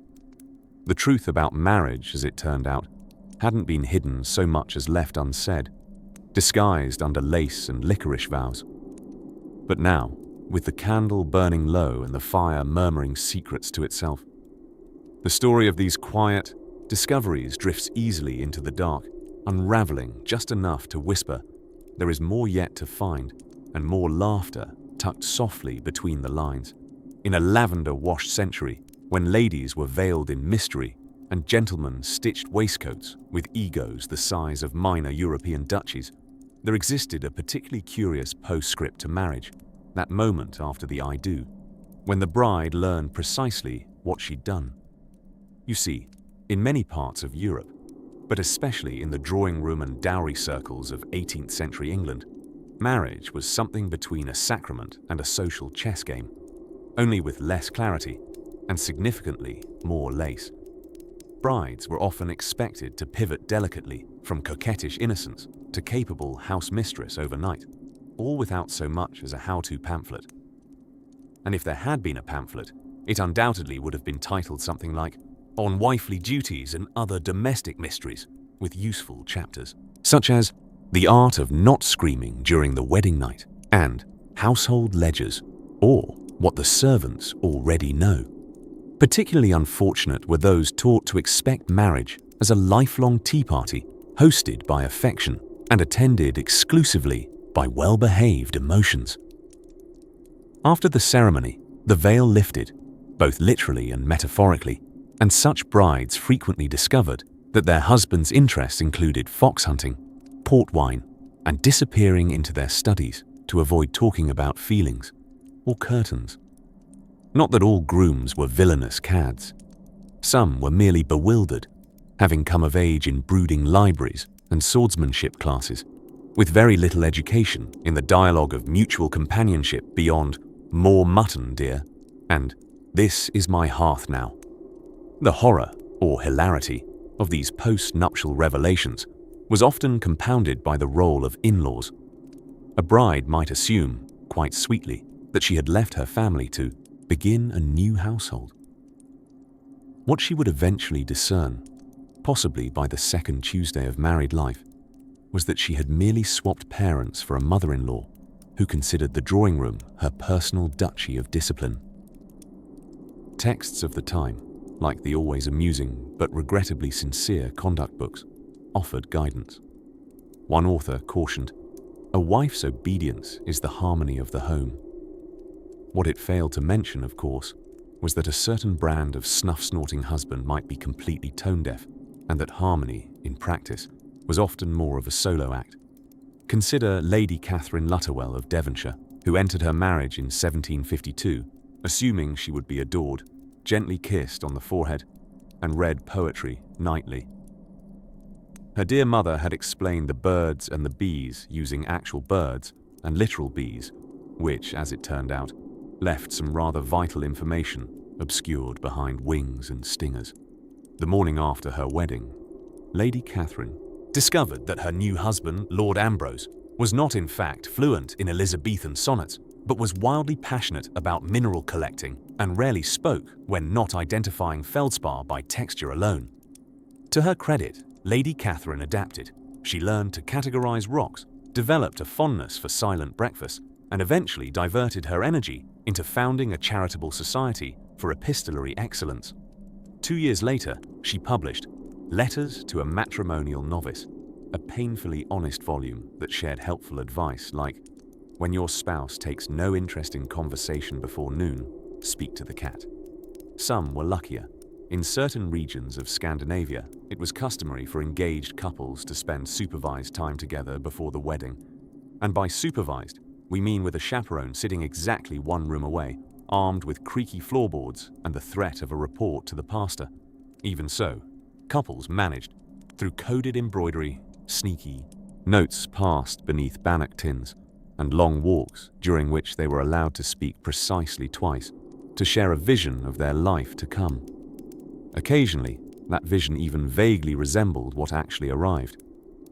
The truth about marriage, as it turned out, hadn't been hidden so much as left unsaid, disguised under lace and licorice vows. But now, with the candle burning low and the fire murmuring secrets to itself, the story of these quiet discoveries drifts easily into the dark, unraveling just enough to whisper, there is more yet to find, and more laughter tucked softly between the lines. In a lavender-washed century, when ladies were veiled in mystery and gentlemen stitched waistcoats with egos the size of minor European duchies, there existed a particularly curious postscript to marriage, that moment after the I do, when the bride learned precisely what she'd done. You see, in many parts of Europe, but especially in the drawing room and dowry circles of 18th century England, marriage was something between a sacrament and a social chess game, only with less clarity and significantly more lace. Brides were often expected to pivot delicately from coquettish innocence to capable house mistress overnight, all without so much as a how-to pamphlet. And if there had been a pamphlet, it undoubtedly would have been titled something like On Wifely Duties and Other Domestic Mysteries, with useful chapters, such as The Art of Not Screaming During the Wedding Night and Household Ledgers, or What the Servants Already Know. Particularly unfortunate were those taught to expect marriage as a lifelong tea party hosted by affection and attended exclusively by well-behaved emotions. After the ceremony, the veil lifted, both literally and metaphorically, and such brides frequently discovered that their husbands' interests included fox hunting, port wine, and disappearing into their studies to avoid talking about feelings or curtains. Not that all grooms were villainous cads. Some were merely bewildered, having come of age in brooding libraries and swordsmanship classes, with very little education in the dialogue of mutual companionship beyond "more mutton, dear," and "this is my hearth now." The horror, or hilarity, of these post-nuptial revelations was often compounded by the role of in-laws. A bride might assume, quite sweetly, that she had left her family to begin a new household. What she would eventually discern, possibly by the second Tuesday of married life, was that she had merely swapped parents for a mother-in-law who considered the drawing room her personal duchy of discipline. Texts of the time, like the always amusing but regrettably sincere conduct books, offered guidance. One author cautioned, "A wife's obedience is the harmony of the home." What it failed to mention, of course, was that a certain brand of snuff-snorting husband might be completely tone-deaf, and that harmony, in practice, was often more of a solo act. Consider Lady Catherine Lutterwell of Devonshire, who entered her marriage in 1752, assuming she would be adored, gently kissed on the forehead, and read poetry nightly. Her dear mother had explained the birds and the bees using actual birds and literal bees, which, as it turned out, left some rather vital information obscured behind wings and stingers. The morning after her wedding, Lady Catherine discovered that her new husband, Lord Ambrose, was not in fact fluent in Elizabethan sonnets, but was wildly passionate about mineral collecting and rarely spoke when not identifying feldspar by texture alone. To her credit, Lady Catherine adapted. She learned to categorize rocks, developed a fondness for silent breakfast, and eventually diverted her energy into founding a charitable society for epistolary excellence. 2 years later, she published Letters to a Matrimonial Novice, a painfully honest volume that shared helpful advice like, "When your spouse takes no interest in conversation before noon, speak to the cat." Some were luckier. In certain regions of Scandinavia, it was customary for engaged couples to spend supervised time together before the wedding. And by supervised, we mean with a chaperone sitting exactly one room away, armed with creaky floorboards and the threat of a report to the pastor. Even so, couples managed, through coded embroidery, sneaky notes passed beneath bannock tins, and long walks during which they were allowed to speak precisely twice, to share a vision of their life to come. Occasionally, that vision even vaguely resembled what actually arrived.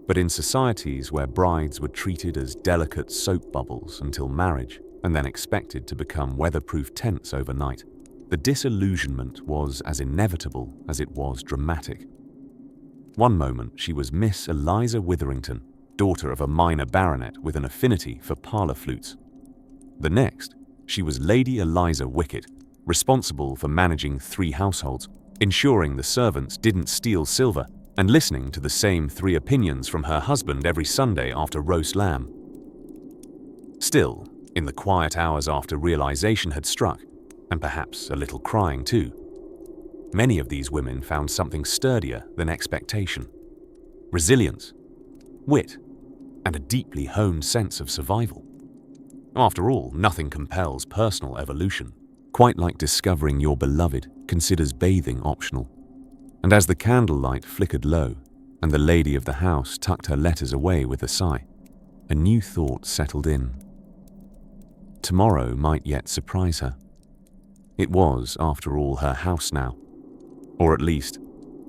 But in societies where brides were treated as delicate soap bubbles until marriage, and then expected to become weatherproof tents overnight, the disillusionment was as inevitable as it was dramatic. One moment she was Miss Eliza Witherington, daughter of a minor baronet with an affinity for parlour flutes. The next, she was Lady Eliza Wicket, responsible for managing 3 households, ensuring the servants didn't steal silver, and listening to the same 3 opinions from her husband every Sunday after roast lamb. Still, in the quiet hours after realization had struck, and perhaps a little crying too, many of these women found something sturdier than expectation: resilience, wit, and a deeply honed sense of survival. After all, nothing compels personal evolution, quite like discovering your beloved considers bathing optional. And as the candlelight flickered low, and the lady of the house tucked her letters away with a sigh, a new thought settled in. Tomorrow might yet surprise her. It was, after all, her house now. Or at least,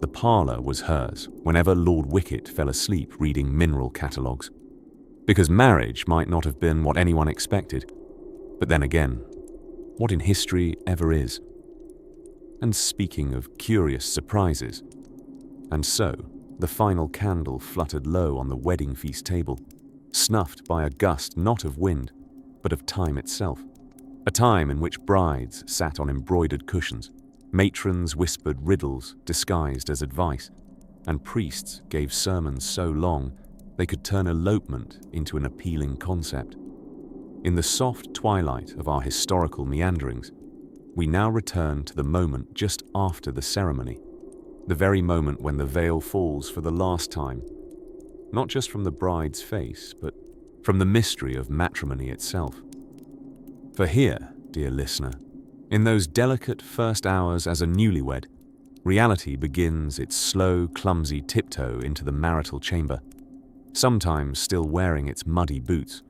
the parlour was hers whenever Lord Wicket fell asleep reading mineral catalogues. Because marriage might not have been what anyone expected. But then again, what in history ever is? And speaking of curious surprises, and so the final candle fluttered low on the wedding feast table, snuffed by a gust not of wind, but of time itself, a time in which brides sat on embroidered cushions, matrons whispered riddles disguised as advice, and priests gave sermons so long they could turn elopement into an appealing concept. In the soft twilight of our historical meanderings, we now return to the moment just after the ceremony, the very moment when the veil falls for the last time, not just from the bride's face, but from the mystery of matrimony itself. For here, dear listener, in those delicate first hours as a newlywed, Reality begins its slow, clumsy tiptoe into the marital chamber, sometimes still wearing its muddy boots.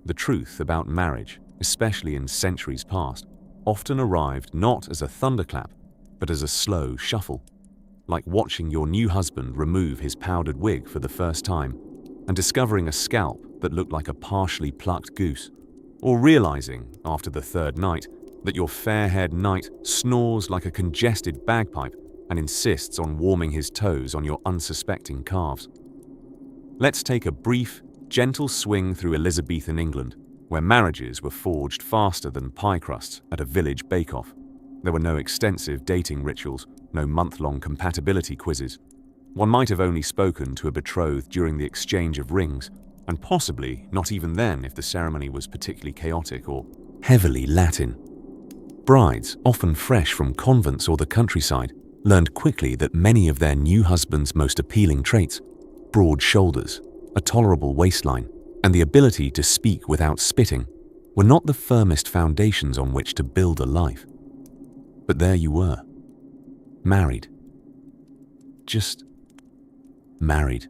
The truth about marriage, especially in centuries past, often arrived not as a thunderclap, but as a slow shuffle, like watching your new husband remove his powdered wig for the first time and discovering a scalp that looked like a partially plucked goose, or realizing, after the third night, that your fair-haired knight snores like a congested bagpipe and insists on warming his toes on your unsuspecting calves. Let's take a brief, gentle swing through Elizabethan England, where marriages were forged faster than pie crusts at a village bake-off. There were no extensive dating rituals, no month-long compatibility quizzes. One might have only spoken to a betrothed during the exchange of rings, and possibly not even then if the ceremony was particularly chaotic or heavily Latin. Brides, often fresh from convents or the countryside, learned quickly that many of their new husband's most appealing traits, broad shoulders, a tolerable waistline, and the ability to speak without spitting, were not the firmest foundations on which to build a life. But there you were, married. Just married.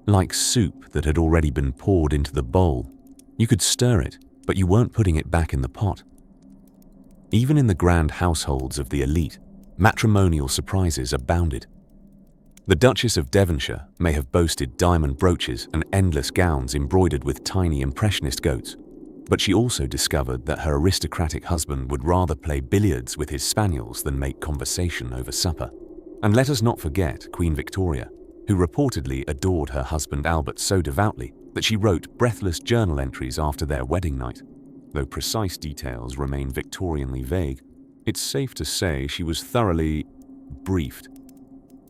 Like soup that had already been poured into the bowl, you could stir it, but you weren't putting it back in the pot. Even in the grand households of the elite, matrimonial surprises abounded. The Duchess of Devonshire may have boasted diamond brooches and endless gowns embroidered with tiny impressionist goats, but she also discovered that her aristocratic husband would rather play billiards with his spaniels than make conversation over supper. And let us not forget Queen Victoria, who reportedly adored her husband Albert so devoutly that she wrote breathless journal entries after their wedding night. Though precise details remain Victorianly vague, it's safe to say she was thoroughly briefed.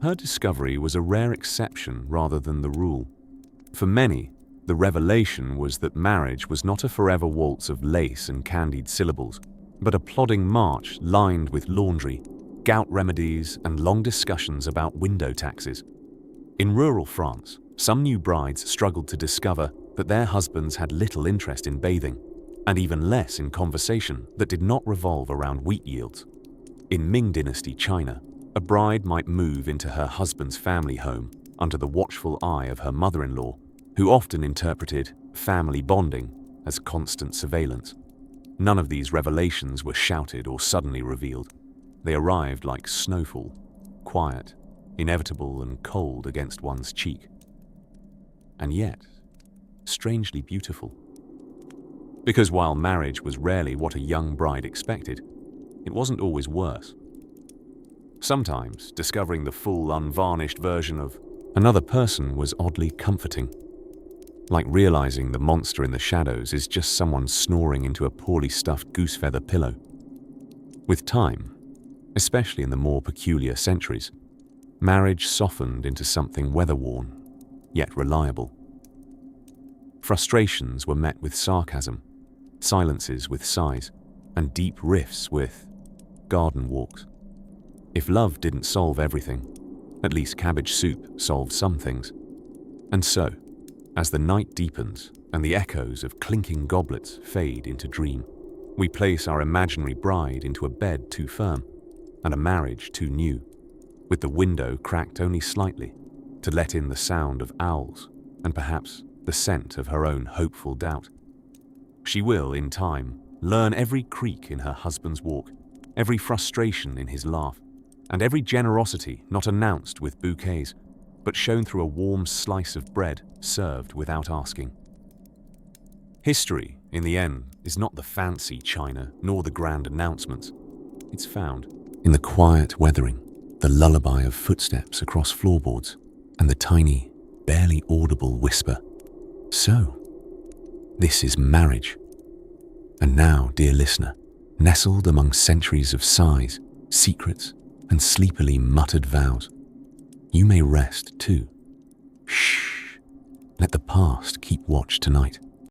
Her discovery was a rare exception rather than the rule. For many, the revelation was that marriage was not a forever waltz of lace and candied syllables, but a plodding march lined with laundry, gout remedies, and long discussions about window taxes. In rural France, some new brides struggled to discover that their husbands had little interest in bathing, and even less in conversation that did not revolve around wheat yields. In Ming Dynasty China, a bride might move into her husband's family home under the watchful eye of her mother-in-law, who often interpreted family bonding as constant surveillance. None of these revelations were shouted or suddenly revealed. They arrived like snowfall, quiet, inevitable and cold against one's cheek. And yet, strangely beautiful. Because while marriage was rarely what a young bride expected, it wasn't always worse. Sometimes, discovering the full, unvarnished version of another person was oddly comforting. Like realizing the monster in the shadows is just someone snoring into a poorly stuffed goose feather pillow. With time, especially in the more peculiar centuries, marriage softened into something weather-worn, yet reliable. Frustrations were met with sarcasm, silences with sighs, and deep rifts with garden walks. If love didn't solve everything, at least cabbage soup solved some things. And so, as the night deepens and the echoes of clinking goblets fade into dream, we place our imaginary bride into a bed too firm and a marriage too new, with the window cracked only slightly to let in the sound of owls and perhaps the scent of her own hopeful doubt. She will, in time, learn every creak in her husband's walk, every frustration in his laugh, and every generosity not announced with bouquets, but shown through a warm slice of bread served without asking. History, in the end, is not the fancy china nor the grand announcements. It's found in the quiet weathering, the lullaby of footsteps across floorboards, and the tiny, barely audible whisper, "So, this is marriage." And now, dear listener, nestled among centuries of sighs, secrets, and sleepily muttered vows, you may rest too. Shh. Let the past keep watch tonight.